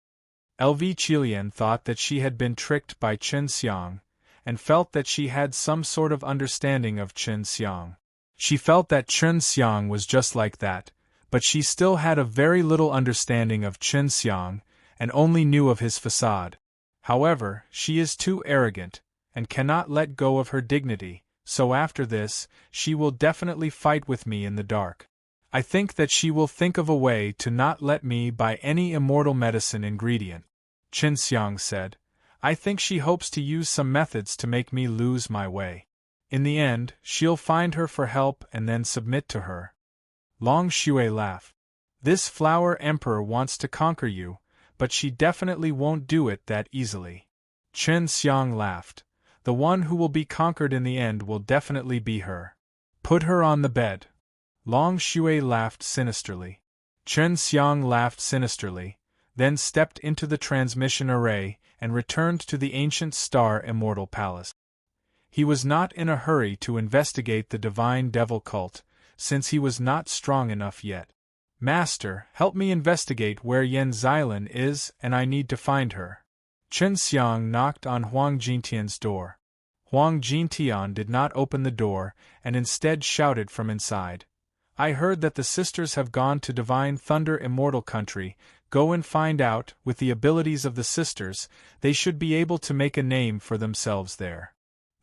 LV Qilian thought that she had been tricked by Chen Xiang, and felt that she had some sort of understanding of Chen Xiang. She felt that Chen Xiang was just like that, but she still had a very little understanding of Chen Xiang, and only knew of his facade. However, she is too arrogant, and cannot let go of her dignity, so after this, she will definitely fight with me in the dark. I think that she will think of a way to not let me buy any immortal medicine ingredient. Chen Xiang said. I think she hopes to use some methods to make me lose my way. In the end, she'll find her for help and then submit to her. Long Shui laughed. This Flower Emperor wants to conquer you, but she definitely won't do it that easily. Chen Xiang laughed. The one who will be conquered in the end will definitely be her. Put her on the bed. Long Shui laughed sinisterly. Chen Xiang laughed sinisterly, then stepped into the transmission array and returned to the ancient Star Immortal Palace. He was not in a hurry to investigate the divine devil cult, since he was not strong enough yet. Master, help me investigate where Yan Xilan is, and I need to find her. Chen Xiang knocked on Huang Jintian's door. Huang Jintian did not open the door, and instead shouted from inside. I heard that the sisters have gone to Divine Thunder Immortal Country. Go and find out. With the abilities of the sisters, they should be able to make a name for themselves there.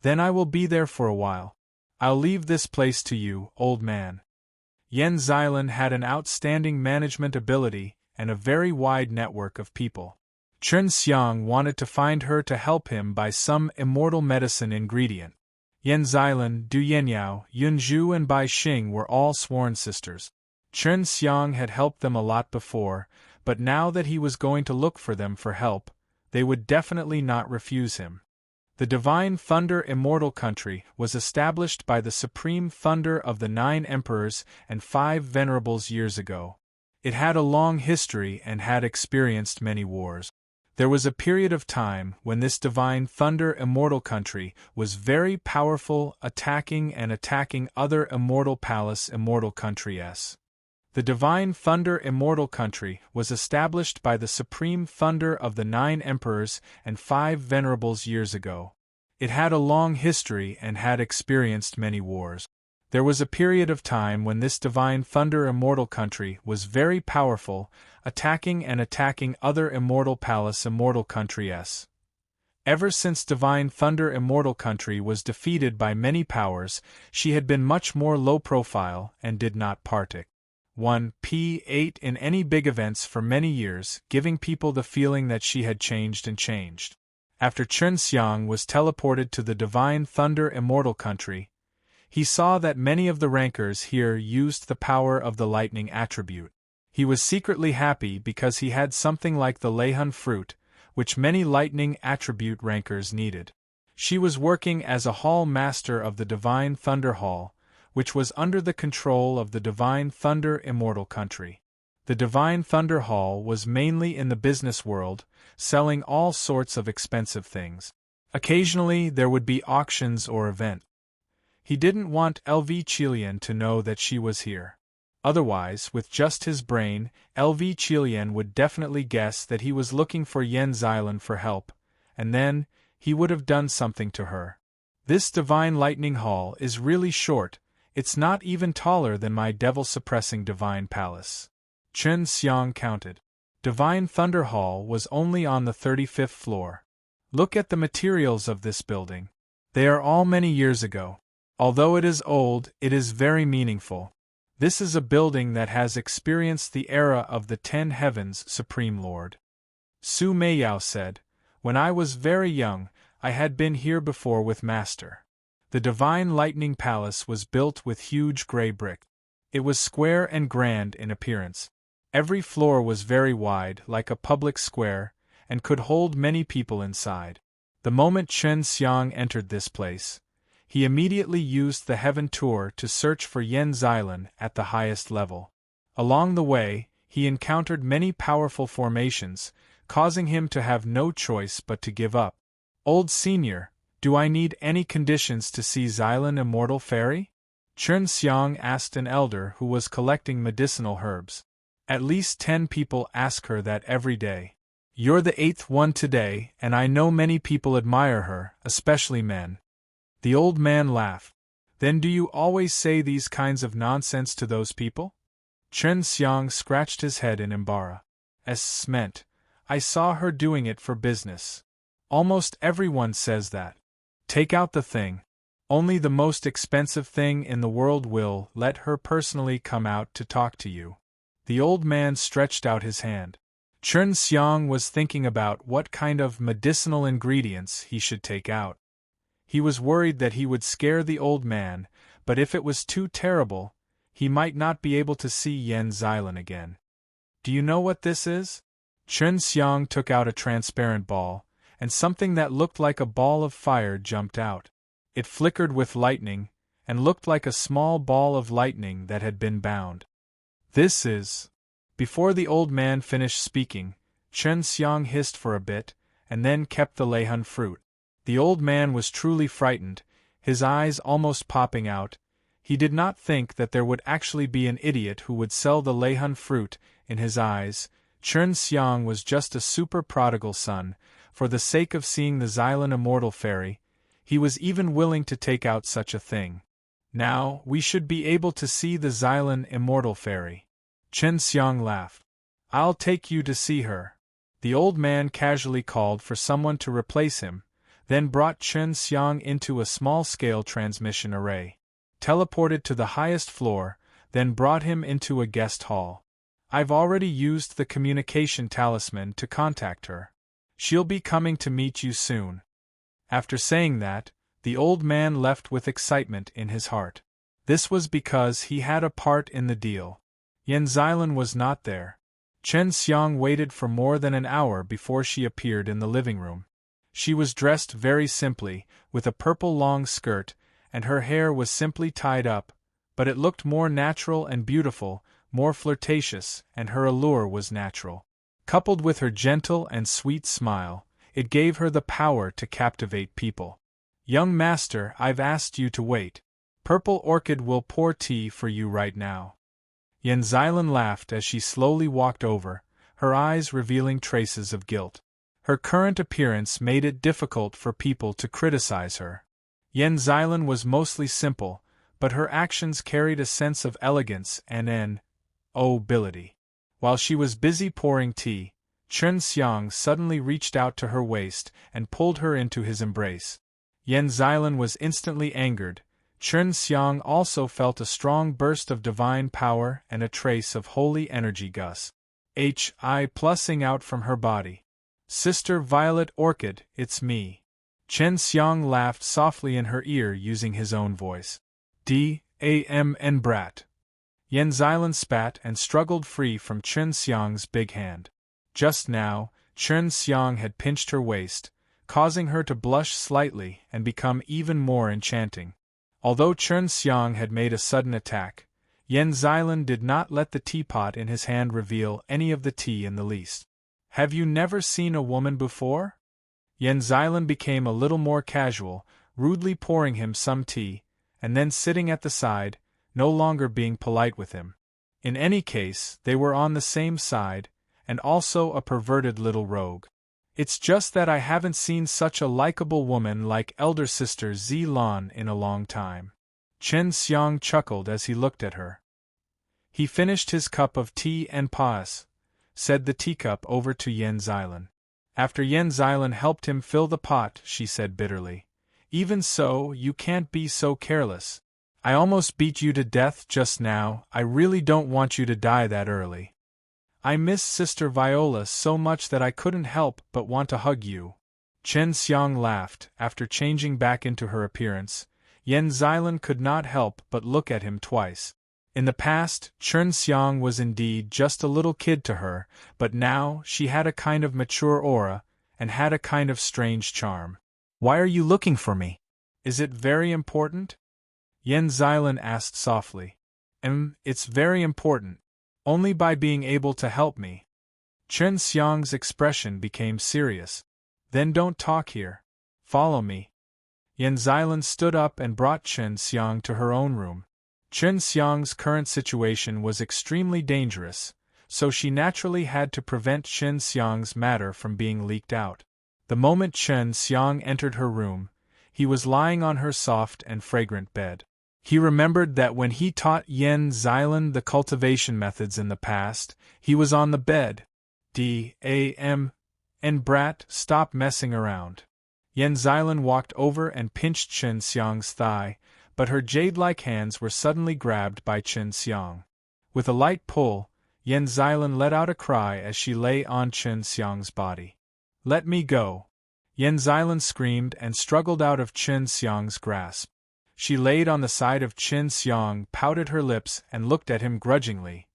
Then I will be there for a while. I'll leave this place to you, old man. Yan Xilan had an outstanding management ability and a very wide network of people. Chen Xiang wanted to find her to help him buy some immortal medicine ingredient. Yan Xilan, Du Yenyao, Yun Zhu and Bai Xing were all sworn sisters. Chen Xiang had helped them a lot before, but now that he was going to look for them for help, they would definitely not refuse him. The Divine Thunder Immortal Country was established by the Supreme Thunder of the 9 Emperors and 5 Venerables years ago. It had a long history and had experienced many wars. There was a period of time when this Divine Thunder Immortal Country was very powerful, attacking other Immortal Palace Immortal Countries. The Divine Thunder Immortal Country was established by the Supreme Thunder of the 9 Emperors and 5 Venerables years ago. It had a long history and had experienced many wars. There was a period of time when this Divine Thunder Immortal Country was very powerful, attacking other Immortal Palace Immortal Countries. Ever since Divine Thunder Immortal Country was defeated by many powers, she had been much more low profile and did not partake. 1p8 in any big events for many years, giving people the feeling that she had changed. After Chen Xiang was teleported to the Divine Thunder Immortal Country, he saw that many of the rankers here used the power of the lightning attribute. He was secretly happy because he had something like the Leihun fruit, which many lightning attribute rankers needed. She was working as a hall master of the Divine Thunder Hall, which was under the control of the Divine Thunder Immortal Country. The Divine Thunder Hall was mainly in the business world, selling all sorts of expensive things. Occasionally there would be auctions or events. He didn't want LV Qilian to know that she was here. Otherwise, with just his brain, LV Qilian would definitely guess that he was looking for Yan Xilan for help, and then he would have done something to her. This Divine Lightning Hall is really short. It's not even taller than my devil-suppressing Divine Palace. Chen Xiang counted. Divine Thunder Hall was only on the 35th floor. Look at the materials of this building. They are all many years ago. Although it is old, it is very meaningful. This is a building that has experienced the era of the 10 Heavens Supreme Lord. Su Meiyao said, "When I was very young, I had been here before with Master." The Divine Lightning Palace was built with huge gray brick. It was square and grand in appearance. Every floor was very wide, like a public square, and could hold many people inside. The moment Chen Xiang entered this place, he immediately used the Heaven Tour to search for Yan Xilan at the highest level. Along the way, he encountered many powerful formations, causing him to have no choice but to give up. "Old Senior, do I need any conditions to see Xilan Immortal Fairy?" Chen Xiang asked an elder who was collecting medicinal herbs. At least 10 people ask her that every day. "You're the 8th one today, and I know many people admire her, especially men." The old man laughed. "Then do you always say these kinds of nonsense to those people?" Chen Xiang scratched his head in embarrassment. "I saw her doing it for business. Almost everyone says that. Take out the thing. Only the most expensive thing in the world will let her personally come out to talk to you." The old man stretched out his hand. Chen Xiang was thinking about what kind of medicinal ingredients he should take out. He was worried that he would scare the old man, but if it was too terrible, he might not be able to see Yan Xilan again. "Do you know what this is?" Chen Xiang took out a transparent ball, and something that looked like a ball of fire jumped out. It flickered with lightning, and looked like a small ball of lightning that had been bound. "This is..." Before the old man finished speaking, Chen Xiang hissed for a bit, and then kept the Leihun fruit. The old man was truly frightened, his eyes almost popping out. He did not think that there would actually be an idiot who would sell the Lehun fruit. In his eyes, Chun Xiang was just a super prodigal son. For the sake of seeing the Xylan Immortal Fairy, he was even willing to take out such a thing. Now, we should be able to see the Xylan Immortal Fairy. Chun Xiang laughed. I'll take you to see her. The old man casually called for someone to replace him, then brought Chun Xiang into a small-scale transmission array, teleported to the highest floor, then brought him into a guest hall. I've already used the communication talisman to contact her. She'll be coming to meet you soon. After saying that, the old man left with excitement in his heart. This was because he had a part in the deal. Yen Xylan was not there. Chun Xiang waited for more than an hour before she appeared in the living room. She was dressed very simply, with a purple long skirt, and her hair was simply tied up, but it looked more natural and beautiful, more flirtatious, and her allure was natural. Coupled with her gentle and sweet smile, it gave her the power to captivate people. Young master, I've asked you to wait. Purple Orchid will pour tea for you right now. Yen Xylan laughed as she slowly walked over, her eyes revealing traces of guilt. Her current appearance made it difficult for people to criticize her. Yen Xylan was mostly simple, but her actions carried a sense of elegance and an ability. While she was busy pouring tea, Chun Xiang suddenly reached out to her waist and pulled her into his embrace. Yen Xylan was instantly angered. Chun Xiang also felt a strong burst of divine power and a trace of holy energy gus. Plusing out from her body. Sister Violet Orchid, it's me. Chun Xiang laughed softly in her ear using his own voice. And brat. Yen Xylan spat and struggled free from Chun Xiang's big hand. Just now, Chun Xiang had pinched her waist, causing her to blush slightly and become even more enchanting. Although Chun Xiang had made a sudden attack, Yen Xylan did not let the teapot in his hand reveal any of the tea in the least. Have you never seen a woman before? Yen Xylan became a little more casual, rudely pouring him some tea, and then sitting at the side, no longer being polite with him. In any case, they were on the same side, and also a perverted little rogue. It's just that I haven't seen such a likable woman like elder sister Xylan in a long time. Chun Xiang chuckled as he looked at her. He finished his cup of tea and said the teacup over to Yen Xylan. After Yen Xylan helped him fill the pot, she said bitterly, "Even so, you can't be so careless. I almost beat you to death just now. I really don't want you to die that early. I miss Sister Viola so much that I couldn't help but want to hug you." Chun Xiang laughed. After changing back into her appearance, Yen Xylan could not help but look at him twice. In the past, Chun Xiang was indeed just a little kid to her, but now she had a kind of mature aura, and had a kind of strange charm. "Why are you looking for me? Is it very important?" Yen Xylan asked softly. It's very important. Only by being able to help me." Chun Xiang's expression became serious. "Then don't talk here. Follow me." Yen Xylan stood up and brought Chun Xiang to her own room. Chun Xiang's current situation was extremely dangerous, so she naturally had to prevent Chun Xiang's matter from being leaked out. The moment Chun Xiang entered her room, he was lying on her soft and fragrant bed. He remembered that when he taught Yen Xylan the cultivation methods in the past, he was on the bed. And brat, stop messing around. Yen Xylan walked over and pinched Chun Xiang's thigh, but her jade-like hands were suddenly grabbed by Chun Xiang. With a light pull, Yen Xylan let out a cry as she lay on Chun Xiang's body. "Let me go!" Yen Xylan screamed and struggled out of Chun Xiang's grasp. She laid on the side of Chun Xiang, pouted her lips, and looked at him grudgingly.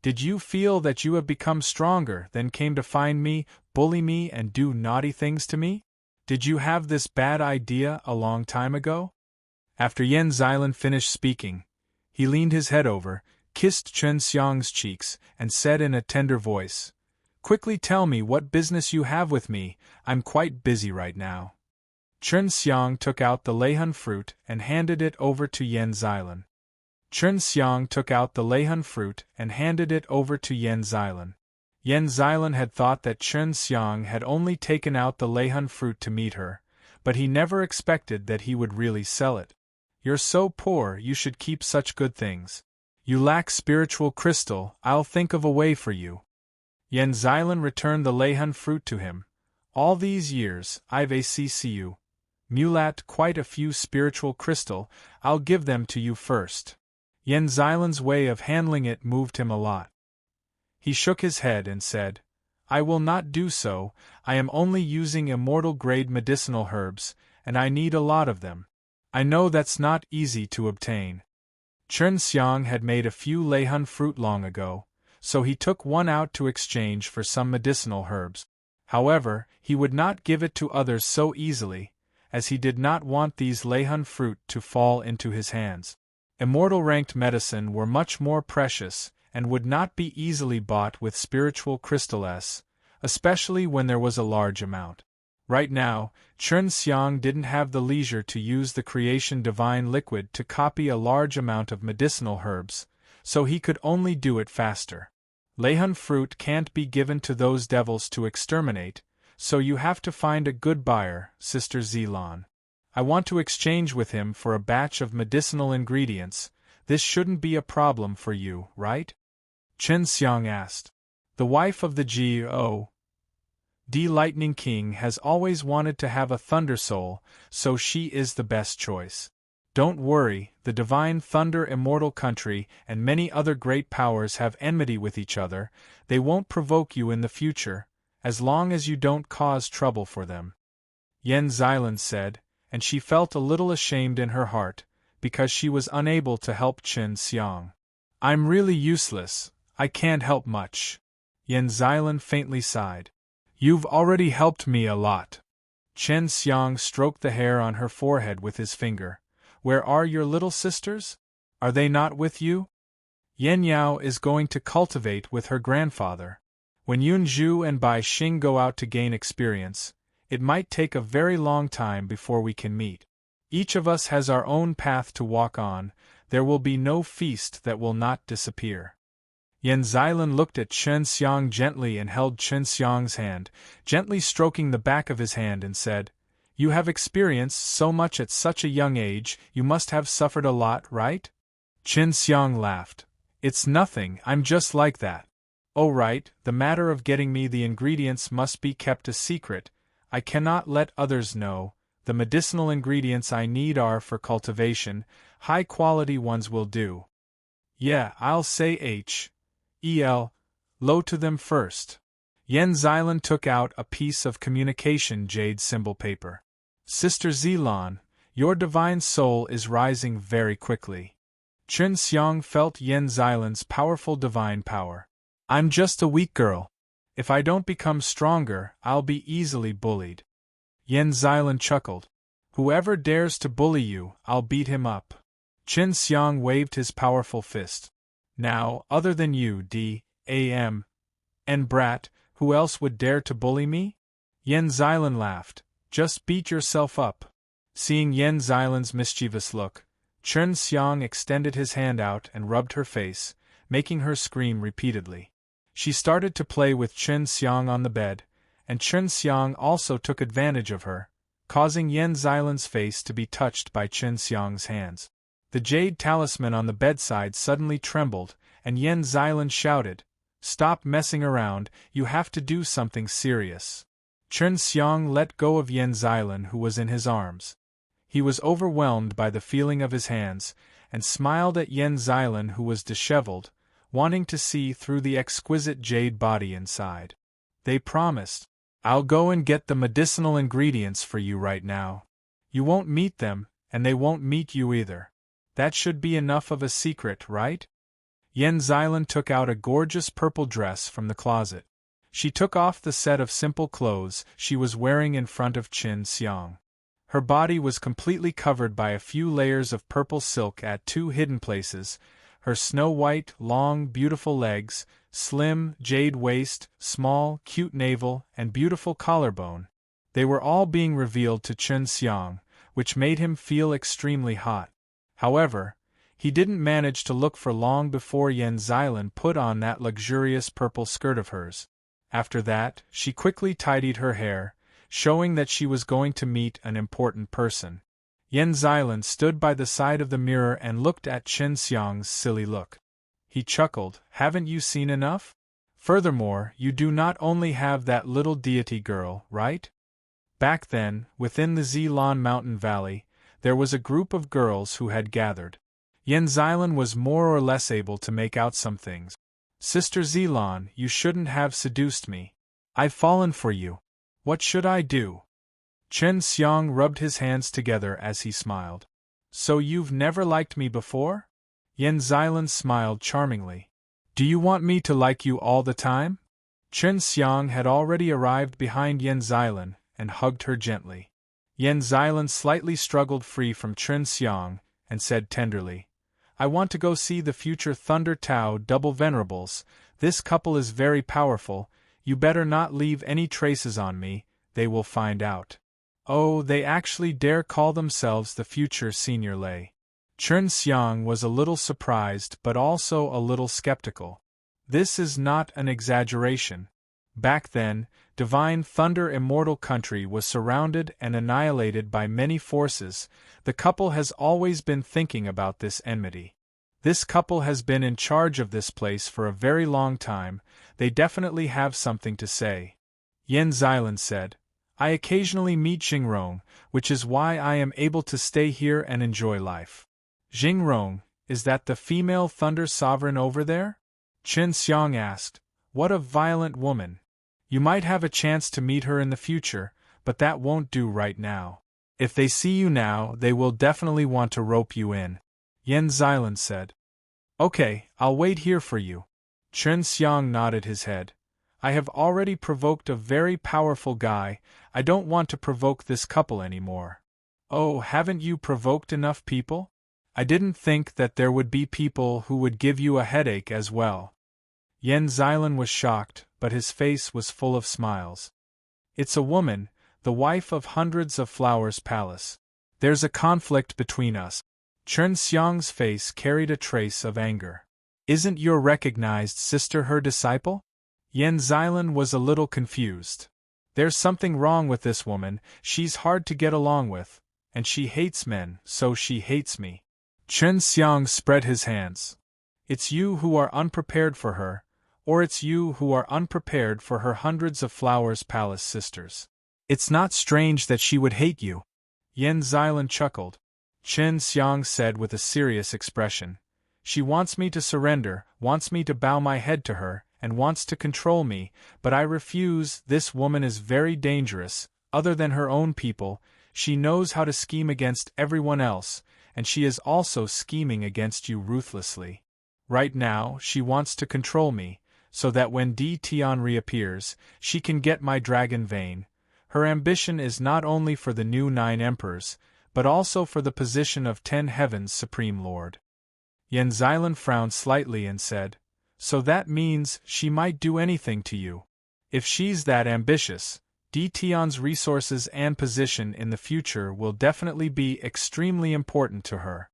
"Did you feel that you have become stronger, then came to find me, bully me, and do naughty things to me? Did you have this bad idea a long time ago?" After Yen Xylan finished speaking, he leaned his head over, kissed Chun Xiang's cheeks, and said in a tender voice, "Quickly tell me what business you have with me. I'm quite busy right now." Chun Xiang took out the Lehun fruit and handed it over to Yen Xylan. Chen Xiang took out the Leihan fruit and handed it over to Yen Xilan. Yen Xilan had thought that Chen Xiang had only taken out the Leihan fruit to meet her, but he never expected that he would really sell it. You're so poor, you should keep such good things. You lack spiritual crystal, I'll think of a way for you. Yen Xilan returned the Leihan fruit to him. All these years, I've accu mulat quite a few spiritual crystal, I'll give them to you first. Yen Xilan's way of handling it moved him a lot. He shook his head and said, I will not do so, I am only using immortal-grade medicinal herbs, and I need a lot of them. I know that's not easy to obtain. Chen Xiang had made a few Leihan fruit long ago, so he took one out to exchange for some medicinal herbs. However, he would not give it to others so easily, as he did not want these Leihan fruit to fall into his hands. Immortal-ranked medicine were much more precious, and would not be easily bought with spiritual crystal S, especially when there was a large amount. Right now, Chen Xiang didn't have the leisure to use the creation divine liquid to copy a large amount of medicinal herbs, so he could only do it faster. Leihan fruit can't be given to those devils to exterminate, so you have to find a good buyer, Sister Zilan. I want to exchange with him for a batch of medicinal ingredients. This shouldn't be a problem for you, right? Chen Xiang asked. The wife of the G.O. D Lightning King has always wanted to have a Thunder Soul, so she is the best choice. Don't worry, the Divine Thunder Immortal Country and many other great powers have enmity with each other, they won't provoke you in the future, as long as you don't cause trouble for them. Yen Xilan said, and she felt a little ashamed in her heart, because she was unable to help Chen Xiang. I'm really useless, I can't help much. Yen Xilan faintly sighed. You've already helped me a lot. Chen Xiang stroked the hair on her forehead with his finger. Where are your little sisters? Are they not with you? Yen Yao is going to cultivate with her grandfather. When Yun Zhu and Bai Xing go out to gain experience, it might take a very long time before we can meet. Each of us has our own path to walk on, there will be no feast that will not disappear. Yen Xilan looked at Chen Xiang gently and held Chen Xiang's hand, gently stroking the back of his hand and said, You have experienced so much at such a young age, you must have suffered a lot, right? Chen Xiang laughed. It's nothing, I'm just like that. Oh right, the matter of getting me the ingredients must be kept a secret, I cannot let others know. The medicinal ingredients I need are for cultivation, high-quality ones will do. Yeah, I'll say low to them first. Yen Xilan took out a piece of communication jade symbol paper. Sister Zilan, your divine soul is rising very quickly. Chen Xiang felt Yen Xilan's powerful divine power. I'm just a weak girl. If I don't become stronger, I'll be easily bullied. Yen Xilan chuckled. Whoever dares to bully you, I'll beat him up. Chen Xiang waved his powerful fist. Now, other than you, D.A.M. and Brat, who else would dare to bully me? Yen Xilan laughed. Just beat yourself up. Seeing Yen Xilan's mischievous look, Chen Xiang extended his hand out and rubbed her face, making her scream repeatedly. She started to play with Chen Xiang on the bed, and Chen Xiang also took advantage of her, causing Yen Xilan's face to be touched by Chen Xiang's hands. The jade talisman on the bedside suddenly trembled, and Yen Xilan shouted, Stop messing around, you have to do something serious. Chen Xiang let go of Yen Xilan, who was in his arms. He was overwhelmed by the feeling of his hands, and smiled at Yen Xilan, who was disheveled, wanting to see through the exquisite jade body inside. They promised, I'll go and get the medicinal ingredients for you right now. You won't meet them, and they won't meet you either. That should be enough of a secret, right? Yen Xilan took out a gorgeous purple dress from the closet. She took off the set of simple clothes she was wearing in front of Chen Xiang. Her body was completely covered by a few layers of purple silk at two hidden places, her snow-white, long, beautiful legs, slim, jade waist, small, cute navel, and beautiful collarbone. They were all being revealed to Chen Xiang, which made him feel extremely hot. However, He didn't manage to look for long before Yen Xilan put on that luxurious purple skirt of hers. After that, she quickly tidied her hair, showing that she was going to meet an important person. Yen Xilan stood by the side of the mirror and looked at Chen Xiang's silly look. He chuckled, "Haven't you seen enough? Furthermore, you do not only have that little deity girl, right?" Back then, within the Zilan mountain valley, there was a group of girls who had gathered. Yen Xilan was more or less able to make out some things. "Sister Zilan, you shouldn't have seduced me. I've fallen for you. What should I do?" Chen Xiang rubbed his hands together as he smiled. "So you've never liked me before?" Yen Xilan smiled charmingly. "Do you want me to like you all the time?" Chen Xiang had already arrived behind Yen Xilan and hugged her gently. Yen Xilan slightly struggled free from Chen Xiang and said tenderly, "I want to go see the future Thunder Tao Double Venerables. This couple is very powerful. You better not leave any traces on me, they will find out." "Oh, they actually dare call themselves the future Senior Lei." Chen Xiang was a little surprised but also a little skeptical. This is not an exaggeration. Back then, Divine Thunder Immortal Country was surrounded and annihilated by many forces. The couple has always been thinking about this enmity. This couple has been in charge of this place for a very long time, they definitely have something to say. Yen Xilan said, "I occasionally meet Xingrong, which is why I am able to stay here and enjoy life." "Xingrong, is that the female Thunder Sovereign over there?" Chen Xiang asked. "What a violent woman. You might have a chance to meet her in the future, but that won't do right now. If they see you now, they will definitely want to rope you in." Yen Xilan said. "Okay, I'll wait here for you." Chen Xiang nodded his head. "I have already provoked a very powerful guy, I don't want to provoke this couple anymore." "Oh, haven't you provoked enough people? I didn't think that there would be people who would give you a headache as well." Yen Xilan was shocked, but his face was full of smiles. "It's a woman, the wife of Hundreds of Flowers Palace. There's a conflict between us." Chen Xiang's face carried a trace of anger. "Isn't your recognized sister her disciple?" Yen Xilan was a little confused. "There's something wrong with this woman, she's hard to get along with, and she hates men, so she hates me." Chen Xiang spread his hands. "It's you who are unprepared for her, or it's you who are unprepared for her Hundreds of Flowers Palace sisters. It's not strange that she would hate you." Yen Xilan chuckled. Chen Xiang said with a serious expression, "She wants me to surrender, wants me to bow my head to her, and wants to control me, but I refuse. This woman is very dangerous. Other than her own people, she knows how to scheme against everyone else, and she is also scheming against you ruthlessly. Right now, she wants to control me, so that when Di Tian reappears, she can get my dragon vein. Her ambition is not only for the new 9 emperors, but also for the position of 10 Heavens Supreme Lord." Yen Xilan frowned slightly and said, "So that means she might do anything to you. If she's that ambitious, Di Tian's resources and position in the future will definitely be extremely important to her."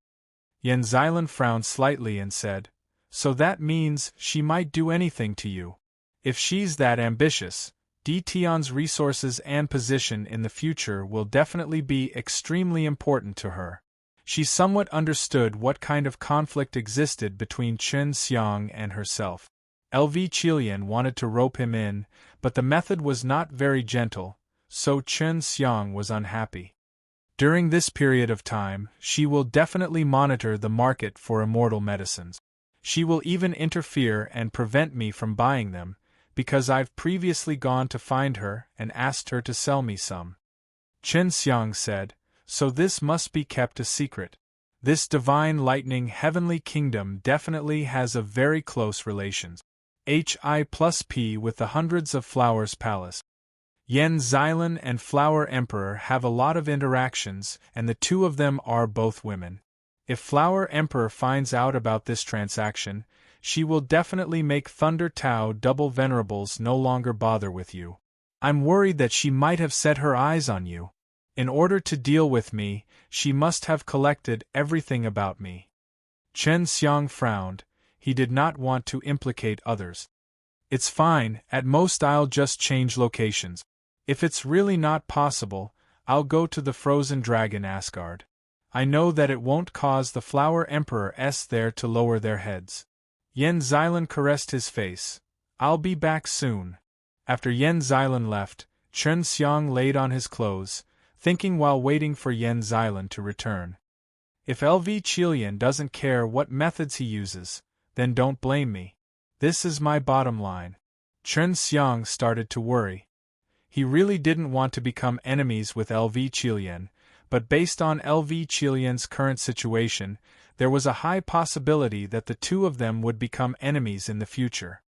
Yen Xilan frowned slightly and said, "So that means she might do anything to you. If she's that ambitious, Di Tian's resources and position in the future will definitely be extremely important to her." She somewhat understood what kind of conflict existed between Chen Xiang and herself. LV Qilian wanted to rope him in, but the method was not very gentle, so Chen Xiang was unhappy. During this period of time, she will definitely monitor the market for immortal medicines. She will even interfere and prevent me from buying them, because I've previously gone to find her and asked her to sell me some. Chen Xiang said, "So this must be kept a secret. This divine lightning heavenly kingdom definitely has a very close relations. Hi+P with the Hundreds of Flowers Palace. Yen Xilan and Flower Emperor have a lot of interactions, and the two of them are both women. If Flower Emperor finds out about this transaction, she will definitely make Thunder Tao Double Venerables no longer bother with you. I'm worried that she might have set her eyes on you. In order to deal with me, she must have collected everything about me." Chen Xiang frowned. He did not want to implicate others. It's fine, at most I'll just change locations. If it's really not possible, I'll go to the frozen dragon Asgard. I know that it won't cause the Flower Emperor's there to lower their heads. Yen Xilan caressed his face. I'll be back soon. After Yen Xilan left, Chen Xiang laid on his clothes, thinking while waiting for Yen Xilan to return. If LV Qilian doesn't care what methods he uses, then don't blame me. This is my bottom line. Chen Xiang started to worry. He really didn't want to become enemies with LV Qilian, but based on LV Qilian's current situation, there was a high possibility that the two of them would become enemies in the future.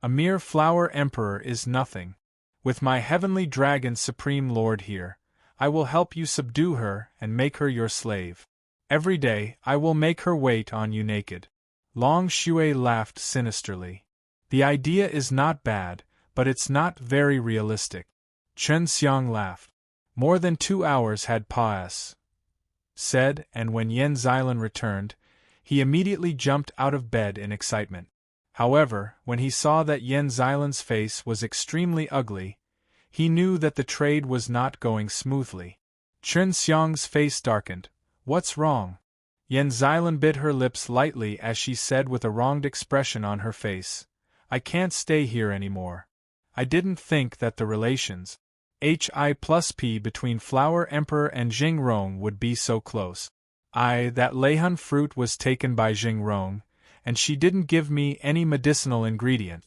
A mere Flower Emperor is nothing. With my heavenly dragon Supreme Lord here, I will help you subdue her and make her your slave. Every day, I will make her wait on you naked. Long Shui laughed sinisterly. The idea is not bad, but it's not very realistic. Chen Xiang laughed. More than 2 hours had said, and when Yen Xilan returned, he immediately jumped out of bed in excitement. However, when he saw that Yen Xilan's face was extremely ugly, he knew that the trade was not going smoothly. Chen Xiang's face darkened. What's wrong? Yen Xilan bit her lips lightly as she said with a wronged expression on her face, I can't stay here anymore. I didn't think that the relations Hi+P between Flower Emperor and Jing Rong would be so close. That Leihan fruit was taken by Jing Rong, and she didn't give me any medicinal ingredient.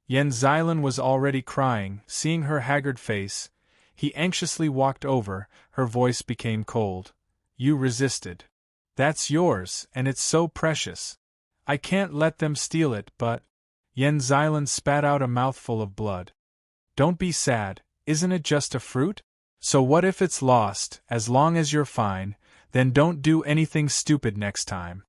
Yen Xilan was already crying, seeing her haggard face. He anxiously walked over, her voice became cold. You resisted. That's yours, and it's so precious. I can't let them steal it, but… Yen Xilan spat out a mouthful of blood. Don't be sad, isn't it just a fruit? So what if it's lost? As long as you're fine, then don't do anything stupid next time.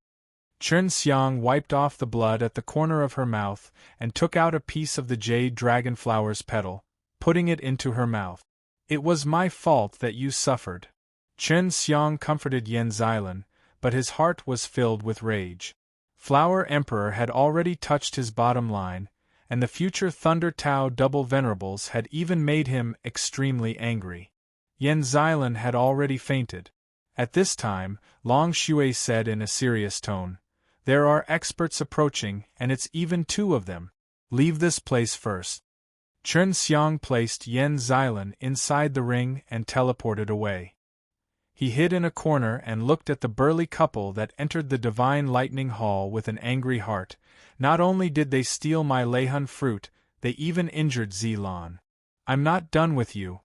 Chen Xiang wiped off the blood at the corner of her mouth and took out a piece of the jade dragonflower's petal, putting it into her mouth. It was my fault that you suffered. Chen Xiang comforted Yen Xilan, but his heart was filled with rage. Flower Emperor had already touched his bottom line, and the future Thunder Tao Double Venerables had even made him extremely angry. Yen Xilan had already fainted. At this time, Long Shui said in a serious tone, There are experts approaching, and it's even 2 of them. Leave this place first. Chen Xiang placed Yen Xilan inside the ring and teleported away. He hid in a corner and looked at the burly couple that entered the Divine Lightning Hall with an angry heart. Not only did they steal my Leihan fruit, they even injured Zilan. I'm not done with you.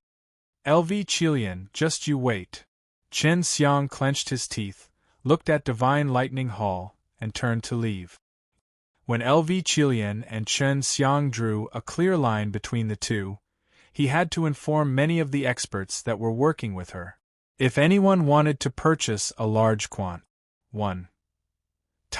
LV Qilian, just you wait. Chen Xiang clenched his teeth, looked at Divine Lightning Hall, and turned to leave. When LV Qilian and Chen Xiang drew a clear line between the two, he had to inform many of the experts that were working with her. If anyone wanted to purchase a large quantity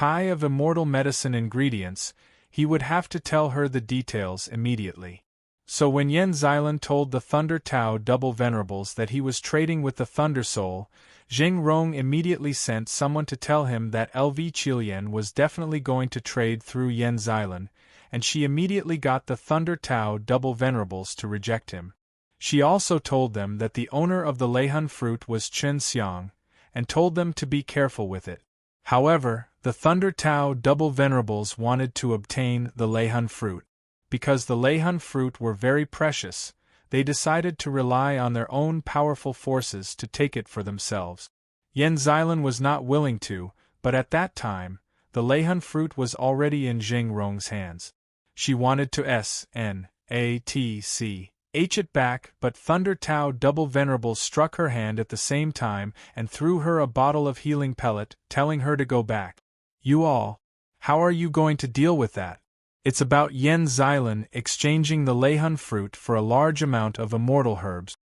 of immortal medicine ingredients, he would have to tell her the details immediately. So when Yen Xilan told the Thunder Tao Double Venerables that he was trading with the Thunder Soul, Jing Rong immediately sent someone to tell him that LV Qilian was definitely going to trade through Yen Xilan, and she immediately got the Thunder Tao Double Venerables to reject him. She also told them that the owner of the Leihan fruit was Chen Xiang, and told them to be careful with it. However, the Thunder Tao Double Venerables wanted to obtain the Leihan fruit. Because the Leihan fruit were very precious, they decided to rely on their own powerful forces to take it for themselves. Yen Xilan was not willing to, but at that time, the Leihan fruit was already in Jing Rong's hands. She wanted to snatch it back, but Thunder Tao Double Venerables struck her hand at the same time and threw her a bottle of healing pellet, telling her to go back. How are you going to deal with that? It's about Yen Xilan exchanging the Leihan fruit for a large amount of immortal herbs.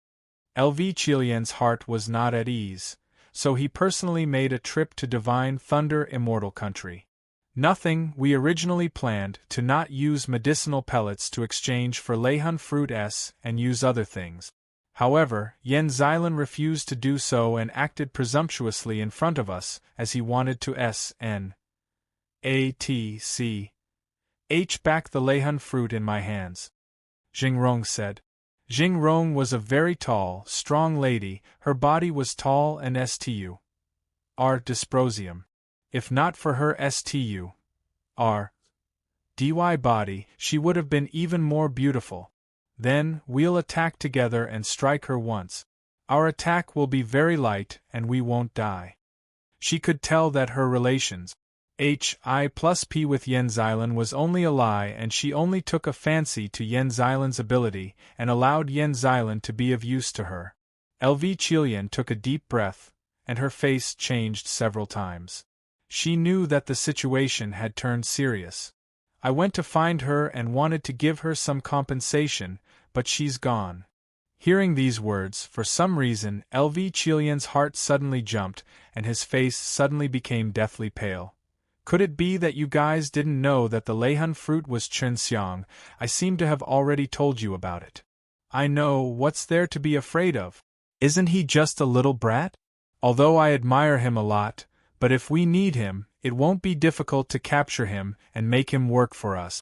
LV Qilian's heart was not at ease, so he personally made a trip to Divine Thunder Immortal Country. Nothing, we originally planned to not use medicinal pellets to exchange for Leihan fruit and use other things. However, Yen Xilan refused to do so and acted presumptuously in front of us, as he wanted to back the Leihan fruit in my hands. Jingrong said. Jingrong was a very tall, strong lady, her body was tall and dysprosium. If not for her dy body, she would have been even more beautiful. Then, we'll attack together and strike her once. Our attack will be very light and we won't die. She could tell that her relations, Hi+P with Yen Xilan was only a lie, and she only took a fancy to Yen Xilan's ability and allowed Yen Xilan to be of use to her. LV Qilian took a deep breath, and her face changed several times. She knew that the situation had turned serious. I went to find her and wanted to give her some compensation, but she's gone. Hearing these words, for some reason, LV Qilian's heart suddenly jumped, and his face suddenly became deathly pale. Could it be that you guys didn't know that the Leihan fruit was Chen Xiang? I seem to have already told you about it. I know, what's there to be afraid of? Isn't he just a little brat? Although I admire him a lot, but if we need him, it won't be difficult to capture him and make him work for us.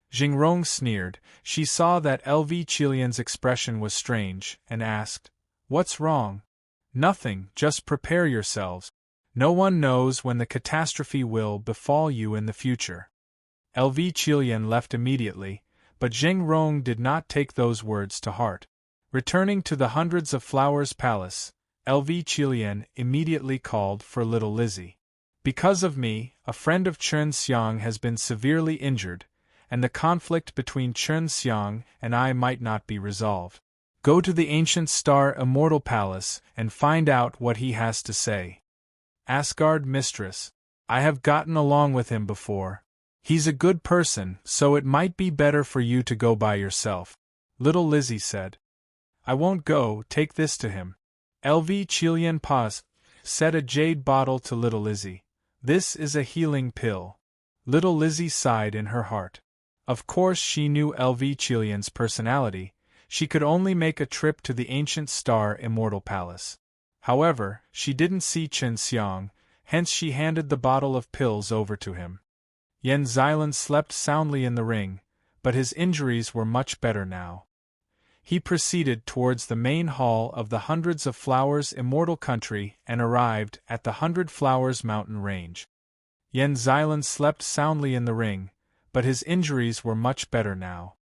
Jingrong sneered. She saw that LV Qilian's expression was strange, and asked, "What's wrong?" "Nothing, just prepare yourselves. No one knows when the catastrophe will befall you in the future." LV Qilian left immediately, but Jingrong did not take those words to heart. Returning to the Hundreds of Flowers Palace, LV Qilian immediately called for little Lizzie. "Because of me, a friend of Chen Xiang has been severely injured, and the conflict between Chen Xiang and I might not be resolved. Go to the ancient star Immortal Palace and find out what he has to say." "Asgard mistress. I have gotten along with him before. He's a good person, so it might be better for you to go by yourself," little Lizzie said. "I won't go, take this to him." LV Qilian said a jade bottle to little Lizzie. "This is a healing pill." Little Lizzie sighed in her heart. Of course she knew LV Qilian's personality. She could only make a trip to the ancient star Immortal Palace. However, she didn't see Chen Xiang, hence she handed the bottle of pills over to him. Yen Xilan slept soundly in the ring, but his injuries were much better now. He proceeded towards the main hall of the Hundreds of Flowers Immortal Country and arrived at the 100 Flowers mountain range. Yen Xilan slept soundly in the ring, but his injuries were much better now.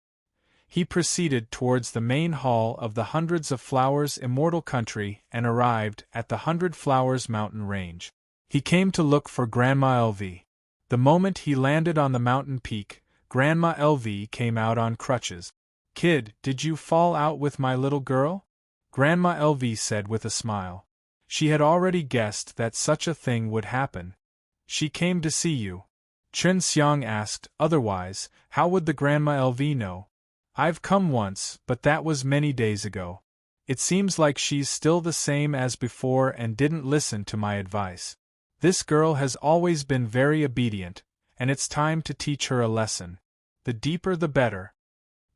He proceeded towards the main hall of the Hundreds of Flowers Immortal Country and arrived at the 100 Flowers mountain range. He came to look for Grandma LV. The moment he landed on the mountain peak, Grandma LV came out on crutches. "Kid, did you fall out with my little girl?" Grandma LV said with a smile. She had already guessed that such a thing would happen. "She came to see you." Chen Xiang asked, "Otherwise, how would the Grandma LV know?" "I've come once, but that was many days ago. It seems like she's still the same as before and didn't listen to my advice. This girl has always been very obedient, and it's time to teach her a lesson. The deeper the better."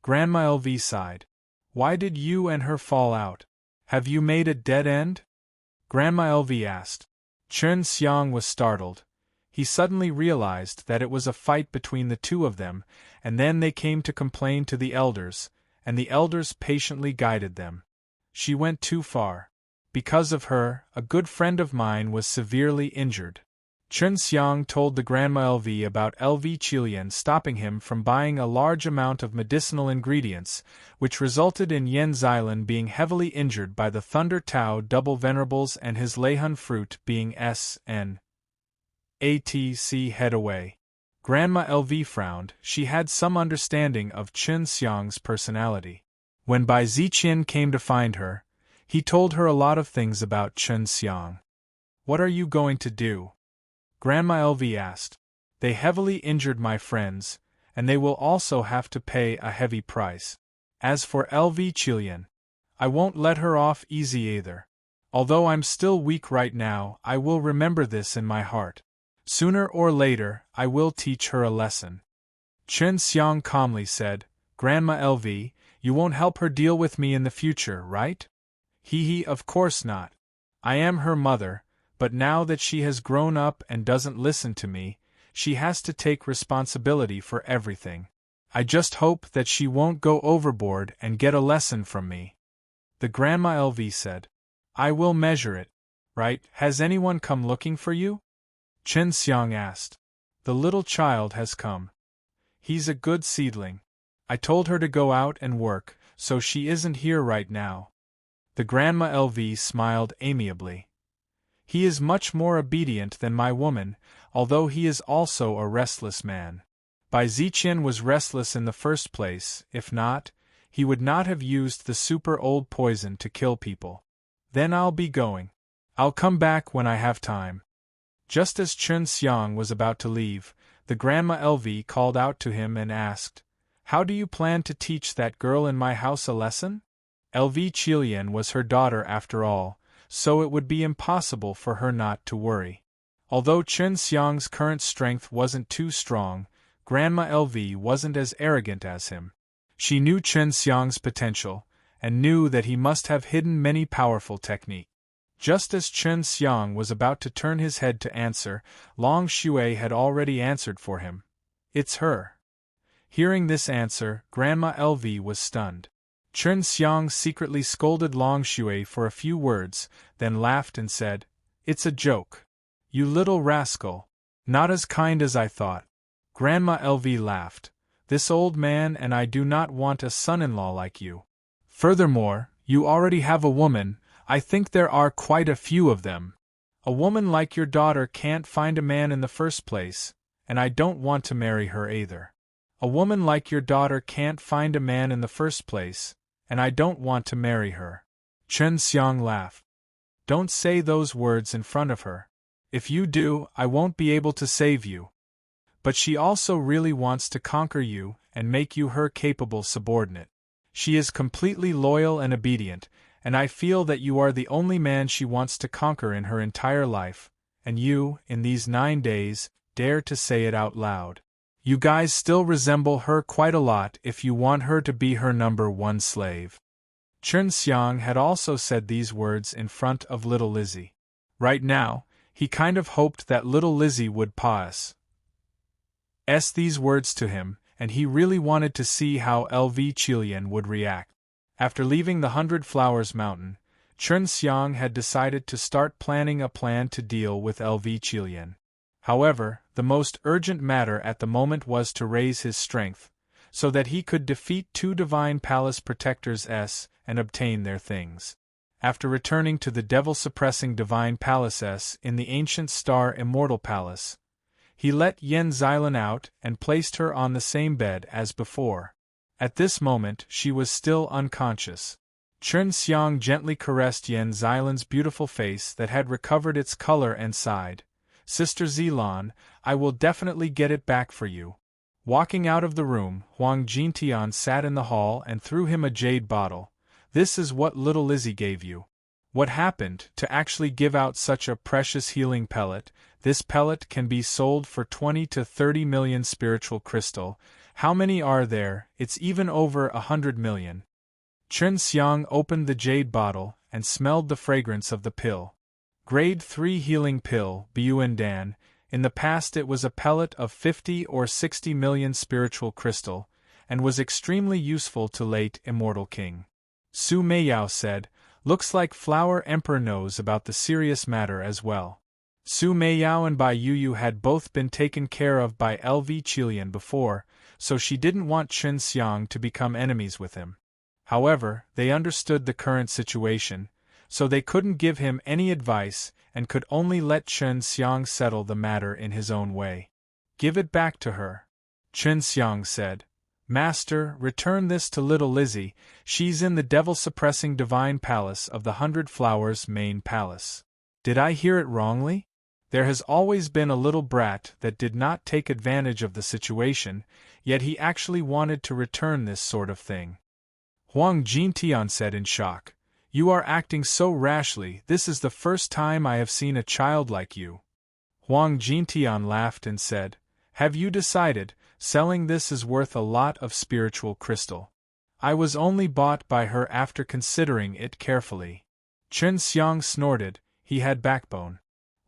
Grandma LV sighed. "Why did you and her fall out? Have you made a dead end?" Grandma LV asked. Chen Xiang was startled. He suddenly realized that it was a fight between the two of them, and then they came to complain to the elders, and the elders patiently guided them. She went too far. Because of her, a good friend of mine was severely injured. Chen Xiang told the Grandma LV about LV Qilian stopping him from buying a large amount of medicinal ingredients, which resulted in Yen Xilan being heavily injured by the Thunder Tao double venerables and his Leihan fruit being SN. ATC head away. Grandma LV frowned. She had some understanding of Chen Xiang's personality. When Bai Ziqian came to find her, he told her a lot of things about Chen Xiang. "What are you going to do?" Grandma LV asked. "They heavily injured my friends, and they will also have to pay a heavy price. As for LV Qilian, I won't let her off easy either. Although I'm still weak right now, I will remember this in my heart. Sooner or later, I will teach her a lesson." Chen Xiang calmly said, "Grandma LV, you won't help her deal with me in the future, right?" Hee, of course not. I am her mother, but now that she has grown up and doesn't listen to me, she has to take responsibility for everything. I just hope that she won't go overboard and get a lesson from me. The Grandma LV said. I will measure it. Right, has anyone come looking for you? Chen Xiang asked. The little child has come. He's a good seedling. I told her to go out and work, so she isn't here right now. The Grandma LV smiled amiably. He is much more obedient than my woman, although he is also a restless man. Bai Ziqian was restless in the first place; if not, he would not have used the super old poison to kill people. Then I'll be going. I'll come back when I have time. Just as Chen Xiang was about to leave, the Grandma LV called out to him and asked, How do you plan to teach that girl in my house a lesson? LV Qilian was her daughter after all, so it would be impossible for her not to worry. Although Chen Xiang's current strength wasn't too strong, Grandma LV wasn't as arrogant as him. She knew Chen Xiang's potential, and knew that he must have hidden many powerful techniques. Just as Chen Xiang was about to turn his head to answer, Long Shui had already answered for him. It's her. Hearing this answer, Grandma LV was stunned. Chen Xiang secretly scolded Long Shui for a few words, then laughed and said, It's a joke. You little rascal. Not as kind as I thought. Grandma LV laughed. This old man and I do not want a son-in-law like you. Furthermore, you already have a woman. I think there are quite a few of them. A woman like your daughter can't find a man in the first place, and I don't want to marry her either. A woman like your daughter can't find a man in the first place, and I don't want to marry her. Chen Xiang laughed. Don't say those words in front of her. If you do, I won't be able to save you. But she also really wants to conquer you and make you her capable subordinate. She is completely loyal and obedient, and I feel that you are the only man she wants to conquer in her entire life, and you, in these 9 days, dare to say it out loud. You guys still resemble her quite a lot if you want her to be her #1 slave. Chen Xiang had also said these words in front of little Lizzie. Right now, he kind of hoped that little Lizzie would pause these words to him, and he really wanted to see how LV Qilian would react. After leaving the 100 Flowers Mountain, Chen Xiang had decided to start planning a plan to deal with LV Qilian. However, the most urgent matter at the moment was to raise his strength, so that he could defeat 2 Divine Palace Protectors and obtain their things. After returning to the devil-suppressing Divine Palace in the ancient Star Immortal Palace, he let Yen Xilan out and placed her on the same bed as before. At this moment she was still unconscious. Chen Xiang gently caressed Yen Xilan's beautiful face that had recovered its color and sighed, Sister Zilan, I will definitely get it back for you. Walking out of the room, Huang Jintian sat in the hall and threw him a jade bottle. This is what little Lizzie gave you. What happened to actually give out such a precious healing pellet? This pellet can be sold for 20 to 30 million spiritual crystal. How many are there? It's even over 100 million. Chen Xiang opened the jade bottle and smelled the fragrance of the pill. Grade 3 healing pill, Buendan. In the past it was a pellet of 50 or 60 million spiritual crystal, and was extremely useful to late Immortal King. Su Meiyao said, Looks like Flower Emperor knows about the serious matter as well. Su Meiyao and Bai Yuyu had both been taken care of by LV Qilian before, so she didn't want Chen Xiang to become enemies with him. However, they understood the current situation, so they couldn't give him any advice and could only let Chen Xiang settle the matter in his own way. Give it back to her. Chen Xiang said. Master, return this to little Lizzie, she's in the devil-suppressing Divine Palace of the 100 Flowers main palace. Did I hear it wrongly? There has always been a little brat that did not take advantage of the situation, yet he actually wanted to return this sort of thing. Huang Jintian said in shock. You are acting so rashly, this is the first time I have seen a child like you. Huang Jintian laughed and said, Have you decided? Selling this is worth a lot of spiritual crystal. I was only bought by her after considering it carefully. Chen Xiang snorted, he had backbone.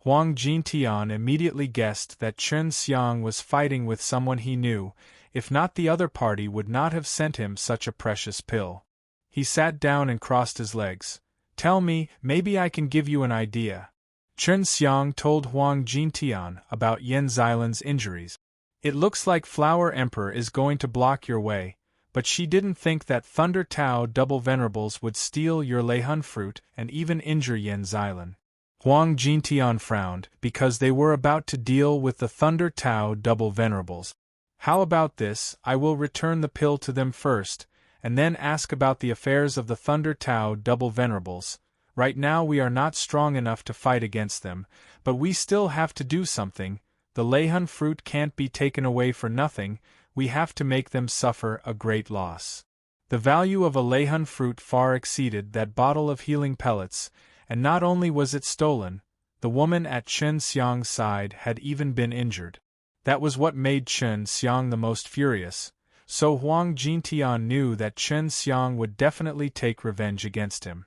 Huang Jintian immediately guessed that Chen Xiang was fighting with someone he knew. If not, the other party would not have sent him such a precious pill. He sat down and crossed his legs. Tell me, maybe I can give you an idea. Chen Xiang told Huang Jintian about Yan Xilan's injuries. It looks like Flower Emperor is going to block your way, but she didn't think that Thunder Tao Double Venerables would steal your Leihun fruit and even injure Yan Xilan. Huang Jintian frowned, because they were about to deal with the Thunder Tao Double Venerables. How about this, I will return the pill to them first, and then ask about the affairs of the Thunder Tao Double Venerables. Right now we are not strong enough to fight against them, but we still have to do something. The Leihun fruit can't be taken away for nothing, we have to make them suffer a great loss. The value of a Leihun fruit far exceeded that bottle of healing pellets, and not only was it stolen, the woman at Chen Xiang's side had even been injured. That was what made Chen Xiang the most furious, so Huang Jintian knew that Chen Xiang would definitely take revenge against him.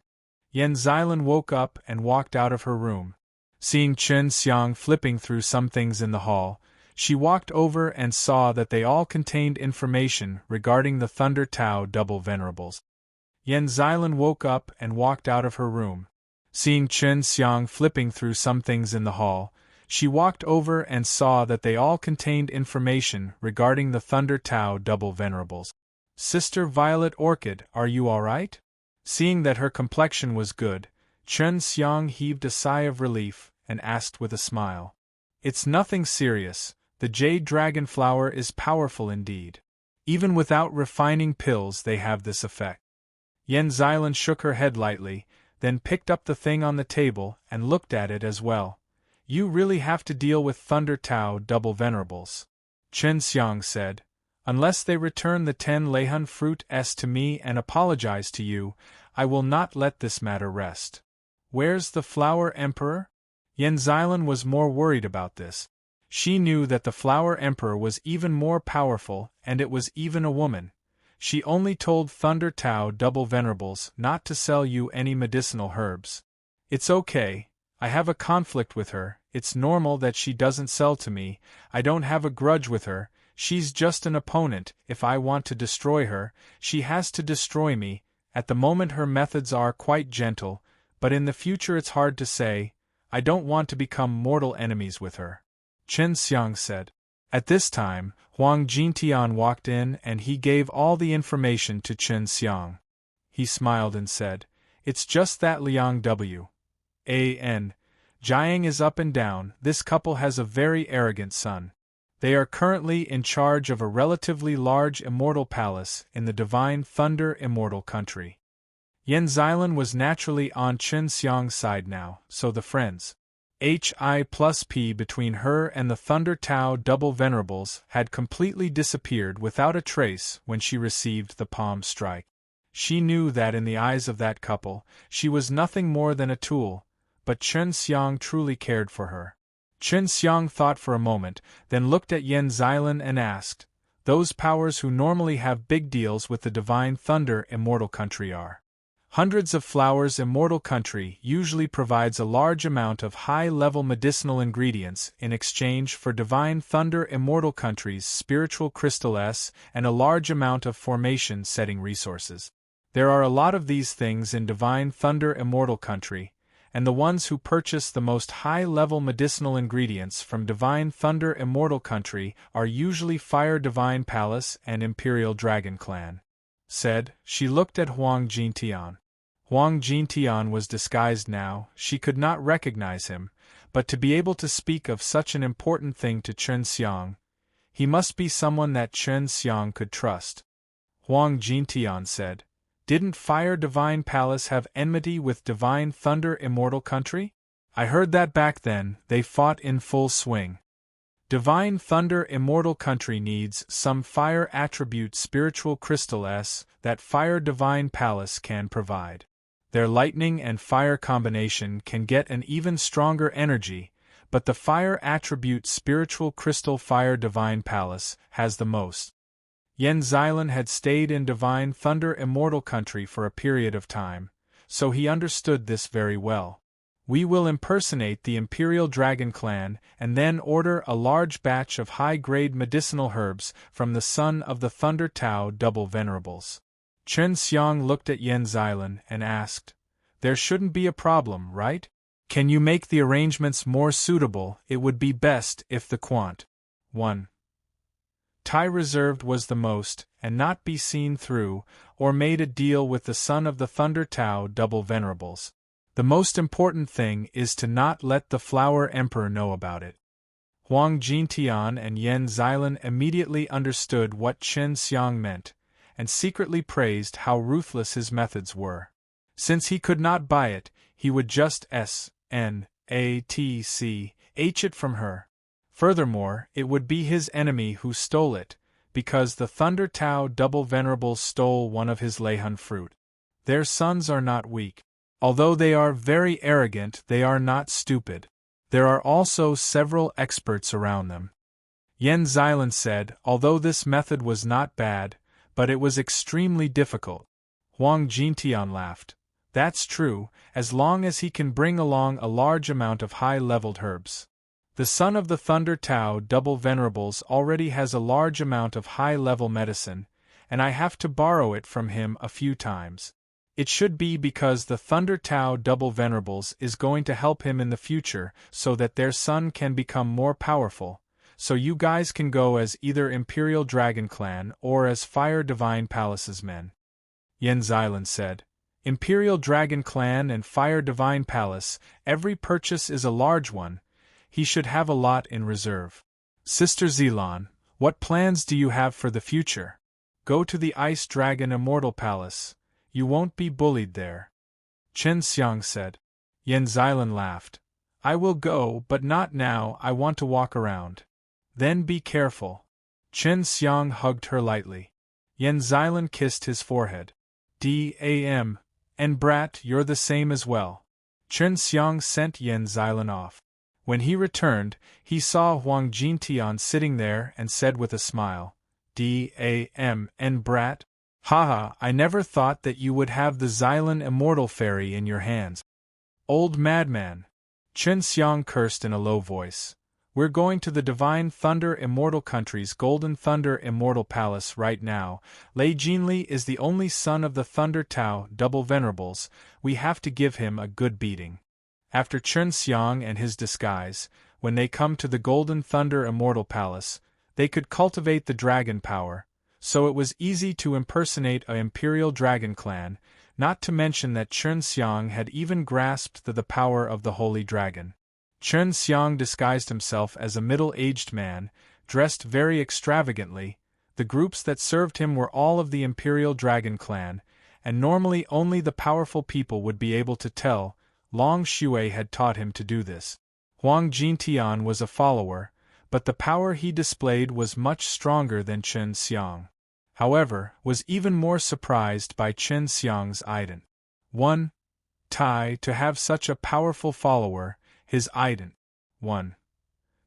Yan Xilan woke up and walked out of her room. Seeing Chen Xiang flipping through some things in the hall, she walked over and saw that they all contained information regarding the Thunder Tao Double Venerables. Yan Xilan woke up and walked out of her room. Seeing Chen Xiang flipping through some things in the hall, she walked over and saw that they all contained information regarding the Thunder Tao Double Venerables. Sister Violet Orchid, are you all right? Seeing that her complexion was good, Chen Xiang heaved a sigh of relief and asked with a smile. It's nothing serious, the jade dragon flower is powerful indeed. Even without refining pills they have this effect. Yan Xilan shook her head lightly, then picked up the thing on the table and looked at it as well. You really have to deal with Thunder Tao Double Venerables, Chen Xiang said. Unless they return the 10 Leihun fruit to me and apologize to you, I will not let this matter rest. Where's the Flower Emperor? Yan Xilan was more worried about this. She knew that the Flower Emperor was even more powerful, and it was even a woman. She only told Thunder Tao Double Venerables not to sell you any medicinal herbs. It's okay, I have a conflict with her, it's normal that she doesn't sell to me, I don't have a grudge with her, she's just an opponent. If I want to destroy her, she has to destroy me. At the moment her methods are quite gentle, but in the future it's hard to say. I don't want to become mortal enemies with her, Chen Xiang said. At this time, Huang Jintian walked in and he gave all the information to Chen Xiang. He smiled and said, It's just that Liang W.A.N. Jiang is up and down, this couple has a very arrogant son. They are currently in charge of a relatively large immortal palace in the Divine Thunder Immortal Country. Yan Xilan was naturally on Chen Xiang's side now, so the friends Hi+P between her and the Thunder Tao Double Venerables had completely disappeared without a trace when she received the palm strike. She knew that in the eyes of that couple, she was nothing more than a tool, but Chen Xiang truly cared for her. Chen Xiang thought for a moment, then looked at Yan Xilan and asked, Those powers who normally have big deals with the Divine Thunder Immortal Country are. Hundreds of Flowers Immortal Country usually provides a large amount of high-level medicinal ingredients in exchange for Divine Thunder Immortal Country's spiritual crystal and a large amount of formation-setting resources. There are a lot of these things in Divine Thunder Immortal Country, and the ones who purchase the most high-level medicinal ingredients from Divine Thunder Immortal Country are usually Fire Divine Palace and Imperial Dragon Clan. Said, she looked at Huang Jintian. Huang Jintian was disguised now, she could not recognize him, but to be able to speak of such an important thing to Chen Xiang, he must be someone that Chen Xiang could trust. Huang Jintian said, Didn't Fire Divine Palace have enmity with Divine Thunder Immortal Country? I heard that back then, they fought in full swing. Divine Thunder Immortal Country needs some fire attribute spiritual crystal that Fire Divine Palace can provide. Their lightning and fire combination can get an even stronger energy, but the fire attribute spiritual crystal Fire Divine Palace has the most. Yan Xilan had stayed in Divine Thunder Immortal Country for a period of time, so he understood this very well. We will impersonate the Imperial Dragon Clan and then order a large batch of high-grade medicinal herbs from the Son of the Thunder Tao Double Venerables. Chen Xiang looked at Yen Xilan and asked, "There shouldn't be a problem, right? Can you make the arrangements more suitable? It would be best if the quant. 1. Tai reserved was the most, and not be seen through, or made a deal with the Son of the Thunder Tao Double Venerables. The most important thing is to not let the Flower Emperor know about it." Huang Jintian and Yen Xilan immediately understood what Chen Xiang meant, and secretly praised how ruthless his methods were. Since he could not buy it, he would just snatch it from her. Furthermore, it would be his enemy who stole it, because the Thunder Tao Double Venerables stole one of his Leihun fruit. Their sons are not weak. Although they are very arrogant, they are not stupid. There are also several experts around them. Yen Xilan said, although this method was not bad, but it was extremely difficult. Huang Jintian laughed. That's true, as long as he can bring along a large amount of high-leveled herbs. The Son of the Thunder Tao Double Venerables already has a large amount of high-level medicine, and I have to borrow it from him a few times. It should be because the Thunder Tao Double Venerables is going to help him in the future so that their son can become more powerful, so you guys can go as either Imperial Dragon Clan or as Fire Divine Palace's men. Yen Xilan said, Imperial Dragon Clan and Fire Divine Palace, every purchase is a large one. He should have a lot in reserve. Sister Xilan, what plans do you have for the future? Go to the Ice Dragon Immortal Palace. You won't be bullied there. Chen Xiang said. Yen Xilan laughed. I will go, but not now. I want to walk around. Then be careful. Chen Xiang hugged her lightly. Yen Xilan kissed his forehead. "Dam, and brat, you're the same as well." Chen Xiang sent Yen Xilan off. When he returned, he saw Huang Jintian sitting there and said with a smile, "Dam, and brat? Haha, I never thought that you would have the Xilan Immortal Fairy in your hands. Old madman." Chen Xiang cursed in a low voice. We're going to the Divine Thunder Immortal Country's Golden Thunder Immortal Palace right now. Lei Jinli is the only son of the Thunder Tao Double Venerables. We have to give him a good beating. After Chen Xiang and his disguise, when they come to the Golden Thunder Immortal Palace, they could cultivate the dragon power, so it was easy to impersonate a Imperial Dragon Clan, not to mention that Chen Xiang had even grasped the power of the Holy Dragon. Chen Xiang disguised himself as a middle-aged man, dressed very extravagantly. The groups that served him were all of the Imperial Dragon Clan, and normally only the powerful people would be able to tell. Long Shui had taught him to do this. Huang Jintian was a follower, but the power he displayed was much stronger than Chen Xiang. However, was even more surprised by Chen Xiang's ident. 1. Tai to have such a powerful follower, his ident. 1.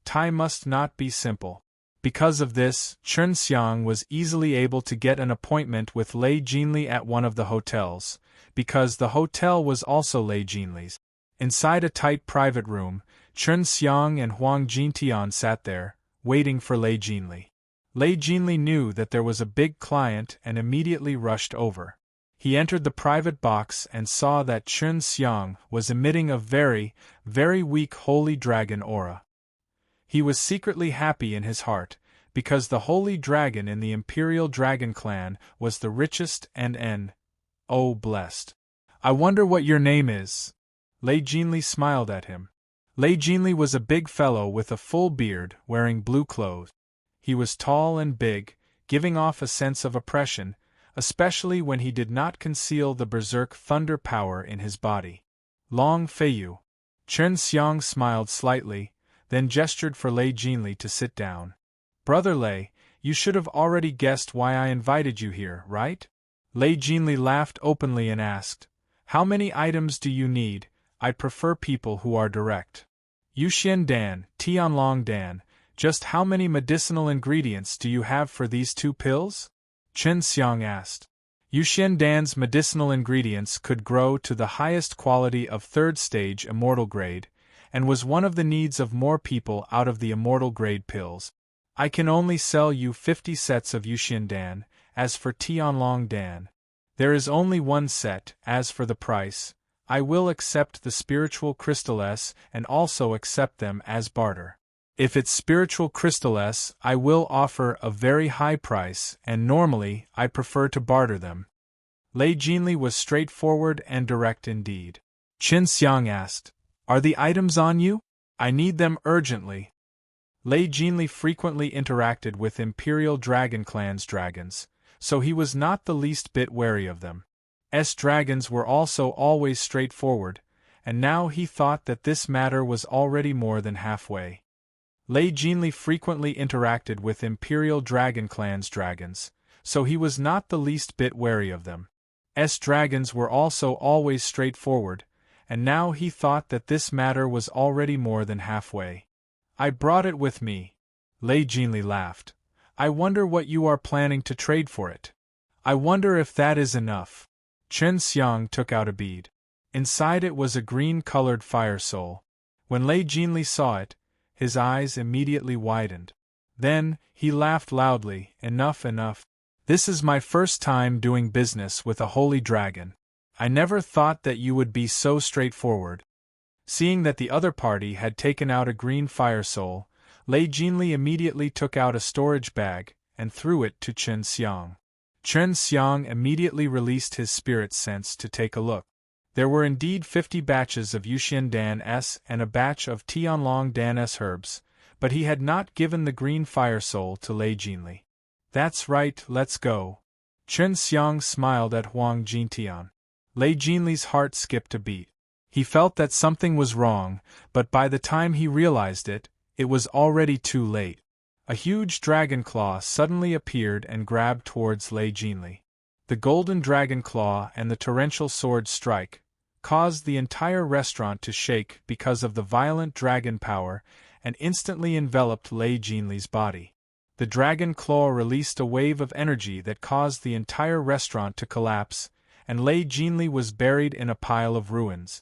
Tai must not be simple. Because of this, Chen Xiang was easily able to get an appointment with Lei Jinli at one of the hotels, because the hotel was also Lei Jinli's. Inside a tight private room, Chen Xiang and Huang Jintian sat there, waiting for Lei Jinli. Lei Jinli knew that there was a big client and immediately rushed over. He entered the private box and saw that Chen Xiang was emitting a very, very weak holy dragon aura. He was secretly happy in his heart, because the holy dragon in the Imperial Dragon Clan was the richest and blessed. I wonder what your name is. Lei Jinli smiled at him. Lei Jinli was a big fellow with a full beard, wearing blue clothes. He was tall and big, giving off a sense of oppression, especially when he did not conceal the berserk thunder power in his body. Long Feiyu. Chen Xiang smiled slightly, then gestured for Lei Jinli to sit down. Brother Lei, you should have already guessed why I invited you here, right? Lei Jinli laughed openly and asked, How many items do you need? I prefer people who are direct. Yuxian Dan, Tianlong Dan, just how many medicinal ingredients do you have for these 2 pills? Chen Xiang asked. Dan's medicinal ingredients could grow to the highest quality of 3rd stage immortal grade, and was one of the needs of more people out of the immortal grade pills. I can only sell you 50 sets of Dan. As for Tianlong Dan, there is only one set. As for the price, I will accept the spiritual crystal S and also accept them as barter. If it's spiritual crystal S, I will offer a very high price, and normally I prefer to barter them. Lei Jinli was straightforward and direct indeed. Qin Xiang asked, "Are the items on you? I need them urgently." Lei Jinli frequently interacted with Imperial Dragon Clan's dragons, so he was not the least bit wary of them. Dragons were also always straightforward, and now he thought that this matter was already more than halfway. Lei Jinli frequently interacted with Imperial Dragon Clan's dragons, so he was not the least bit wary of them. Dragons were also always straightforward, and now he thought that this matter was already more than halfway. I brought it with me. Lei Jinli laughed. I wonder what you are planning to trade for it. I wonder if that is enough. Qin Xiang took out a bead. Inside it was a green-colored fire soul. When Lei Jinli saw it, his eyes immediately widened. Then, he laughed loudly. Enough, enough. This is my first time doing business with a holy dragon. I never thought that you would be so straightforward. Seeing that the other party had taken out a green fire soul, Lei Jinli immediately took out a storage bag and threw it to Qin Xiang. Qin Xiang immediately released his spirit sense to take a look. There were indeed 50 batches of Dan S and a batch of Tianlong Dan S herbs, but he had not given the green fire soul to Lei Jinli. That's right, let's go. Qin Xiang smiled at Huang Jintian. Lei Jinli's heart skipped a beat. He felt that something was wrong, but by the time he realized it, it was already too late. A huge dragon claw suddenly appeared and grabbed towards Lei Jinli. The golden dragon claw and the torrential sword strike caused the entire restaurant to shake because of the violent dragon power and instantly enveloped Lei Jinli's body. The dragon claw released a wave of energy that caused the entire restaurant to collapse, and Lei Jinli was buried in a pile of ruins.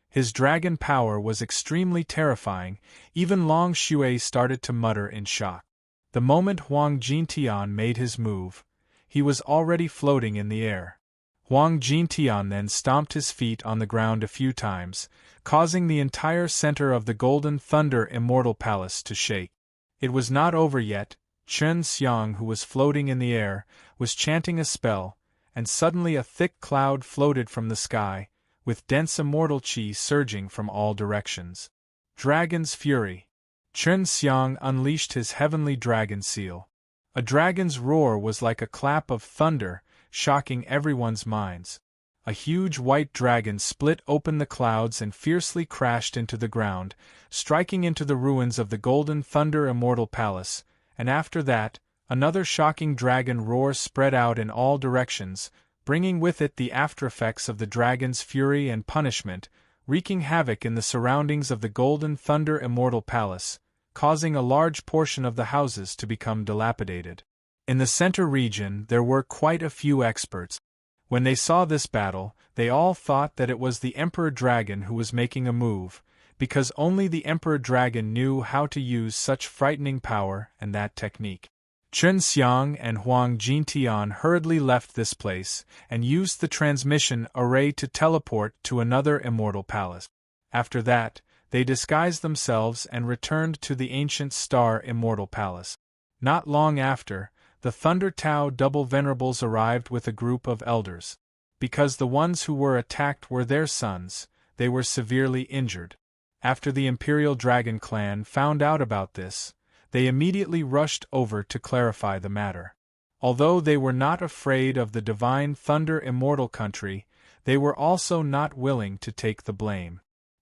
His dragon power was extremely terrifying, even Long Shui started to mutter in shock. The moment Huang Jintian made his move, he was already floating in the air. Huang Jintian then stomped his feet on the ground a few times, causing the entire center of the Golden Thunder Immortal Palace to shake. It was not over yet. Qin Xiang, who was floating in the air, was chanting a spell, and suddenly a thick cloud floated from the sky, with dense immortal qi surging from all directions. Dragon's Fury. Qin Xiang unleashed his heavenly dragon seal. A dragon's roar was like a clap of thunder, shocking everyone's minds. A huge white dragon split open the clouds and fiercely crashed into the ground, striking into the ruins of the Golden Thunder Immortal Palace, and after that, another shocking dragon roar spread out in all directions, bringing with it the aftereffects of the dragon's fury and punishment, wreaking havoc in the surroundings of the Golden Thunder Immortal Palace, causing a large portion of the houses to become dilapidated. In the center region there were quite a few experts. When they saw this battle, they all thought that it was the Emperor Dragon who was making a move, because only the Emperor Dragon knew how to use such frightening power and that technique. Qin Xiang and Huang Jintian hurriedly left this place and used the transmission array to teleport to another immortal palace. After that, they disguised themselves and returned to the ancient Star Immortal Palace. Not long after, the Thunder Tao Double Venerables arrived with a group of elders. Because the ones who were attacked were their sons, they were severely injured. After the Imperial Dragon Clan found out about this, they immediately rushed over to clarify the matter. Although they were not afraid of the Divine Thunder Immortal Country, they were also not willing to take the blame.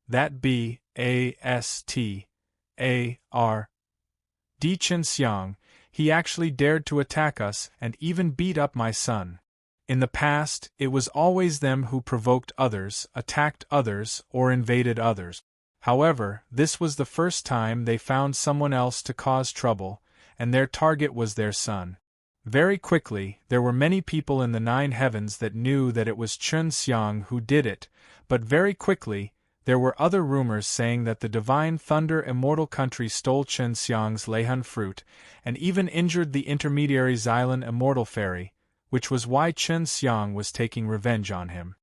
That B.A.S.T.A.R. D. Qin Xiang, he actually dared to attack us and even beat up my son. In the past, it was always them who provoked others, attacked others, or invaded others. However, this was the first time they found someone else to cause trouble, and their target was their son. Very quickly, there were many people in the 9 heavens that knew that it was Chun Xiang who did it, but very quickly, there were other rumors saying that the divine thunder immortal country stole Chun Xiang's Leihun fruit, and even injured the intermediary Xylan immortal fairy, which was why Chun Xiang was taking revenge on him.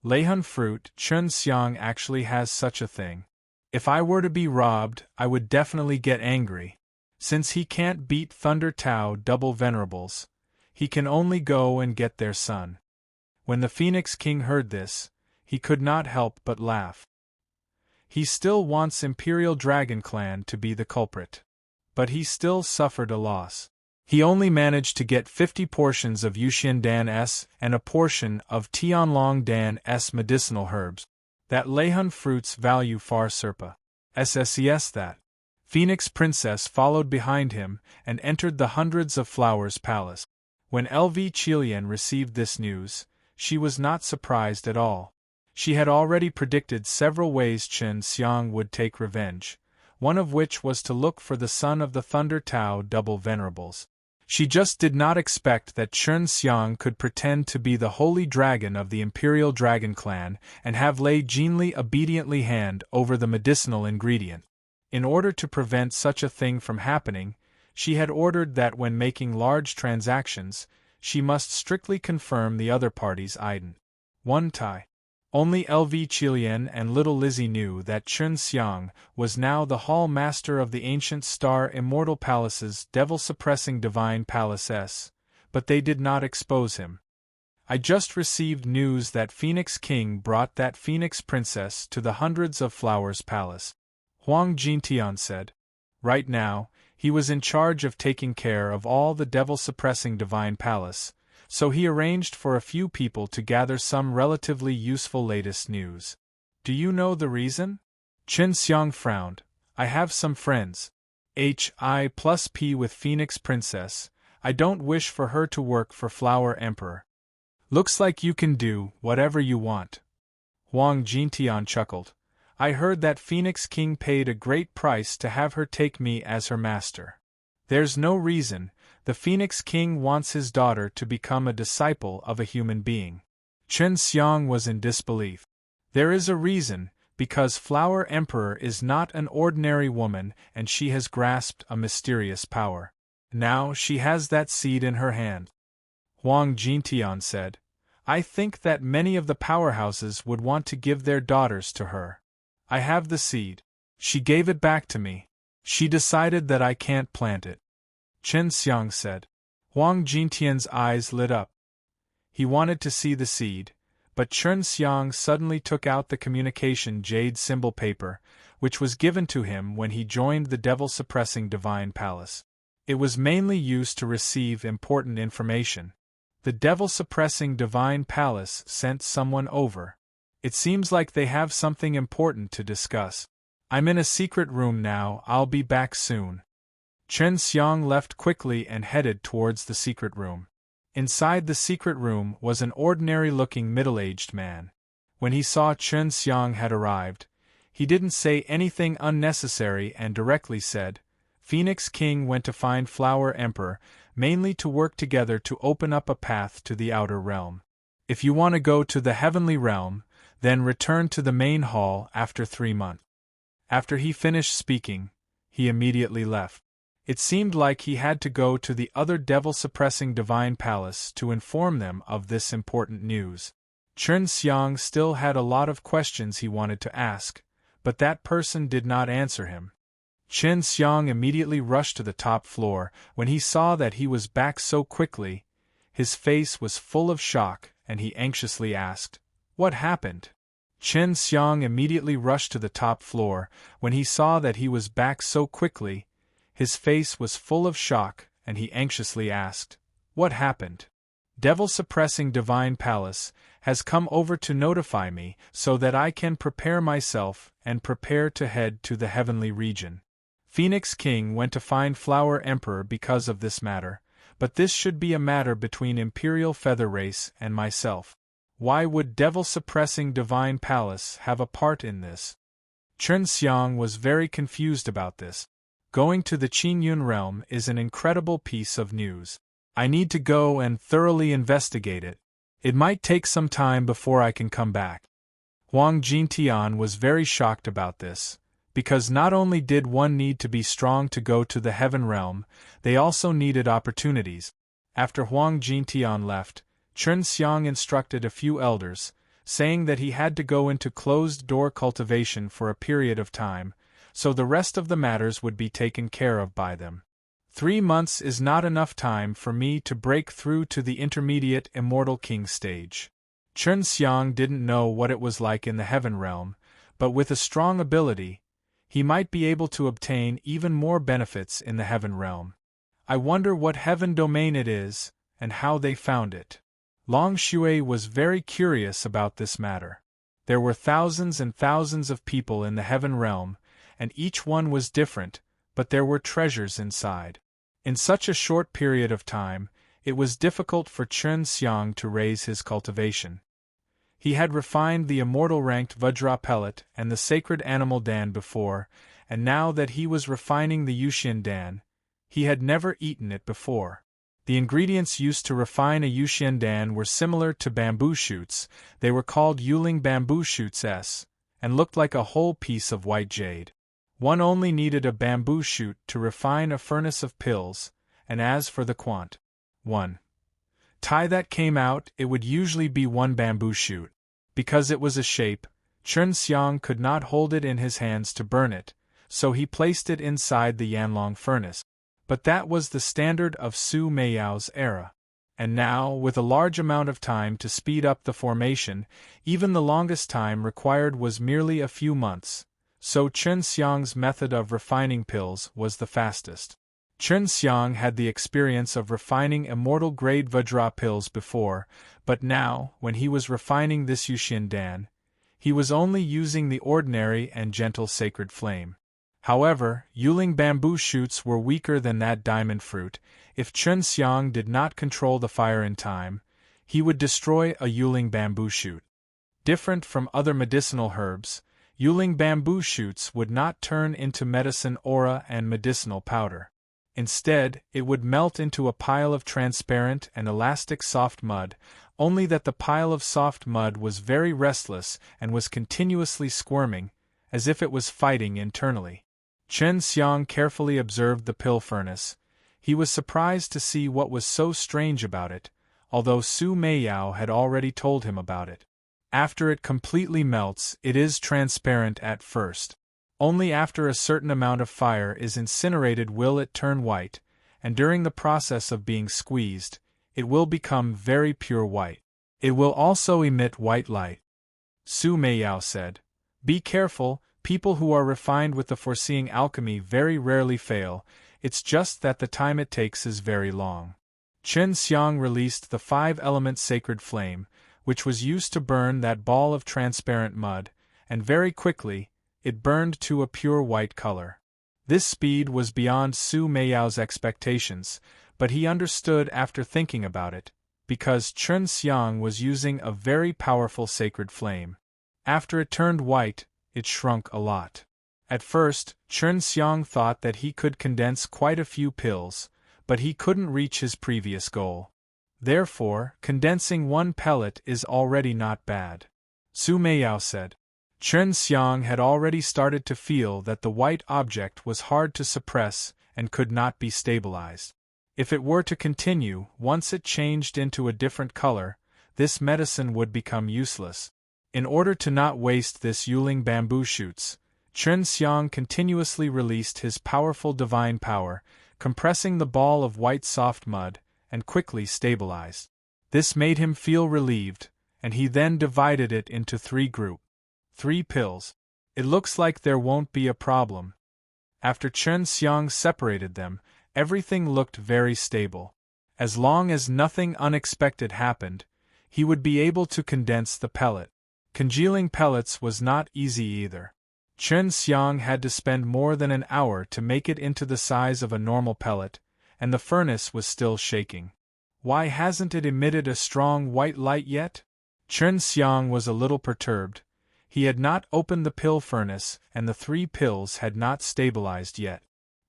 Leihun fruit, Chun Xiang actually has such a thing. If I were to be robbed, I would definitely get angry. Since he can't beat Thunder Tao double venerables, he can only go and get their son. When the Phoenix King heard this, he could not help but laugh. He still wants Imperial Dragon Clan to be the culprit. But he still suffered a loss. He only managed to get 50 portions of Yuxian Dan S and a portion of Tianlong Dan S medicinal herbs. That Leihun fruit's value far surpasses that. Phoenix Princess followed behind him and entered the Hundreds of Flowers Palace. When LV Qilian received this news, she was not surprised at all. She had already predicted several ways Chun Xiang would take revenge, one of which was to look for the son of the Thunder Tao double venerables. She just did not expect that Chun Xiang could pretend to be the holy dragon of the Imperial Dragon Clan and have Lei Jinli obediently hand over the medicinal ingredient. In order to prevent such a thing from happening, she had ordered that when making large transactions, she must strictly confirm the other party's identity. Only LV Qilian and little Lizzie knew that Chun Xiang was now the Hall Master of the Ancient Star Immortal Palace's Devil-Suppressing Divine Palace, but they did not expose him. I just received news that Phoenix King brought that Phoenix Princess to the Hundreds of Flowers Palace, Huang Jintian said. Right now, he was in charge of taking care of all the Devil-Suppressing Divine Palace, so he arranged for a few people to gather some relatively useful latest news. Do you know the reason? Chun Xiang frowned. I have some friends. H.I+P with Phoenix Princess. I don't wish for her to work for Flower Emperor. Looks like you can do whatever you want. Huang Jintian chuckled. I heard that Phoenix King paid a great price to have her take me as her master. There's no reason. The Phoenix King wants his daughter to become a disciple of a human being. Chun Xiang was in disbelief. There is a reason, because Flower Emperor is not an ordinary woman and she has grasped a mysterious power. Now she has that seed in her hand. Huang Jintian said, I think that many of the powerhouses would want to give their daughters to her. I have the seed. She gave it back to me. She decided that I can't plant it. Chun Xiang said. Huang Jintian's eyes lit up. He wanted to see the seed, but Chun Xiang suddenly took out the communication jade symbol paper, which was given to him when he joined the Devil-Suppressing Divine Palace. It was mainly used to receive important information. The Devil-Suppressing Divine Palace sent someone over. It seems like they have something important to discuss. I'm in a secret room now, I'll be back soon. Chun Xiang left quickly and headed towards the secret room. Inside the secret room was an ordinary-looking middle-aged man. When he saw Chun Xiang had arrived, he didn't say anything unnecessary and directly said, Phoenix King went to find Flower Emperor, mainly to work together to open up a path to the outer realm. If you want to go to the heavenly realm, then return to the main hall after 3 months. After he finished speaking, he immediately left. It seemed like he had to go to the other Devil-Suppressing Divine Palace to inform them of this important news. Chun Xiang still had a lot of questions he wanted to ask, but that person did not answer him. Chun Xiang immediately rushed to the top floor. When he saw that he was back so quickly, his face was full of shock and he anxiously asked, What happened? Chun Xiang immediately rushed to the top floor. When he saw that he was back so quickly, his face was full of shock, and he anxiously asked, What happened? Devil-Suppressing Divine Palace has come over to notify me so that I can prepare myself and prepare to head to the heavenly region. Phoenix King went to find Flower Emperor because of this matter, but this should be a matter between Imperial Feather Race and myself. Why would Devil-Suppressing Divine Palace have a part in this? Chun Xiang was very confused about this. Going to the Qingyun realm is an incredible piece of news. I need to go and thoroughly investigate it. It might take some time before I can come back. Huang Jintian was very shocked about this, because not only did one need to be strong to go to the heaven realm, they also needed opportunities. After Huang Jintian left, Chen Xiang instructed a few elders, saying that he had to go into closed-door cultivation for a period of time, so the rest of the matters would be taken care of by them. 3 months is not enough time for me to break through to the intermediate Immortal King stage. Chen Xiang didn't know what it was like in the heaven realm, but with a strong ability, he might be able to obtain even more benefits in the heaven realm. I wonder what heaven domain it is, and how they found it. Long Shui was very curious about this matter. There were thousands and thousands of people in the heaven realm, and each one was different, but there were treasures inside. In such a short period of time, it was difficult for Chen Xiang to raise his cultivation. He had refined the immortal-ranked Vajra pellet and the sacred animal Dan before, and now that he was refining the Yuxian Dan, he had never eaten it before. The ingredients used to refine a Yuxian Dan were similar to bamboo shoots. They were called Yuling bamboo shoots and looked like a whole piece of white jade. One only needed a bamboo shoot to refine a furnace of pills, and as for the one tie that came out, it would usually be one bamboo shoot. Because it was a shape, Chen Xiang could not hold it in his hands to burn it, so he placed it inside the Yanlong furnace. But that was the standard of Su Meiyao's era. And now, with a large amount of time to speed up the formation, even the longest time required was merely a few months, so Chen Xiang's method of refining pills was the fastest. Chen Xiang had the experience of refining immortal-grade Vajra pills before, but now, when he was refining this Yuxian Dan, he was only using the ordinary and gentle sacred flame. However, Yuling bamboo shoots were weaker than that diamond fruit. If Chen Xiang did not control the fire in time, he would destroy a Yuling bamboo shoot. Different from other medicinal herbs, Yuling bamboo shoots would not turn into medicine aura and medicinal powder. Instead, it would melt into a pile of transparent and elastic soft mud, only that the pile of soft mud was very restless and was continuously squirming, as if it was fighting internally. Chen Xiang carefully observed the pill furnace. He was surprised to see what was so strange about it, although Su Meiyao had already told him about it. After it completely melts, it is transparent at first. Only after a certain amount of fire is incinerated will it turn white, and during the process of being squeezed, it will become very pure white. It will also emit white light. Su Meiyao said, "Be careful, people who are refined with the foreseeing alchemy very rarely fail, it's just that the time it takes is very long." Chen Xiang released the 5-element sacred flame, which was used to burn that ball of transparent mud, and very quickly, it burned to a pure white color. This speed was beyond Su Meiyao's expectations, but he understood after thinking about it, because Chen Xiang was using a very powerful sacred flame. After it turned white, it shrunk a lot. At first, Chen Xiang thought that he could condense quite a few pills, but he couldn't reach his previous goal. Therefore, condensing one pellet is already not bad. Su Meiyao said. Chen Xiang had already started to feel that the white object was hard to suppress and could not be stabilized. If it were to continue, once it changed into a different color, this medicine would become useless. In order to not waste this Yuling bamboo shoots, Chen Xiang continuously released his powerful divine power, compressing the ball of white soft mud, and quickly stabilized. This made him feel relieved, and he then divided it into 3 groups. 3 pills. It looks like there won't be a problem. After Chen Xiang separated them, everything looked very stable. As long as nothing unexpected happened, he would be able to condense the pellet. Congealing pellets was not easy either. Chen Xiang had to spend more than an hour to make it into the size of a normal pellet, and the furnace was still shaking. Why hasn't it emitted a strong white light yet? Chen Xiang was a little perturbed. He had not opened the pill furnace, and the 3 pills had not stabilized yet.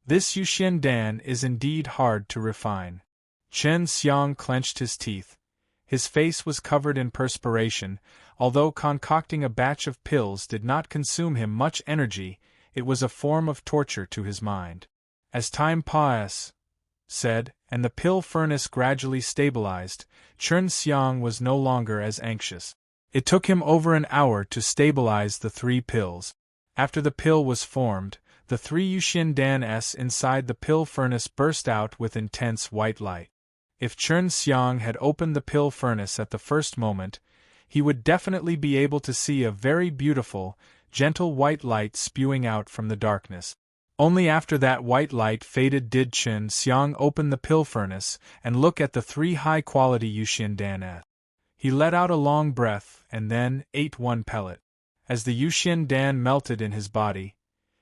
This Yuxian Dan is indeed hard to refine. Chen Xiang clenched his teeth. His face was covered in perspiration. Although concocting a batch of pills did not consume him much energy, it was a form of torture to his mind. As time passed, and the pill furnace gradually stabilized, Chen Xiang was no longer as anxious. It took him over an hour to stabilize the 3 pills. After the pill was formed, the 3 Yuxian Dan-s inside the pill furnace burst out with intense white light. If Chen Xiang had opened the pill furnace at the first moment, he would definitely be able to see a very beautiful, gentle white light spewing out from the darkness. Only after that white light faded did Chen Xiang open the pill furnace and look at the 3 high-quality Yuxian Dan-s. He let out a long breath and then ate 1 pellet. As the Yuxian Dan melted in his body,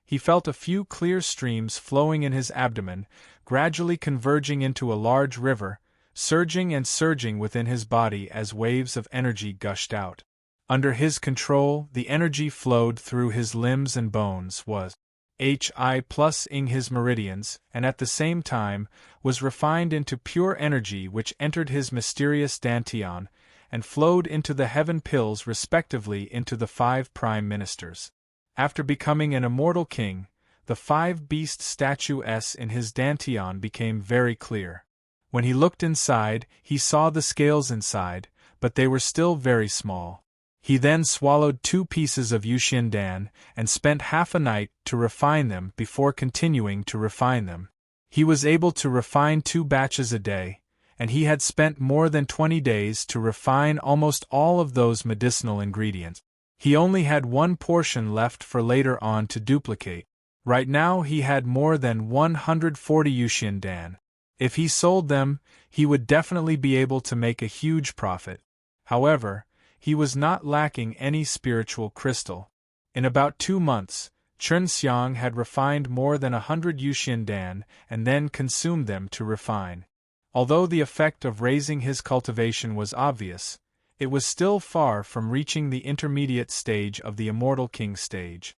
he felt a few clear streams flowing in his abdomen, gradually converging into a large river, surging and surging within his body as waves of energy gushed out. Under his control, the energy flowed through his limbs and bones was ing his meridians, and at the same time, was refined into pure energy which entered his mysterious dantian, and flowed into the heaven pills respectively into the 5 prime ministers. After becoming an immortal king, the 5 beast statues in his dantian became very clear. When he looked inside, he saw the scales inside, but they were still very small. He then swallowed 2 pieces of Yuxian Dan, and spent half a night to refine them before continuing to refine them. He was able to refine 2 batches a day, and he had spent more than 20 days to refine almost all of those medicinal ingredients. He only had 1 portion left for later on to duplicate. Right now he had more than 140 Yuxian Dan. If he sold them, he would definitely be able to make a huge profit. However, he was not lacking any spiritual crystal. In about 2 months, Chen Xiang had refined more than 100 Yuxian Dan and then consumed them to refine. Although the effect of raising his cultivation was obvious, it was still far from reaching the intermediate stage of the Immortal King stage.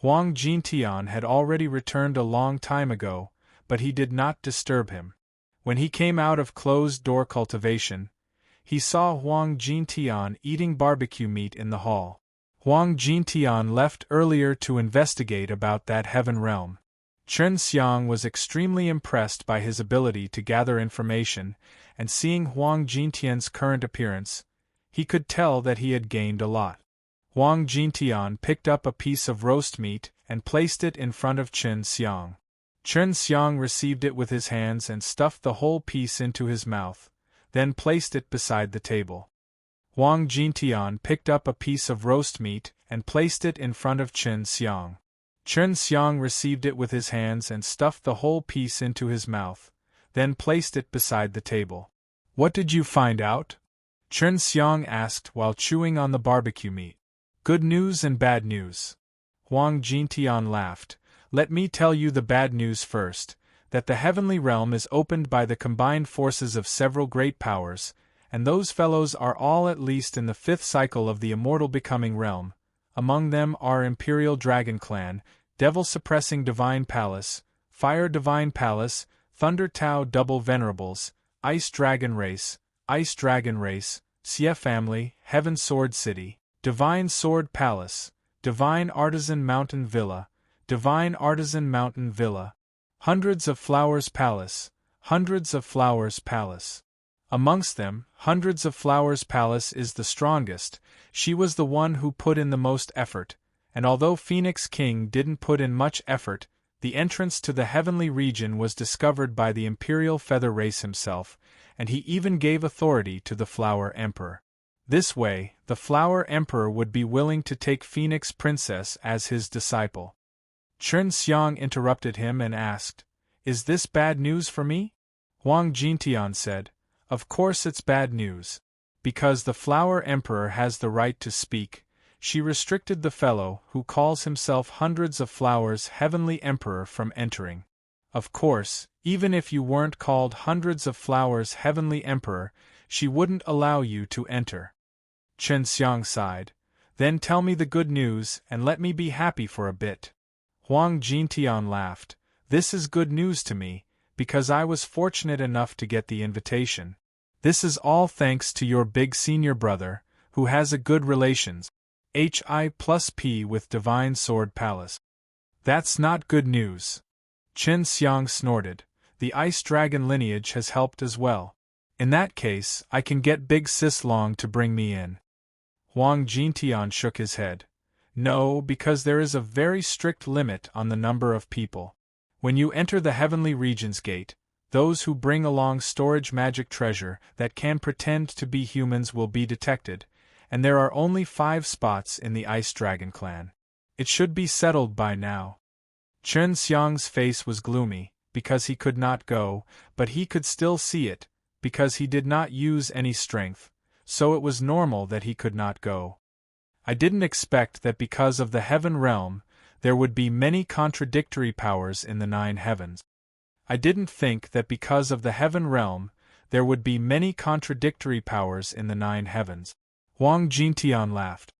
Huang Jintian had already returned a long time ago, but he did not disturb him. When he came out of closed-door cultivation, he saw Huang Jintian eating barbecue meat in the hall. Huang Jintian left earlier to investigate about that heaven realm. Chen Xiang was extremely impressed by his ability to gather information, and seeing Huang Jintian's current appearance, he could tell that he had gained a lot. Huang Jintian picked up a piece of roast meat and placed it in front of Chen Xiang. Chen Xiang received it with his hands and stuffed the whole piece into his mouth, then placed it beside the table. Huang Jintian picked up a piece of roast meat and placed it in front of Chen Xiang. Chen Xiang received it with his hands and stuffed the whole piece into his mouth, then placed it beside the table. "What did you find out?" Chen Xiang asked while chewing on the barbecue meat. "Good news and bad news." Huang Jintian laughed. "Let me tell you the bad news first, that the heavenly realm is opened by the combined forces of several great powers, and those fellows are all at least in the 5th cycle of the immortal becoming realm. Among them are Imperial Dragon Clan, Devil Suppressing Divine Palace, Fire Divine Palace, Thunder Tao Double Venerables, Ice Dragon Race, Xie Family, Heaven Sword City, Divine Sword Palace, Divine Artisan Mountain Villa, Divine Artisan Mountain Villa, Hundreds of Flowers Palace, Hundreds of Flowers Palace. Amongst them, Hundreds of Flowers Palace is the strongest. She was the one who put in the most effort, and although Phoenix King didn't put in much effort, the entrance to the heavenly region was discovered by the Imperial Feather Race himself, and he even gave authority to the Flower Emperor. This way, the Flower Emperor would be willing to take Phoenix Princess as his disciple. Chen Xiang interrupted him and asked, "Is this bad news for me?" Huang Jintian said, "Of course it's bad news. Because the Flower Emperor has the right to speak, she restricted the fellow who calls himself Hundreds of Flowers Heavenly Emperor from entering. Of course, even if you weren't called Hundreds of Flowers Heavenly Emperor, she wouldn't allow you to enter." Chen Xiang sighed. "Then tell me the good news and let me be happy for a bit." Huang Jintian laughed. "This is good news to me, because I was fortunate enough to get the invitation. This is all thanks to your big senior brother, who has a good relations, Hi+P with Divine Sword Palace. That's not good news. Chen Xiang snorted. The Ice Dragon lineage has helped as well. In that case, I can get Big Sis Long to bring me in. Huang Jintian shook his head. No, because there is a very strict limit on the number of people. When you enter the Heavenly Regions Gate, those who bring along storage magic treasure that can pretend to be humans will be detected, and there are only 5 spots in the Ice Dragon clan. It should be settled by now. Chen Xiang's face was gloomy, because he could not go, but he could still see it, because he did not use any strength, so it was normal that he could not go. I didn't expect that because of the Heaven Realm, there would be many contradictory powers in the 9 heavens. I didn't think that because of the Heaven Realm, there would be many contradictory powers in the 9 heavens. Huang Jintian laughed.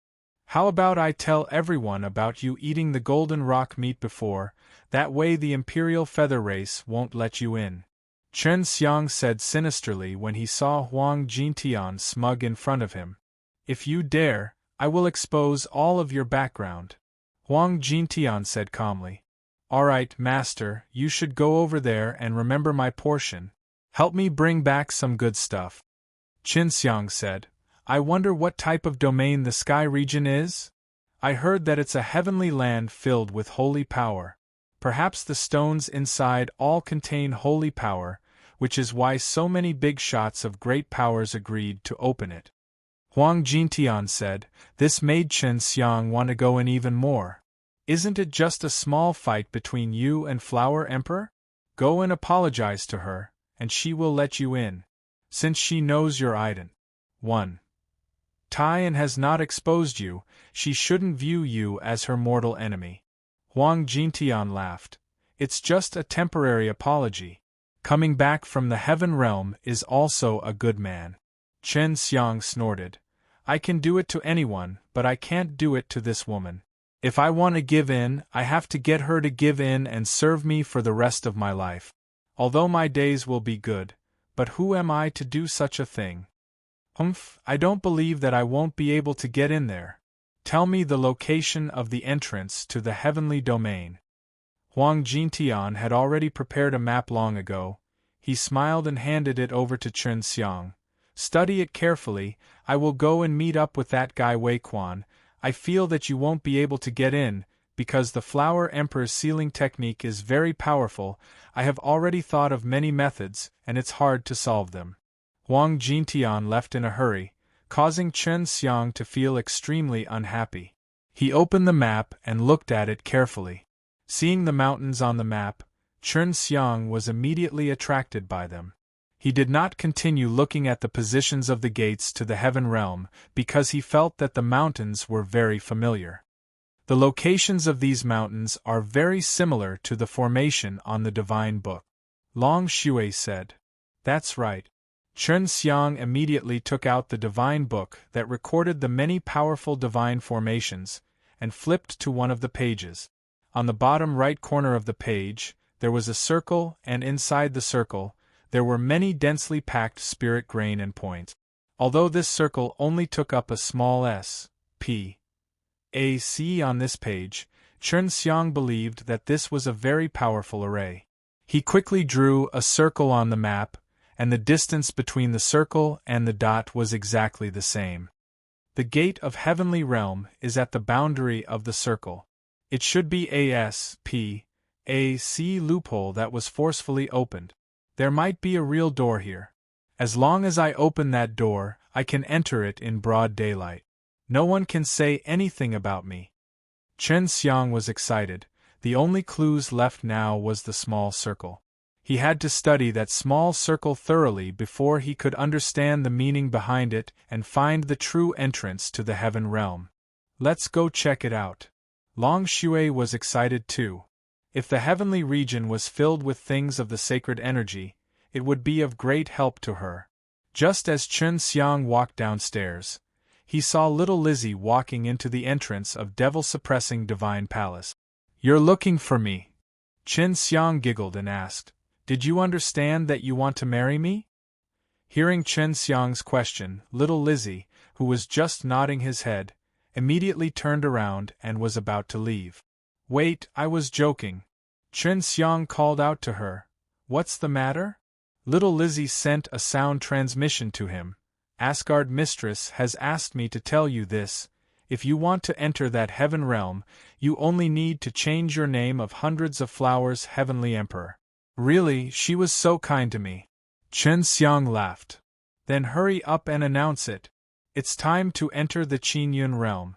How about I tell everyone about you eating the golden rock meat before, that way the Imperial Feather Race won't let you in. Chen Xiang said sinisterly when he saw Huang Jintian smug in front of him. If you dare, I will expose all of your background. Huang Jintian said calmly. All right, master, you should go over there and remember my portion. Help me bring back some good stuff. Qin Xiang said. I wonder what type of domain the Sky region is? I heard that it's a heavenly land filled with holy power. Perhaps the stones inside all contain holy power, which is why so many big shots of great powers agreed to open it. Huang Jintian said, this made Chen Xiang want to go in even more. Isn't it just a small fight between you and Flower Emperor? Go and apologize to her, and she will let you in. Since she knows you're Iden. 1. Taiyan has not exposed you, she shouldn't view you as her mortal enemy. Huang Jintian laughed. It's just a temporary apology. Coming back from the Heaven Realm is also a good man. Chen Xiang snorted. I can do it to anyone, but I can't do it to this woman. If I want to give in, I have to get her to give in and serve me for the rest of my life. Although my days will be good, but who am I to do such a thing? I don't believe that I won't be able to get in there. Tell me the location of the entrance to the heavenly domain. Huang Jintian had already prepared a map long ago. He smiled and handed it over to Chen Xiang. Study it carefully, I will go and meet up with that guy Wei Quan. I feel that you won't be able to get in, because the Flower Emperor's sealing technique is very powerful. I have already thought of many methods, and it's hard to solve them. Huang Jintian left in a hurry, causing Chen Xiang to feel extremely unhappy. He opened the map and looked at it carefully. Seeing the mountains on the map, Chen Xiang was immediately attracted by them. He did not continue looking at the positions of the gates to the Heaven Realm, because he felt that the mountains were very familiar. The locations of these mountains are very similar to the formation on the Divine Book. Long Shui said. That's right. Chen Xiang immediately took out the Divine Book that recorded the many powerful divine formations, and flipped to one of the pages. On the bottom right corner of the page, there was a circle, and inside the circle, there were many densely packed spirit grain and points. Although this circle only took up a small S.P. A.C. on this page, Chen Xiang believed that this was a very powerful array. He quickly drew a circle on the map, and the distance between the circle and the dot was exactly the same. The gate of Heavenly Realm is at the boundary of the circle. It should be A.S.P. A.C. loophole that was forcefully opened. There might be a real door here. As long as I open that door, I can enter it in broad daylight. No one can say anything about me. Chen Xiang was excited. The only clues left now was the small circle. He had to study that small circle thoroughly before he could understand the meaning behind it and find the true entrance to the Heaven Realm. Let's go check it out. Long Shui was excited too. If the heavenly region was filled with things of the sacred energy, it would be of great help to her. Just as Chen Xiang walked downstairs, he saw little Lizzie walking into the entrance of devil-suppressing Divine Palace. You're looking for me? Chen Xiang giggled and asked. Did you understand that you want to marry me? Hearing Chen Xiang's question, little Lizzie, who was just nodding his head, immediately turned around and was about to leave. Wait, I was joking. Chen Xiang called out to her. What's the matter? Little Lizzie sent a sound transmission to him. Asgard Mistress has asked me to tell you this. If you want to enter that heaven realm, you only need to change your name of Hundreds of Flowers Heavenly Emperor. Really, she was so kind to me. Chen Xiang laughed. Then hurry up and announce it. It's time to enter the Qingyun realm.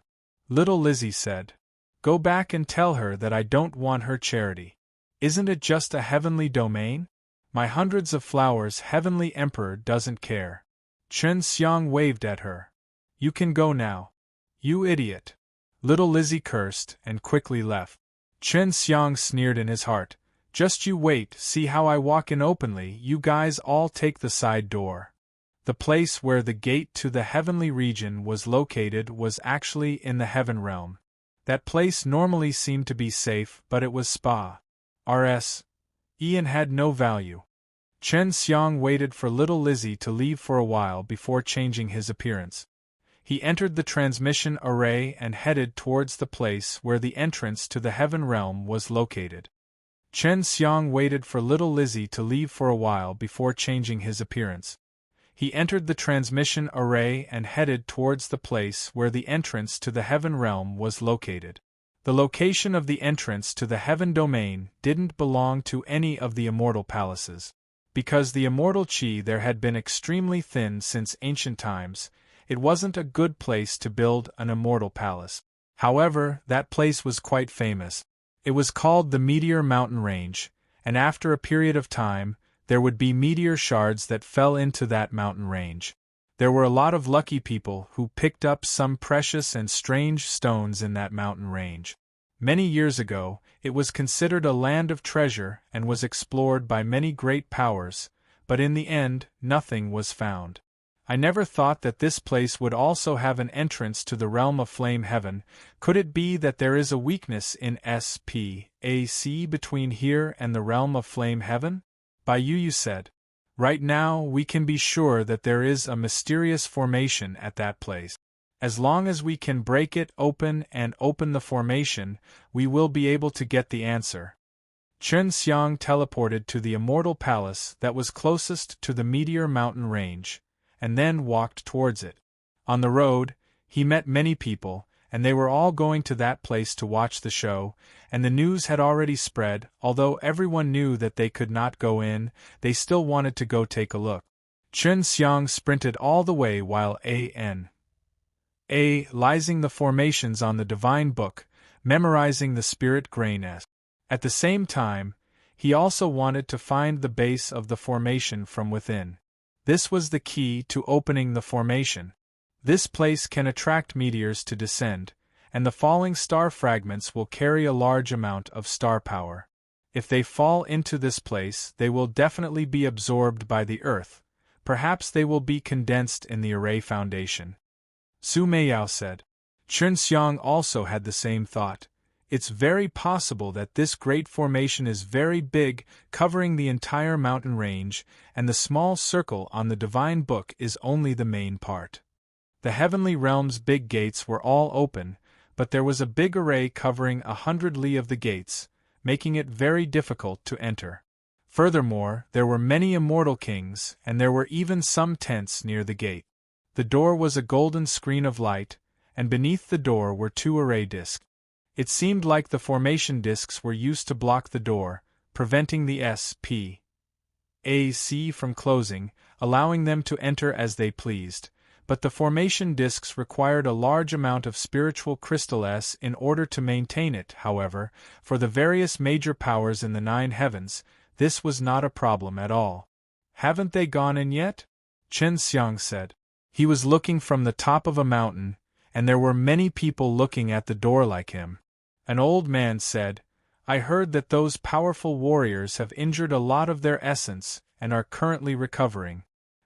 Little Lizzie said. Go back and tell her that I don't want her charity. Isn't it just a heavenly domain? My Hundreds of Flowers Heavenly Emperor doesn't care. Chen Xiang waved at her. You can go now. You idiot. Little Lizzie cursed and quickly left. Chen Xiang sneered in his heart. Just you wait, see how I walk in openly, you guys all take the side door. The place where the gate to the heavenly region was located was actually in the heaven realm. That place normally seemed to be safe, but it was spa. Rs. Ian had no value. Chen Xiang waited for little Lizzie to leave for a while before changing his appearance. He entered the transmission array and headed towards the place where the entrance to the heaven realm was located. Chen Xiang waited for little Lizzie to leave for a while before changing his appearance. He entered the transmission array and headed towards the place where the entrance to the heaven realm was located. The location of the entrance to the heaven domain didn't belong to any of the immortal palaces. Because the immortal qi there had been extremely thin since ancient times, it wasn't a good place to build an immortal palace. However, that place was quite famous. It was called the Meteor Mountain Range, and after a period of time, there would be meteor shards that fell into that mountain range. There were a lot of lucky people who picked up some precious and strange stones in that mountain range. Many years ago, it was considered a land of treasure and was explored by many great powers, but in the end, nothing was found. I never thought that this place would also have an entrance to the realm of flame heaven. Could it be that there is a weakness in SPAC between here and the realm of flame heaven? Bai Yu said. Right now we can be sure that there is a mysterious formation at that place. As long as we can break it open and open the formation, we will be able to get the answer. Chen Xiang teleported to the immortal palace that was closest to the Meteor Mountain Range, and then walked towards it. On the road, he met many people, and they were all going to that place to watch the show, and the news had already spread. Although everyone knew that they could not go in, they still wanted to go take a look. Chen Xiang sprinted all the way while analyzing the formations on the divine book, memorizing the spirit grain. At the same time, he also wanted to find the base of the formation from within. This was the key to opening the formation. This place can attract meteors to descend, and the falling star fragments will carry a large amount of star power. If they fall into this place, they will definitely be absorbed by the earth. Perhaps they will be condensed in the array foundation. Su Meiyao said. Chen Xiang also had the same thought. It's very possible that this great formation is very big, covering the entire mountain range, and the small circle on the divine book is only the main part. The heavenly realm's big gates were all open, but there was a big array covering 100 li of the gates, making it very difficult to enter. Furthermore, there were many immortal kings, and there were even some tents near the gate. The door was a golden screen of light, and beneath the door were 2 array discs. It seemed like the formation discs were used to block the door, preventing the SPAC from closing, allowing them to enter as they pleased. But the formation discs required a large amount of spiritual crystal S in order to maintain it. However, for the various major powers in the 9 heavens, this was not a problem at all. Haven't they gone in yet? Chen Xiang said. He was looking from the top of a mountain, and there were many people looking at the door like him. An old man said, I heard that those powerful warriors have injured a lot of their essence and are currently recovering.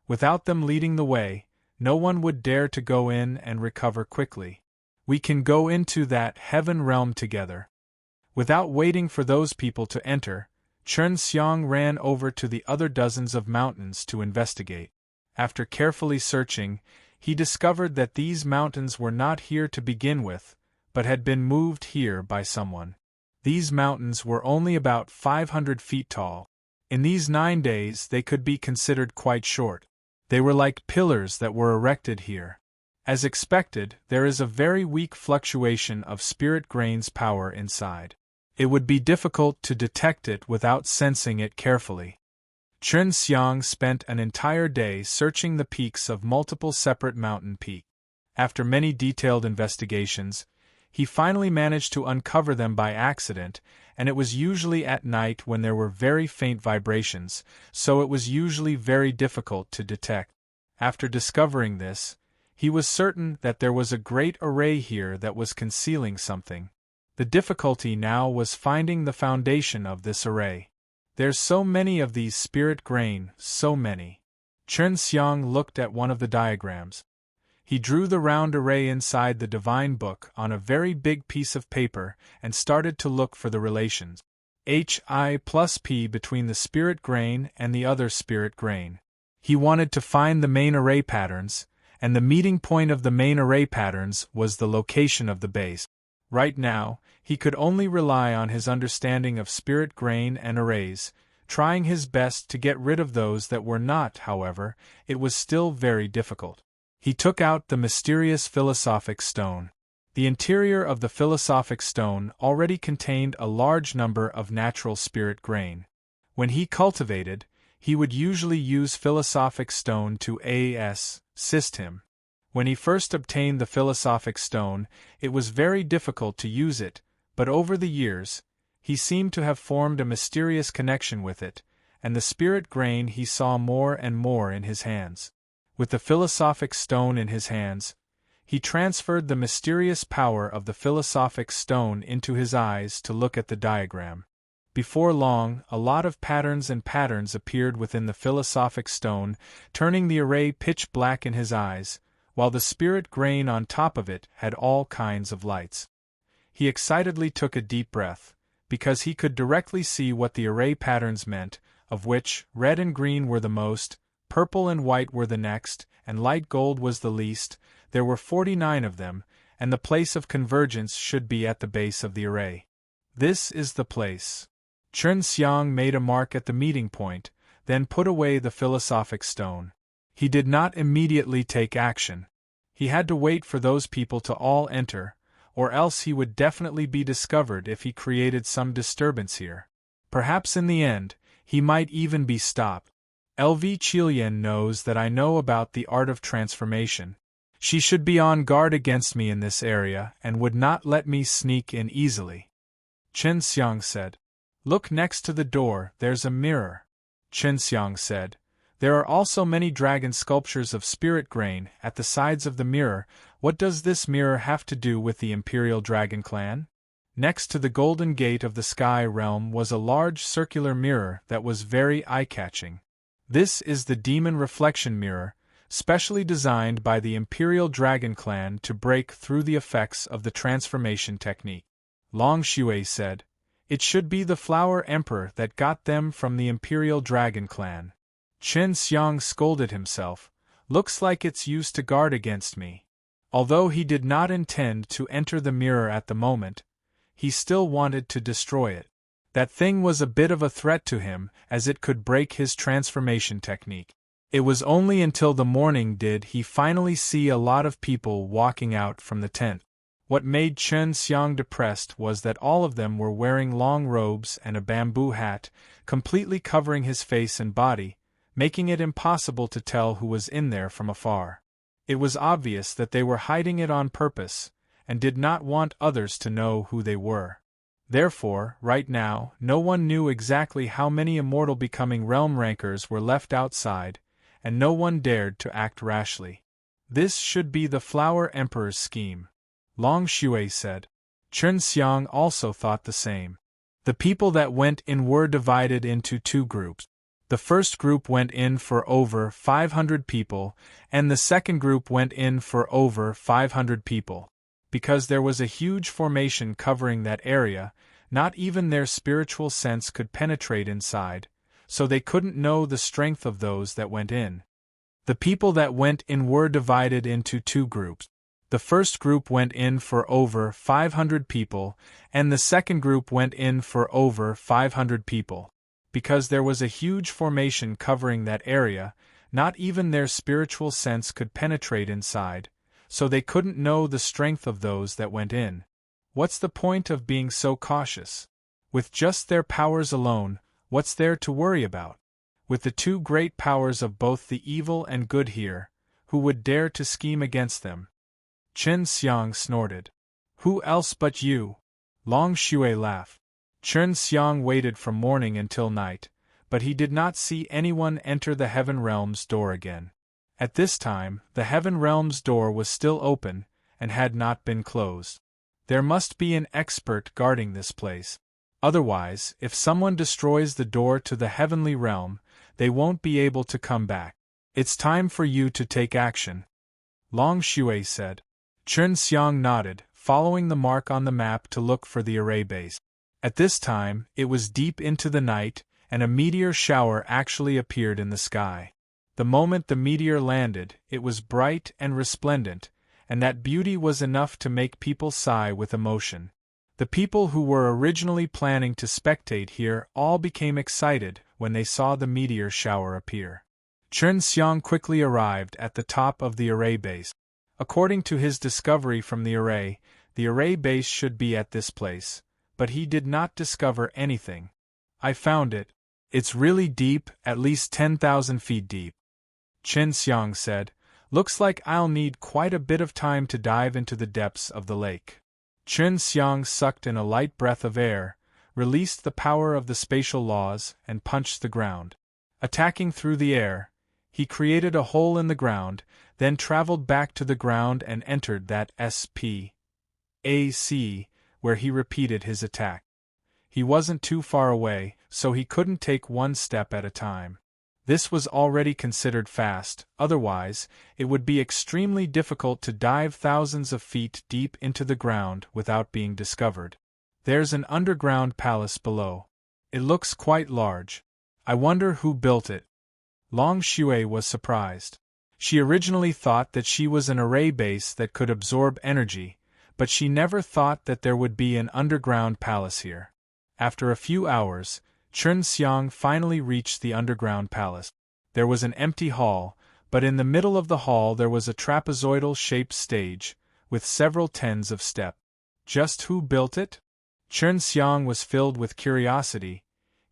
Without them leading the way, no one would dare to go in and recover quickly. We can go into that heaven realm together. Without waiting for those people to enter, Chen Xiang ran over to the other dozens of mountains to investigate. After carefully searching, he discovered that these mountains were not here to begin with, but had been moved here by someone. These mountains were only about 500 feet tall. In these 9 days they could be considered quite short. They were like pillars that were erected here. As expected, there is a very weak fluctuation of spirit grain's power inside. It would be difficult to detect it without sensing it carefully. Chen Xiang spent an entire day searching the peaks of multiple separate mountain peaks. After many detailed investigations, he finally managed to uncover them by accident, and it was usually at night when there were very faint vibrations, so it was usually very difficult to detect. After discovering this, he was certain that there was a great array here that was concealing something. The difficulty now was finding the foundation of this array. There's so many of these spirit grain, so many. Chen Xiang looked at one of the diagrams. He drew the round array inside the divine book on a very big piece of paper and started to look for the relations Hi plus P between the spirit grain and the other spirit grain. He wanted to find the main array patterns, and the meeting point of the main array patterns was the location of the base. Right now, he could only rely on his understanding of spirit grain and arrays, trying his best to get rid of those that were not. However, it was still very difficult. He took out the mysterious philosophic stone. The interior of the philosophic stone already contained a large number of natural spirit grain. When he cultivated, he would usually use philosophic stone to assist him. When he first obtained the philosophic stone, it was very difficult to use it, but over the years, he seemed to have formed a mysterious connection with it, and the spirit grain he saw more and more in his hands. With the philosophic stone in his hands, he transferred the mysterious power of the philosophic stone into his eyes to look at the diagram. Before long, a lot of patterns appeared within the philosophic stone, turning the array pitch black in his eyes, while the spirit grain on top of it had all kinds of lights. He excitedly took a deep breath, because he could directly see what the array patterns meant, of which red and green were the most, purple and white were the next, and light gold was the least. There were 49 of them, and the place of convergence should be at the base of the array. This is the place. Chen Xiang made a mark at the meeting point, then put away the philosophic stone. He did not immediately take action. He had to wait for those people to all enter, or else he would definitely be discovered if he created some disturbance here. Perhaps in the end, he might even be stopped. LV Qilian knows that I know about the art of transformation. She should be on guard against me in this area and would not let me sneak in easily. Chen Xiang said. Look next to the door, there's a mirror. Chen Xiang said. There are also many dragon sculptures of spirit grain at the sides of the mirror. What does this mirror have to do with the Imperial Dragon Clan? Next to the Golden Gate of the Sky Realm was a large circular mirror that was very eye-catching. This is the Demon Reflection Mirror, specially designed by the Imperial Dragon Clan to break through the effects of the transformation technique. Long Shui said, It should be the Flower Emperor that got them from the Imperial Dragon Clan. Chen Xiang scolded himself, Looks like it's used to guard against me. Although he did not intend to enter the mirror at the moment, he still wanted to destroy it. That thing was a bit of a threat to him, as it could break his transformation technique. It was only until the morning did he finally see a lot of people walking out from the tent. What made Chen Xiang depressed was that all of them were wearing long robes and a bamboo hat, completely covering his face and body, making it impossible to tell who was in there from afar. It was obvious that they were hiding it on purpose, and did not want others to know who they were. Therefore, right now, no one knew exactly how many immortal becoming realm rankers were left outside, and no one dared to act rashly. This should be the Flower Emperor's scheme. Long Shui said. Chen Xiang also thought the same. The people that went in were divided into 2 groups. The first group went in for over 500 people, and the second group went in for over 500 people. Because there was a huge formation covering that area, Not even their spiritual sense could penetrate inside, so they couldn't know the strength of those that went in. The people that went in were divided into two groups. The first group went in for over 500 people, and the second group went in for over 500 people. Because there was a huge formation covering that area, not even their spiritual sense could penetrate inside, so they couldn't know the strength of those that went in. What's the point of being so cautious? With just their powers alone, what's there to worry about? With the two great powers of both the evil and good here, who would dare to scheme against them? Chen Xiang snorted. Who else but you? Long Shui laughed. Chen Xiang waited from morning until night, but he did not see anyone enter the Heaven Realm's door again. At this time, the Heaven Realm's door was still open, and had not been closed. There must be an expert guarding this place. Otherwise, if someone destroys the door to the Heavenly Realm, they won't be able to come back. It's time for you to take action, Long Shui said. Chen Xiang nodded, following the mark on the map to look for the array base. At this time, it was deep into the night, and a meteor shower actually appeared in the sky. The moment the meteor landed, it was bright and resplendent, and that beauty was enough to make people sigh with emotion. The people who were originally planning to spectate here all became excited when they saw the meteor shower appear. Chen Xiang quickly arrived at the top of the array base. According to his discovery from the array base should be at this place, but he did not discover anything. I found it. It's really deep, at least 10,000 feet deep. Chen Xiang said, looks like I'll need quite a bit of time to dive into the depths of the lake. Chen Xiang sucked in a light breath of air, released the power of the spatial laws, and punched the ground. Attacking through the air, he created a hole in the ground, then traveled back to the ground and entered that space, where he repeated his attack. He wasn't too far away, so he couldn't take one step at a time. This was already considered fast, otherwise, it would be extremely difficult to dive thousands of feet deep into the ground without being discovered. There's an underground palace below. It looks quite large. I wonder who built it. Long Shui was surprised. She originally thought that she was an array base that could absorb energy, but she never thought that there would be an underground palace here. After a few hours, Chen Xiang finally reached the underground palace. There was an empty hall, but in the middle of the hall there was a trapezoidal-shaped stage, with several tens of steps. Just who built it? Chen Xiang was filled with curiosity.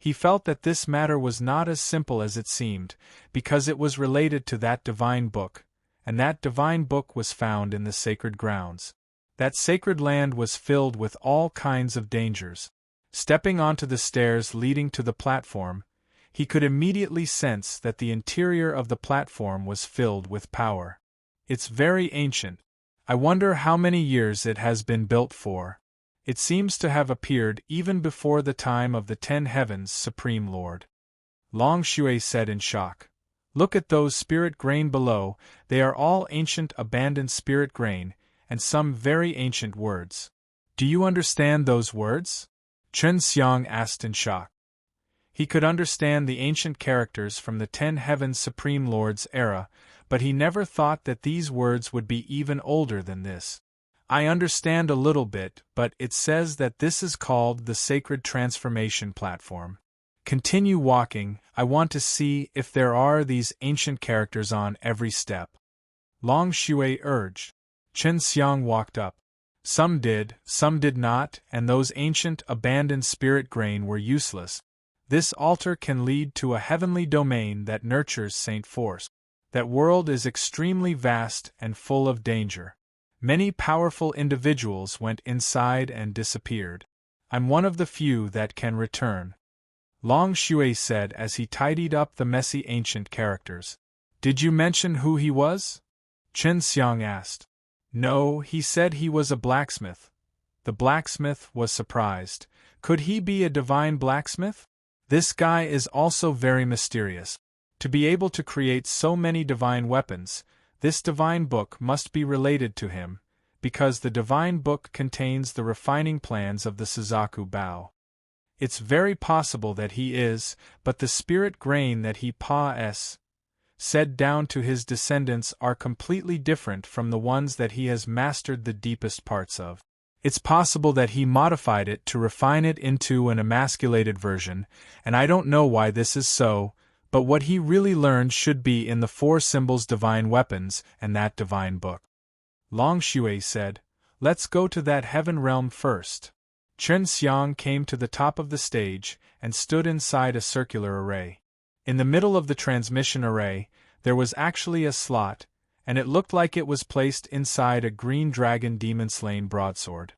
He felt that this matter was not as simple as it seemed, because it was related to that divine book, and that divine book was found in the sacred grounds. That sacred land was filled with all kinds of dangers. Stepping onto the stairs leading to the platform, he could immediately sense that the interior of the platform was filled with power. It's very ancient. I wonder how many years it has been built for. It seems to have appeared even before the time of the 10 Heavens Supreme Lord. Long Shui said in shock. Look at those spirit grain below, they are all ancient abandoned spirit grain, and some very ancient words. Do you understand those words? Chen Xiang asked in shock. He could understand the ancient characters from the 10 Heavens Supreme Lord's era, but he never thought that these words would be even older than this. I understand a little bit, but it says that this is called the Sacred Transformation Platform. Continue walking, I want to see if there are these ancient characters on every step. Long Shui urged. Chen Xiang walked up. Some did not, and those ancient abandoned spirit grain were useless. This altar can lead to a heavenly domain that nurtures Saint Force. That world is extremely vast and full of danger. Many powerful individuals went inside and disappeared. I'm one of the few that can return. Long Shui said as he tidied up the messy ancient characters. Did you mention who he was? Chen Xiang asked. No, he said he was a blacksmith. The blacksmith was surprised. Could he be a divine blacksmith? This guy is also very mysterious. To be able to create so many divine weapons, this divine book must be related to him, because the divine book contains the refining plans of the Suzaku Bao. It's very possible that he is, but the spirit grain that he said down to his descendants are completely different from the ones that he has mastered the deepest parts of. It's possible that he modified it to refine it into an emasculated version, and I don't know why this is so, but what he really learned should be in the 4 symbols divine weapons and that divine book. Long Shui said, "Let's go to that heaven realm first." Chen Xiang came to the top of the stage and stood inside a circular array. In the middle of the transmission array, there was actually a slot, and it looked like it was placed inside a green dragon demon-slain broadsword.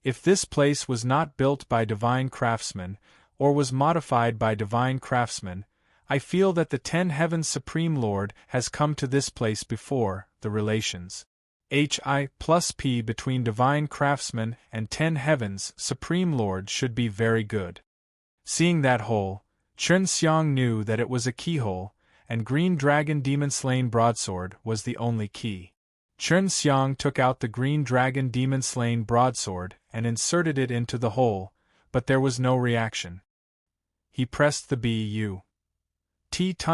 If this place was not built by divine craftsmen, or was modified by divine craftsmen, I feel that the 10 Heavens Supreme Lord has come to this place before. The relations HI+P between divine craftsmen and 10 Heavens Supreme Lord should be very good. Seeing that hole, Chen Xiang knew that it was a keyhole, and Green Dragon Demon-Slain Broadsword was the only key. Chen Xiang took out the Green Dragon Demon-Slain Broadsword and inserted it into the hole, but there was no reaction. He pressed the BUT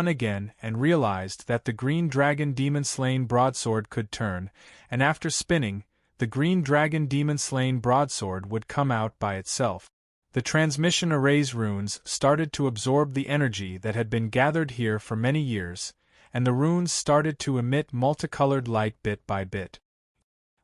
again and realized that the Green Dragon Demon-Slain Broadsword could turn, and after spinning, the Green Dragon Demon-Slain Broadsword would come out by itself. The transmission array's runes started to absorb the energy that had been gathered here for many years, and the runes started to emit multicolored light bit by bit.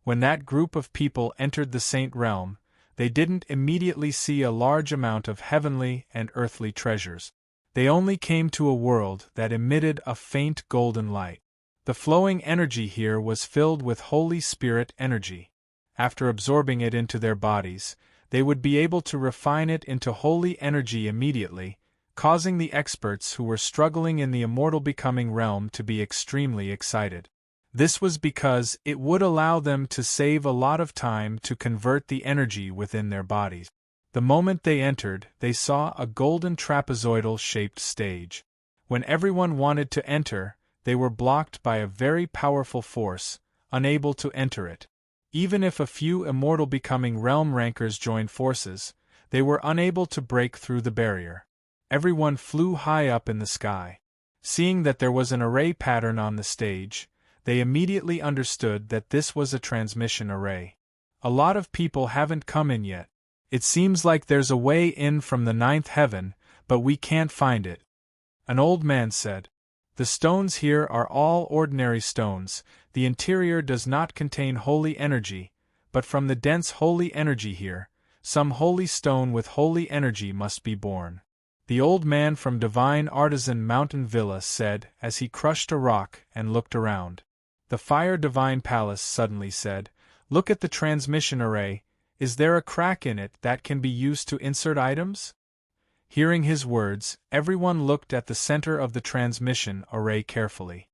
When that group of people entered the Saint Realm, they didn't immediately see a large amount of heavenly and earthly treasures. They only came to a world that emitted a faint golden light. The flowing energy here was filled with Holy Spirit energy. After absorbing it into their bodies, they would be able to refine it into holy energy immediately, causing the experts who were struggling in the immortal becoming realm to be extremely excited. This was because it would allow them to save a lot of time to convert the energy within their bodies. The moment they entered, they saw a golden trapezoidal-shaped stage. When everyone wanted to enter, they were blocked by a very powerful force, unable to enter it. Even if a few immortal becoming realm rankers joined forces, they were unable to break through the barrier. Everyone flew high up in the sky. Seeing that there was an array pattern on the stage, they immediately understood that this was a transmission array. A lot of people haven't come in yet. It seems like there's a way in from the 9th heaven, but we can't find it. An old man said. The stones here are all ordinary stones. The interior does not contain holy energy, but from the dense holy energy here, some holy stone with holy energy must be born. The old man from Divine Artisan Mountain Villa said as he crushed a rock and looked around. The Fire Divine Palace suddenly said, "Look at the transmission array. Is there a crack in it that can be used to insert items?" Hearing his words, everyone looked at the center of the transmission array carefully.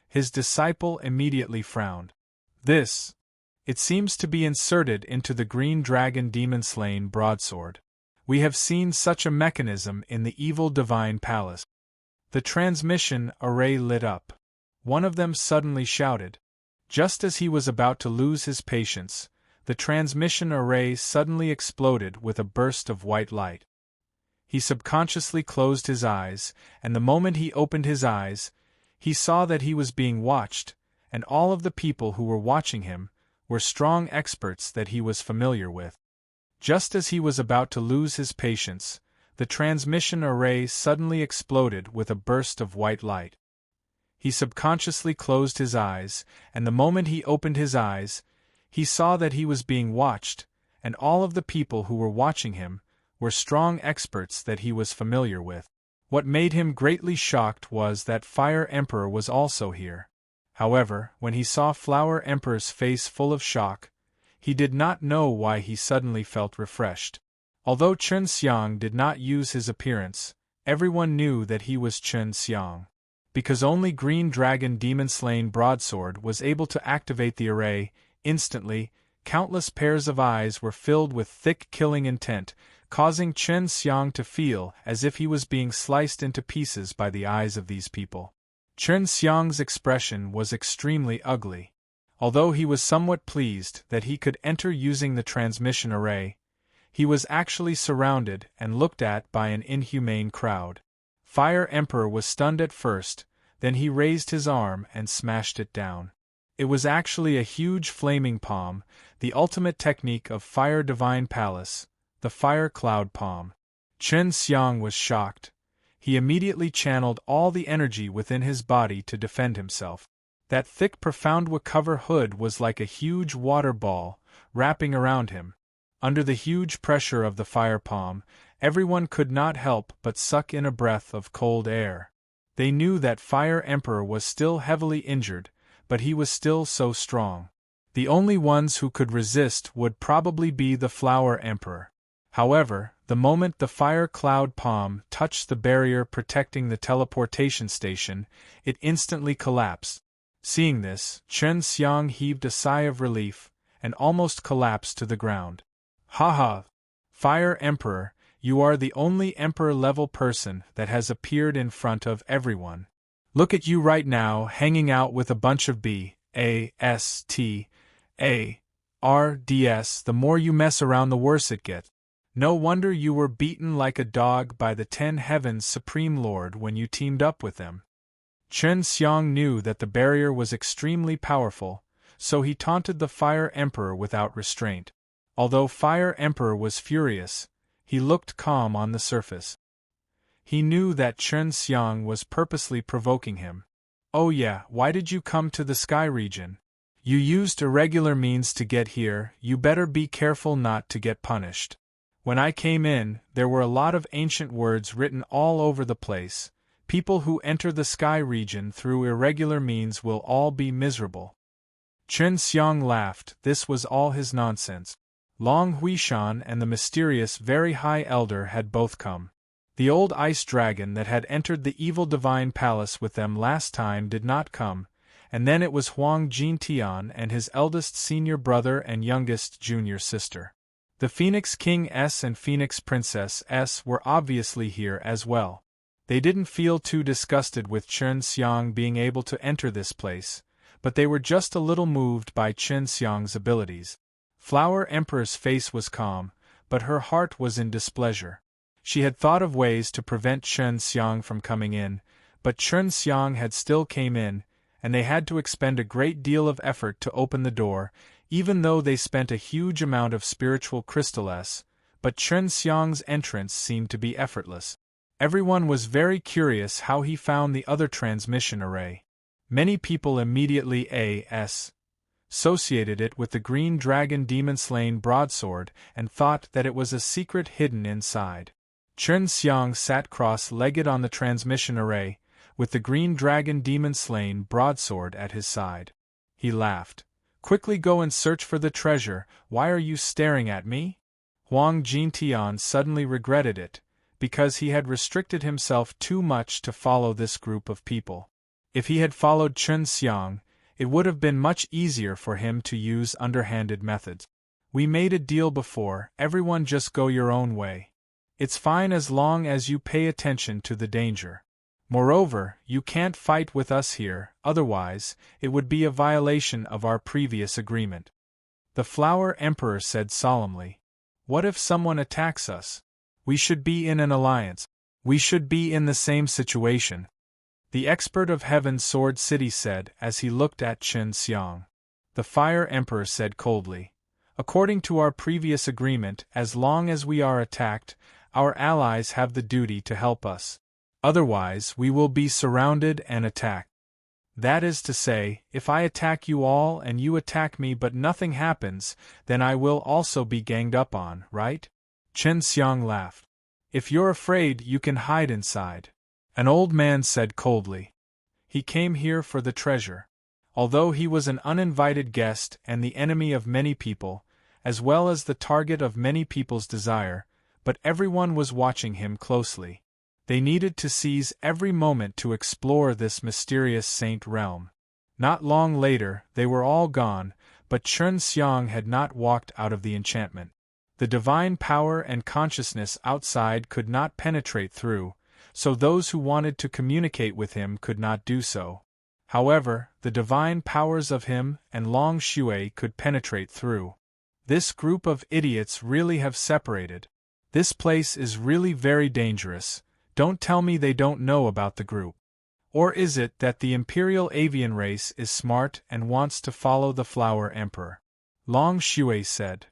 His disciple immediately frowned. This. It seems to be inserted into the Green Dragon Demon-Slain Broadsword. We have seen such a mechanism in the Evil Divine Palace. The transmission array lit up. One of them suddenly shouted. Just as he was about to lose his patience, the transmission array suddenly exploded with a burst of white light. He subconsciously closed his eyes, and the moment he opened his eyes, he saw that he was being watched, and all of the people who were watching him were strong experts that he was familiar with. Just as he was about to lose his patience, the transmission array suddenly exploded with a burst of white light. He subconsciously closed his eyes, and the moment he opened his eyes, he saw that he was being watched, and all of the people who were watching him were strong experts that he was familiar with. What made him greatly shocked was that Fire Emperor was also here. However, when he saw Flower Emperor's face full of shock, he did not know why he suddenly felt refreshed. Although Chen Xiang did not use his appearance, everyone knew that he was Chen Xiang. Because only Green Dragon Demon-Slain Broadsword was able to activate the array, instantly, countless pairs of eyes were filled with thick killing intent, causing Chen Xiang to feel as if he was being sliced into pieces by the eyes of these people. Chen Xiang's expression was extremely ugly. Although he was somewhat pleased that he could enter using the transmission array, he was actually surrounded and looked at by an inhumane crowd. Fire Emperor was stunned at first, then he raised his arm and smashed it down. It was actually a huge flaming palm, the ultimate technique of Fire Divine Palace, the Fire Cloud Palm. Chen Xiang was shocked. He immediately channeled all the energy within his body to defend himself. That thick profound cover hood was like a huge water ball, wrapping around him. Under the huge pressure of the fire palm, everyone could not help but suck in a breath of cold air. They knew that Fire Emperor was still heavily injured, but he was still so strong. The only ones who could resist would probably be the Flower Emperor. However, the moment the fire cloud palm touched the barrier protecting the teleportation station, it instantly collapsed. Seeing this, Chen Xiang heaved a sigh of relief, and almost collapsed to the ground. Haha! Fire Emperor, you are the only Emperor-level person that has appeared in front of everyone. Look at you right now hanging out with a bunch of BASTARDS. The more you mess around the worse it gets. No wonder you were beaten like a dog by the 10 Heavens Supreme Lord when you teamed up with them. Chen Xiang knew that the barrier was extremely powerful, so he taunted the Fire Emperor without restraint. Although Fire Emperor was furious, he looked calm on the surface. He knew that Chen Xiang was purposely provoking him. Oh yeah, why did you come to the sky region? You used irregular means to get here, you better be careful not to get punished. When I came in, there were a lot of ancient words written all over the place. People who enter the sky region through irregular means will all be miserable. Chen Xiang laughed. This was all his nonsense. Long Huishan and the mysterious Very High Elder had both come. The old ice dragon that had entered the evil divine palace with them last time did not come, and then it was Huang Jintian and his eldest senior brother and youngest junior sister. The Phoenix King S and Phoenix Princess S were obviously here as well. They didn't feel too disgusted with Chen Xiang being able to enter this place, but they were just a little moved by Chen Xiang's abilities. Flower Emperor's face was calm, but her heart was in displeasure. She had thought of ways to prevent Chen Xiang from coming in, but Chen Xiang had still came in, and they had to expend a great deal of effort to open the door, even though they spent a huge amount of spiritual crystal S, but Chen Xiang's entrance seemed to be effortless. Everyone was very curious how he found the other transmission array. Many people immediately associated it with the green dragon demon-slain broadsword and thought that it was a secret hidden inside. Chen Xiang sat cross-legged on the transmission array, with the green dragon demon-slain broadsword at his side. He laughed. Quickly go and search for the treasure, why are you staring at me? Huang Jintian suddenly regretted it, because he had restricted himself too much to follow this group of people. If he had followed Chen Xiang, it would have been much easier for him to use underhanded methods. We made a deal before, everyone just go your own way. It's fine as long as you pay attention to the danger. Moreover, you can't fight with us here, otherwise, it would be a violation of our previous agreement. The Flower Emperor said solemnly. What if someone attacks us? We should be in an alliance. We should be in the same situation. The expert of Heaven's Sword City said as he looked at Chen Xiang. The Fire Emperor said coldly. According to our previous agreement, as long as we are attacked, our allies have the duty to help us. Otherwise, we will be surrounded and attacked. That is to say, if I attack you all and you attack me but nothing happens, then I will also be ganged up on, right? Chen Xiang laughed. If you're afraid, you can hide inside. An old man said coldly. He came here for the treasure. Although he was an uninvited guest and the enemy of many people, as well as the target of many people's desire, but everyone was watching him closely. They needed to seize every moment to explore this mysterious saint realm. Not long later, they were all gone, but Chen Xiang had not walked out of the enchantment. The divine power and consciousness outside could not penetrate through, so those who wanted to communicate with him could not do so. However, the divine powers of him and Long Shui could penetrate through. This group of idiots really have separated. This place is really very dangerous. Don't tell me they don't know about the group. Or is it that the Imperial Avian race is smart and wants to follow the Flower Emperor? Long Shui said.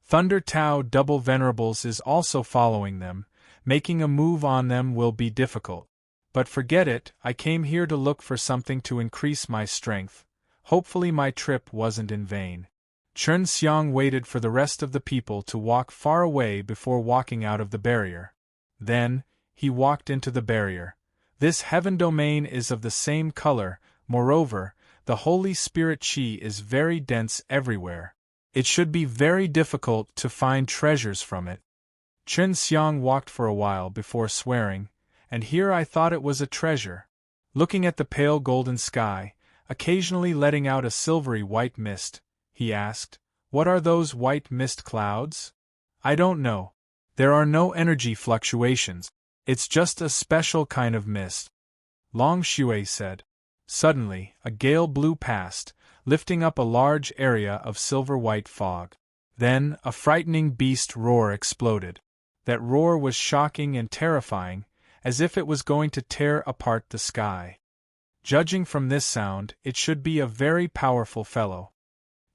Thunder Tao Double Venerables is also following them. Making a move on them will be difficult. But forget it, I came here to look for something to increase my strength. Hopefully my trip wasn't in vain. Chen Xiang waited for the rest of the people to walk far away before walking out of the barrier. Then, he walked into the barrier. This heaven domain is of the same color, moreover, the Holy Spirit Qi is very dense everywhere. It should be very difficult to find treasures from it. Chen Xiang walked for a while before swearing, and here I thought it was a treasure. Looking at the pale golden sky, occasionally letting out a silvery white mist, he asked, "What are those white mist clouds?" "I don't know. There are no energy fluctuations. It's just a special kind of mist," Long Shui said. Suddenly, a gale blew past, lifting up a large area of silver-white fog. Then, a frightening beast roar exploded. That roar was shocking and terrifying, as if it was going to tear apart the sky. Judging from this sound, it should be a very powerful fellow.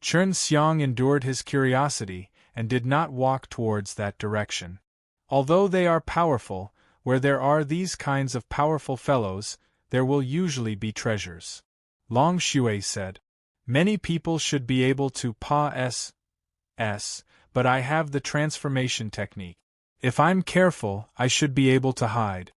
Chen Xiang endured his curiosity and did not walk towards that direction. Although they are powerful, where there are these kinds of powerful fellows, there will usually be treasures. Long Shui said. Many people should be able to pa-s, but I have the transformation technique. If I'm careful, I should be able to hide.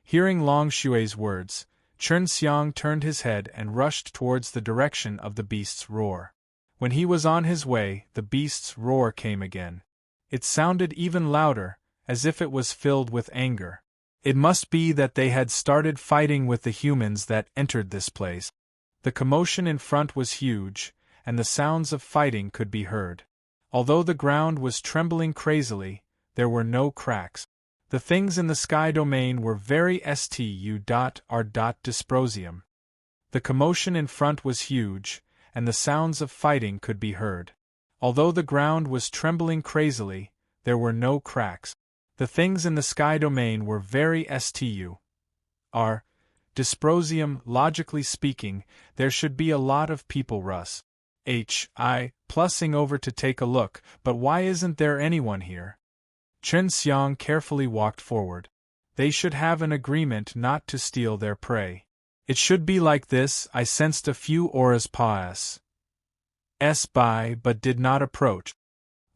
Hearing Long Shui's words, Chen Xiang turned his head and rushed towards the direction of the beast's roar. When he was on his way, the beast's roar came again. It sounded even louder, as if it was filled with anger. It must be that they had started fighting with the humans that entered this place. The commotion in front was huge, and the sounds of fighting could be heard. Although the ground was trembling crazily, there were no cracks. The things in the sky domain were very stu.r.dysprosium. The commotion in front was huge, and the sounds of fighting could be heard. Although the ground was trembling crazily, there were no cracks. The things in the sky domain were very stu.r. Dysprosium. Logically speaking, there should be a lot of people plussing over to take a look, but why isn't there anyone here? Chen Xiang carefully walked forward. They should have an agreement not to steal their prey. It should be like this. I sensed a few auras pass by but did not approach.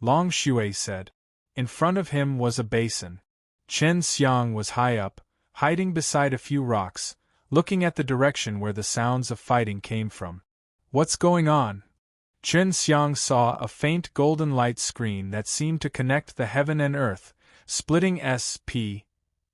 Long Shui said. In front of him was a basin. Chen Xiang was high up, hiding beside a few rocks, looking at the direction where the sounds of fighting came from. What's going on? Chen Xiang saw a faint golden light screen that seemed to connect the heaven and earth, splitting SPAC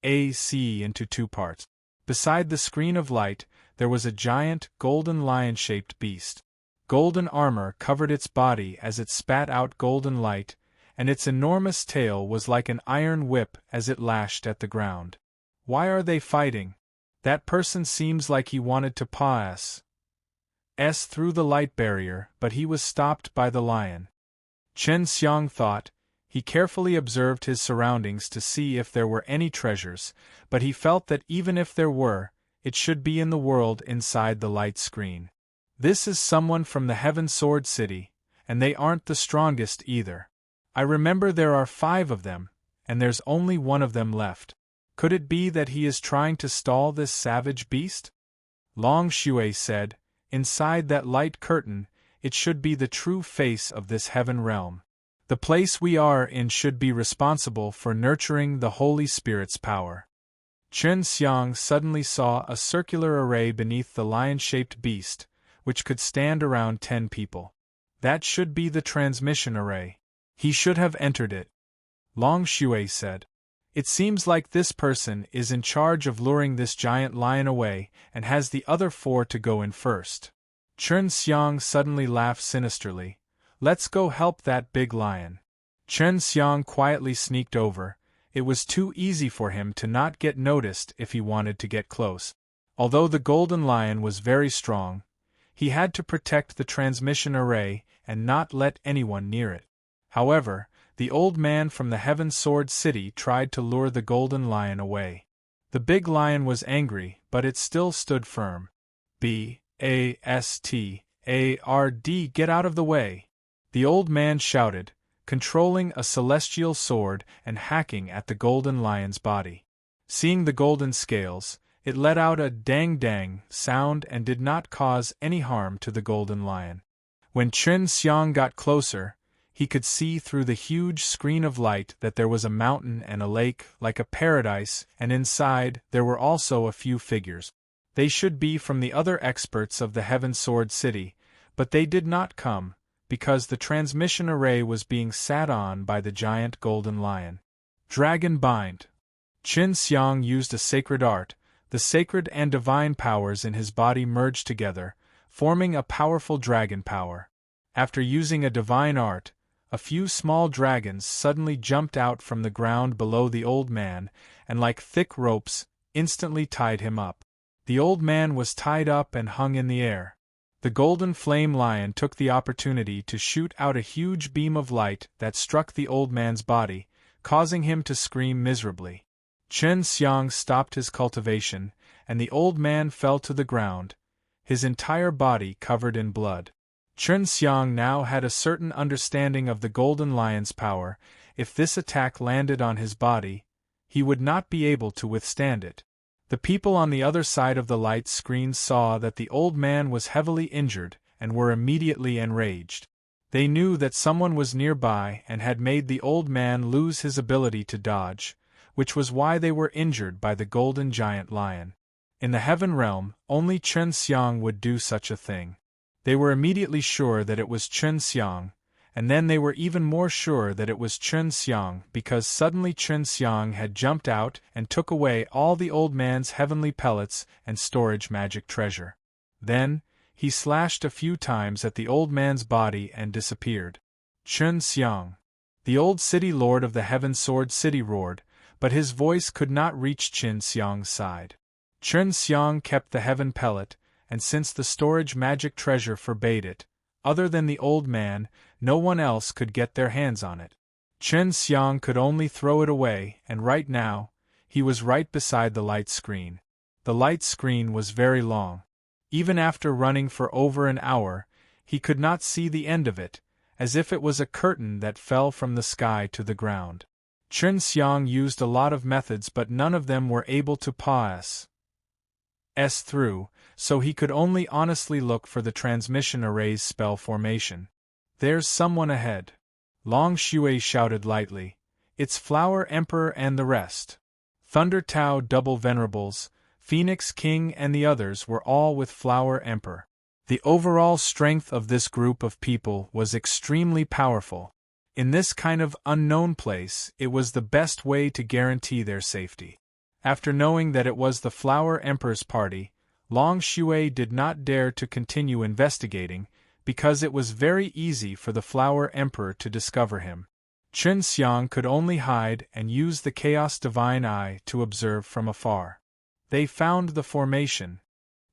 into two parts. Beside the screen of light, there was a giant, golden lion-shaped beast. Golden armor covered its body as it spat out golden light, and its enormous tail was like an iron whip as it lashed at the ground. Why are they fighting? That person seems like he wanted to pass through the light barrier, but he was stopped by the lion. Chen Xiang thought. He carefully observed his surroundings to see if there were any treasures, but he felt that even if there were, it should be in the world inside the light screen. This is someone from the Heaven Sword City, and they aren't the strongest either. I remember there are 5 of them, and there's only one of them left. Could it be that he is trying to stall this savage beast? Long Shui said. Inside that light curtain, it should be the true face of this heaven realm. The place we are in should be responsible for nurturing the Holy Spirit's power. Chen Xiang suddenly saw a circular array beneath the lion-shaped beast, which could stand around 10 people. That should be the transmission array. He should have entered it. Long Shui said. It seems like this person is in charge of luring this giant lion away and has the other 4 to go in first. Chen Xiang suddenly laughed sinisterly. Let's go help that big lion. Chen Xiang quietly sneaked over. It was too easy for him to not get noticed if he wanted to get close. Although the golden lion was very strong, he had to protect the transmission array and not let anyone near it. However, the old man from the Heaven Sword City tried to lure the golden lion away. The big lion was angry, but it still stood firm. "Bastard, get out of the way!" the old man shouted, controlling a celestial sword and hacking at the golden lion's body. Seeing the golden scales, it let out a dang-dang sound and did not cause any harm to the golden lion. When Chen Xiang got closer, he could see through the huge screen of light that there was a mountain and a lake like a paradise, and inside there were also a few figures. They should be from the other experts of the Heaven Sword City, but they did not come, because the transmission array was being sat on by the giant golden lion. Dragon Bind. Qin Xiang used a sacred art. The sacred and divine powers in his body merged together, forming a powerful dragon power. After using a divine art, a few small dragons suddenly jumped out from the ground below the old man, and like thick ropes, instantly tied him up. The old man was tied up and hung in the air. The golden flame lion took the opportunity to shoot out a huge beam of light that struck the old man's body, causing him to scream miserably. Chen Xiang stopped his cultivation, and the old man fell to the ground, his entire body covered in blood. Chen Xiang now had a certain understanding of the golden lion's power. If this attack landed on his body, he would not be able to withstand it. The people on the other side of the light screen saw that the old man was heavily injured and were immediately enraged. They knew that someone was nearby and had made the old man lose his ability to dodge, which was why they were injured by the golden giant lion. In the heaven realm, only Chen Xiang would do such a thing. They were immediately sure that it was Chen Xiang, and then they were even more sure that it was Chen Xiang because suddenly Chen Xiang had jumped out and took away all the old man's heavenly pellets and storage magic treasure. Then, he slashed a few times at the old man's body and disappeared. Chen Xiang. The old city lord of the Heaven Sword City roared, but his voice could not reach Chen Xiang's side. Chen Xiang kept the heaven pellet, and since the storage magic treasure forbade it, other than the old man, no one else could get their hands on it. Chen Xiang could only throw it away, and right now, he was right beside the light screen. The light screen was very long. Even after running for over an hour, he could not see the end of it, as if it was a curtain that fell from the sky to the ground. Chen Xiang used a lot of methods, but none of them were able to pass through, so he could only honestly look for the transmission array's spell formation. "There's someone ahead," Long Shui shouted lightly. "It's Flower Emperor and the rest." Thunder Tao Double Venerables, Phoenix King and the others were all with Flower Emperor. The overall strength of this group of people was extremely powerful. In this kind of unknown place, it was the best way to guarantee their safety. After knowing that it was the Flower Emperor's party, Long Shui did not dare to continue investigating, because it was very easy for the Flower Emperor to discover him. Chen Xiang could only hide and use the Chaos Divine Eye to observe from afar. "They found the formation,"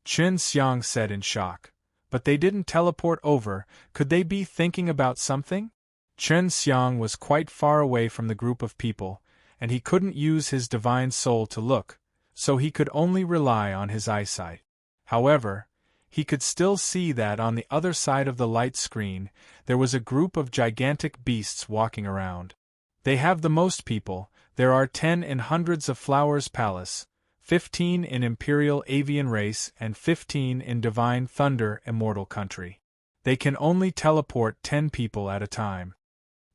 Chen Xiang said in shock. "But they didn't teleport over. Could they be thinking about something?" Chen Xiang was quite far away from the group of people, and he couldn't use his divine soul to look, so he could only rely on his eyesight. However, he could still see that on the other side of the light screen, there was a group of gigantic beasts walking around. They have the most people. There are 10 in Hundreds of Flowers Palace, 15 in Imperial Avian Race and 15 in Divine Thunder Immortal Country. They can only teleport 10 people at a time.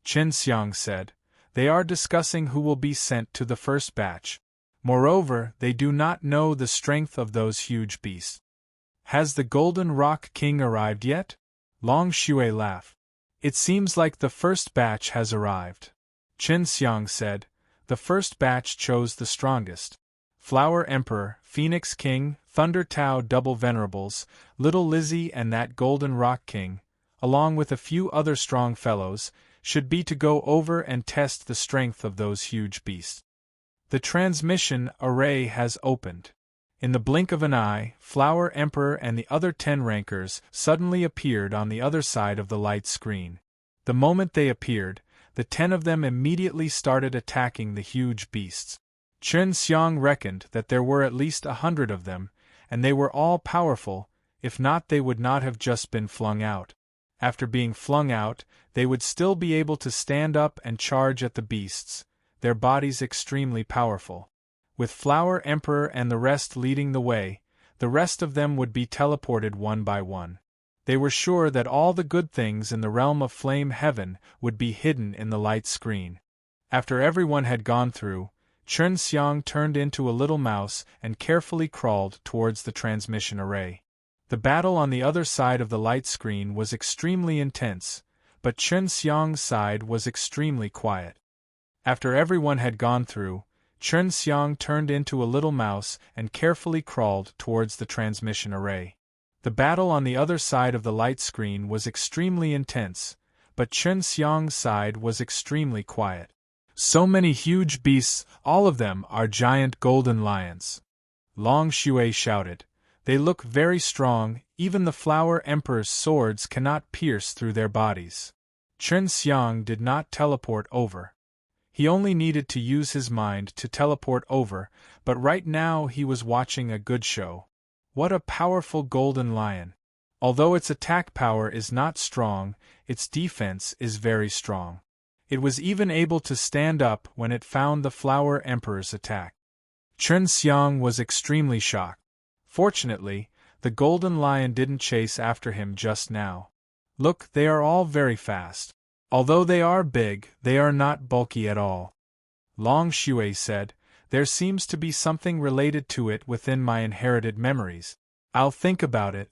Chen Xiang said, "They are discussing who will be sent to the first batch. Moreover, they do not know the strength of those huge beasts." "Has the Golden Rock King arrived yet?" Long Shui laughed. "It seems like the first batch has arrived." Chen Xiang said, "The first batch chose the strongest. Flower Emperor, Phoenix King, Thunder Tao Double Venerables, Little Lizzie and that Golden Rock King, along with a few other strong fellows, should be to go over and test the strength of those huge beasts. The transmission array has opened. In the blink of an eye, Flower Emperor and the other 10 rankers suddenly appeared on the other side of the light screen. The moment they appeared, the 10 of them immediately started attacking the huge beasts. Chen Xiang reckoned that there were at least 100 of them, and they were all powerful. If not, they would not have just been flung out. After being flung out, they would still be able to stand up and charge at the beasts, their bodies extremely powerful. With Flower Emperor and the rest leading the way, the rest of them would be teleported one by one. They were sure that all the good things in the realm of Flame Heaven would be hidden in the light screen. After everyone had gone through, Chen Xiang turned into a little mouse and carefully crawled towards the transmission array. The battle on the other side of the light screen was extremely intense, but Chen Xiang's side was extremely quiet. After everyone had gone through, Chen Xiang turned into a little mouse and carefully crawled towards the transmission array. The battle on the other side of the light screen was extremely intense, but Chen Xiang's side was extremely quiet. So many huge beasts, all of them are giant golden lions. Long Shui shouted. They look very strong, even the Flower Emperor's swords cannot pierce through their bodies. Chen Xiang did not teleport over. He only needed to use his mind to teleport over, but right now he was watching a good show. What a powerful golden lion! Although its attack power is not strong, its defense is very strong. It was even able to stand up when it found the Flower Emperor's attack. Chen Xiang was extremely shocked. Fortunately, the golden lion didn't chase after him just now. Look, they are all very fast. Although they are big, they are not bulky at all. Long Shui said, there seems to be something related to it within my inherited memories. I'll think about it.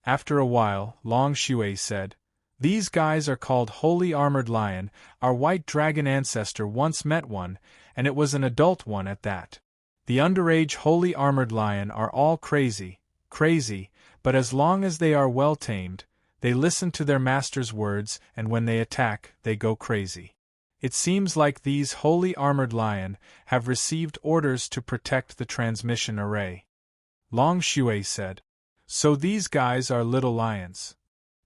After a while, Long Shui said, these guys are called Holy Armored Lion. Our white dragon ancestor once met one, and it was an adult one at that. The underage Holy Armored Lion are all crazy, but as long as they are well tamed, they listen to their master's words, and when they attack, they go crazy. It seems like these Holy Armored Lion have received orders to protect the transmission array. Long Shui said, so these guys are little lions.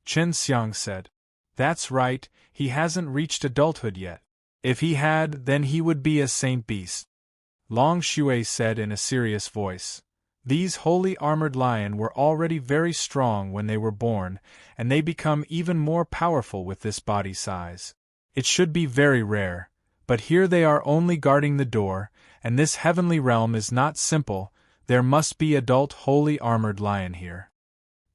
Chen Xiang said, that's right, he hasn't reached adulthood yet. If he had, then he would be a saint beast. Long Shui said in a serious voice, these Holy Armored Lion were already very strong when they were born, and they become even more powerful with this body size. It should be very rare, but here they are only guarding the door, and this heavenly realm is not simple. There must be adult Holy Armored Lion here.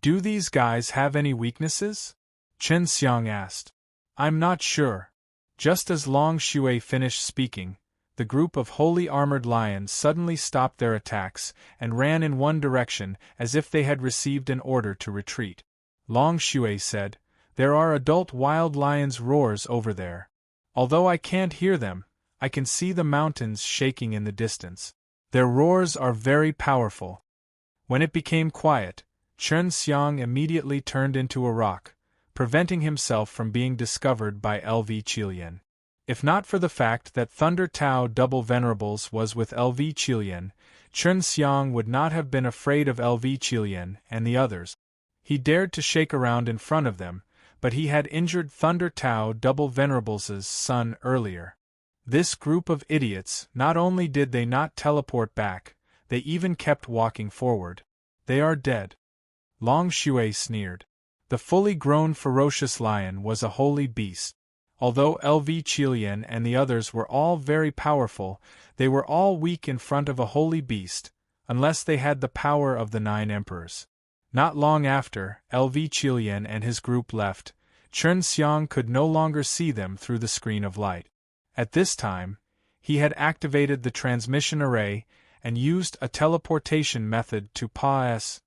Do these guys have any weaknesses? Chen Xiang asked. I'm not sure. Just as Long Shui finished speaking, the group of Holy Armored Lions suddenly stopped their attacks and ran in one direction as if they had received an order to retreat. Long Shui said, there are adult wild lions' roars over there. Although I can't hear them, I can see the mountains shaking in the distance. Their roars are very powerful. When it became quiet, Chen Xiang immediately turned into a rock, preventing himself from being discovered by LV Qilian. If not for the fact that Thunder Tao Double Venerables was with LV Qilian, Chen Xiang would not have been afraid of LV Qilian and the others. He dared to shake around in front of them, but he had injured Thunder Tao Double Venerables' son earlier. This group of idiots, not only did they not teleport back, they even kept walking forward. They are dead. Long Shui sneered. The fully grown ferocious lion was a holy beast. Although LV Qilian and the others were all very powerful, they were all weak in front of a holy beast, unless they had the power of the 9 emperors. Not long after, LV Qilian and his group left, Chen Xiang could no longer see them through the screen of light. At this time, he had activated the transmission array and used a teleportation method to pass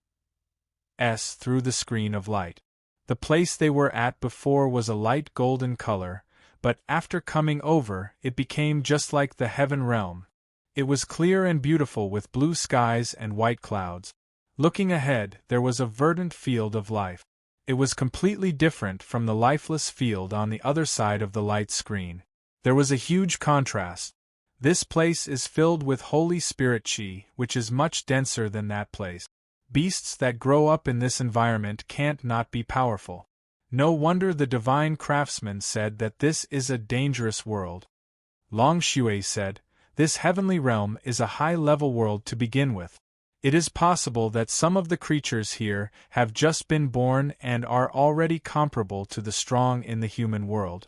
through the screen of light. The place they were at before was a light golden color, but after coming over, it became just like the heaven realm. It was clear and beautiful with blue skies and white clouds. Looking ahead, there was a verdant field of life. It was completely different from the lifeless field on the other side of the light screen. There was a huge contrast. This place is filled with Holy Spirit chi, which is much denser than that place. Beasts that grow up in this environment can't not be powerful. No wonder the divine craftsman said that this is a dangerous world. Long Shui said, "This heavenly realm is a high-level world to begin with. It is possible that some of the creatures here have just been born and are already comparable to the strong in the human world."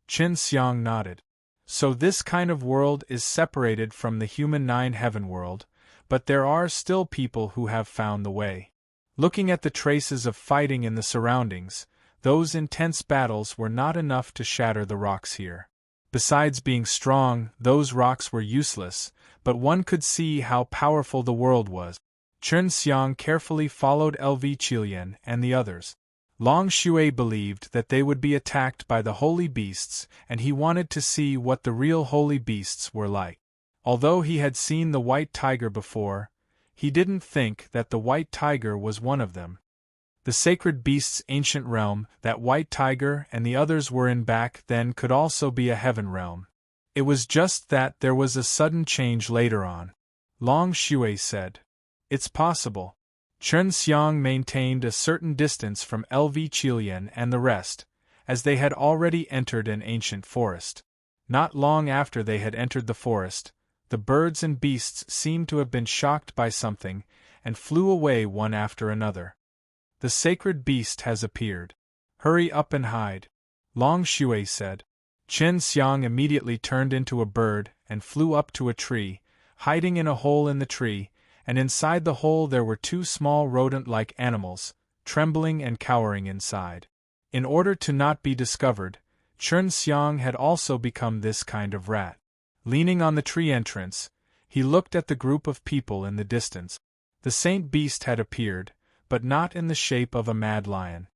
Qin Xiang nodded. So this kind of world is separated from the human nine-heaven world, but there are still people who have found the way. Looking at the traces of fighting in the surroundings, those intense battles were not enough to shatter the rocks here. Besides being strong, those rocks were useless, but one could see how powerful the world was. Qin Xiang carefully followed LV Qilian and the others. Long Shui believed that they would be attacked by the holy beasts, and he wanted to see what the real holy beasts were like. Although he had seen the white tiger before, he didn't think that the white tiger was one of them. The sacred beast's ancient realm, that white tiger and the others were in back then, could also be a heaven realm. It was just that there was a sudden change later on. Long Shui said, "It's possible." Qin Xiang maintained a certain distance from LV Qilian and the rest, as they had already entered an ancient forest. Not long after they had entered the forest, the birds and beasts seemed to have been shocked by something, and flew away one after another. "The sacred beast has appeared. Hurry up and hide," Long Shui said. Qin Xiang immediately turned into a bird and flew up to a tree, hiding in a hole in the tree, and inside the hole there were two small rodent-like animals, trembling and cowering inside. In order to not be discovered, Qin Xiang had also become this kind of rat. Leaning on the tree entrance, he looked at the group of people in the distance. The saint beast had appeared, but not in the shape of a mad lion.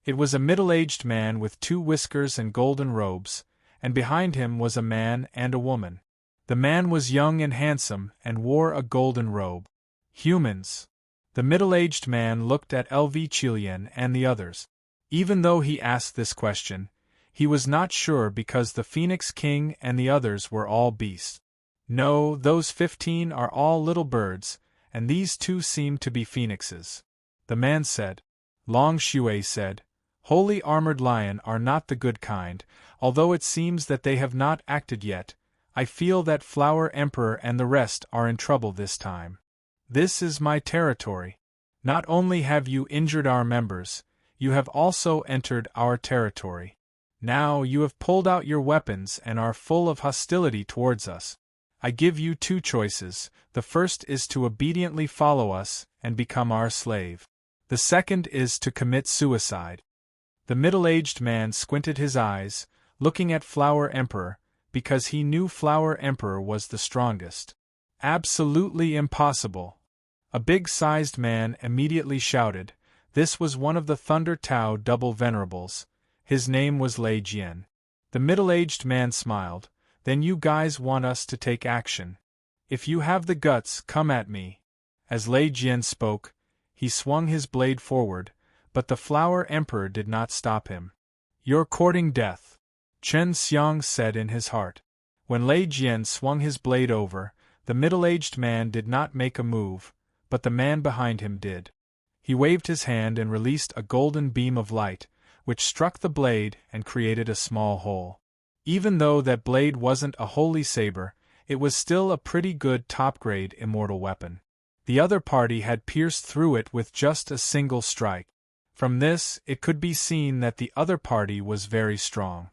It was a middle-aged man with 2 whiskers and golden robes, and behind him was a man and a woman. The man was young and handsome and wore a golden robe. "Humans." The middle-aged man looked at LV Qilian and the others. Even though he asked this question, he was not sure because the Phoenix King and the others were all beasts. "No, those 15 are all little birds, and these 2 seem to be phoenixes," the man said. Long Shui said, "Holy armored lion are not the good kind, although it seems that they have not acted yet. I feel that Flower Emperor and the rest are in trouble this time. This is my territory. Not only have you injured our members, you have also entered our territory. Now you have pulled out your weapons and are full of hostility towards us. I give you 2 choices. The first is to obediently follow us and become our slave. The second is to commit suicide." The middle-aged man squinted his eyes, looking at Flower Emperor, because he knew Flower Emperor was the strongest. "Absolutely impossible!" A big-sized man immediately shouted. This was one of the Thunder Tao double venerables. His name was Lei Jian. The middle-aged man smiled. "Then you guys want us to take action. If you have the guts, come at me." As Lei Jian spoke, he swung his blade forward, but the Flower Emperor did not stop him. "You're courting death," Qin Xiang said in his heart. When Lei Jian swung his blade over, the middle-aged man did not make a move, but the man behind him did. He waved his hand and released a golden beam of light, which struck the blade and created a small hole. Even though that blade wasn't a holy saber, it was still a pretty good top-grade immortal weapon. The other party had pierced through it with just a single strike. From this, it could be seen that the other party was very strong.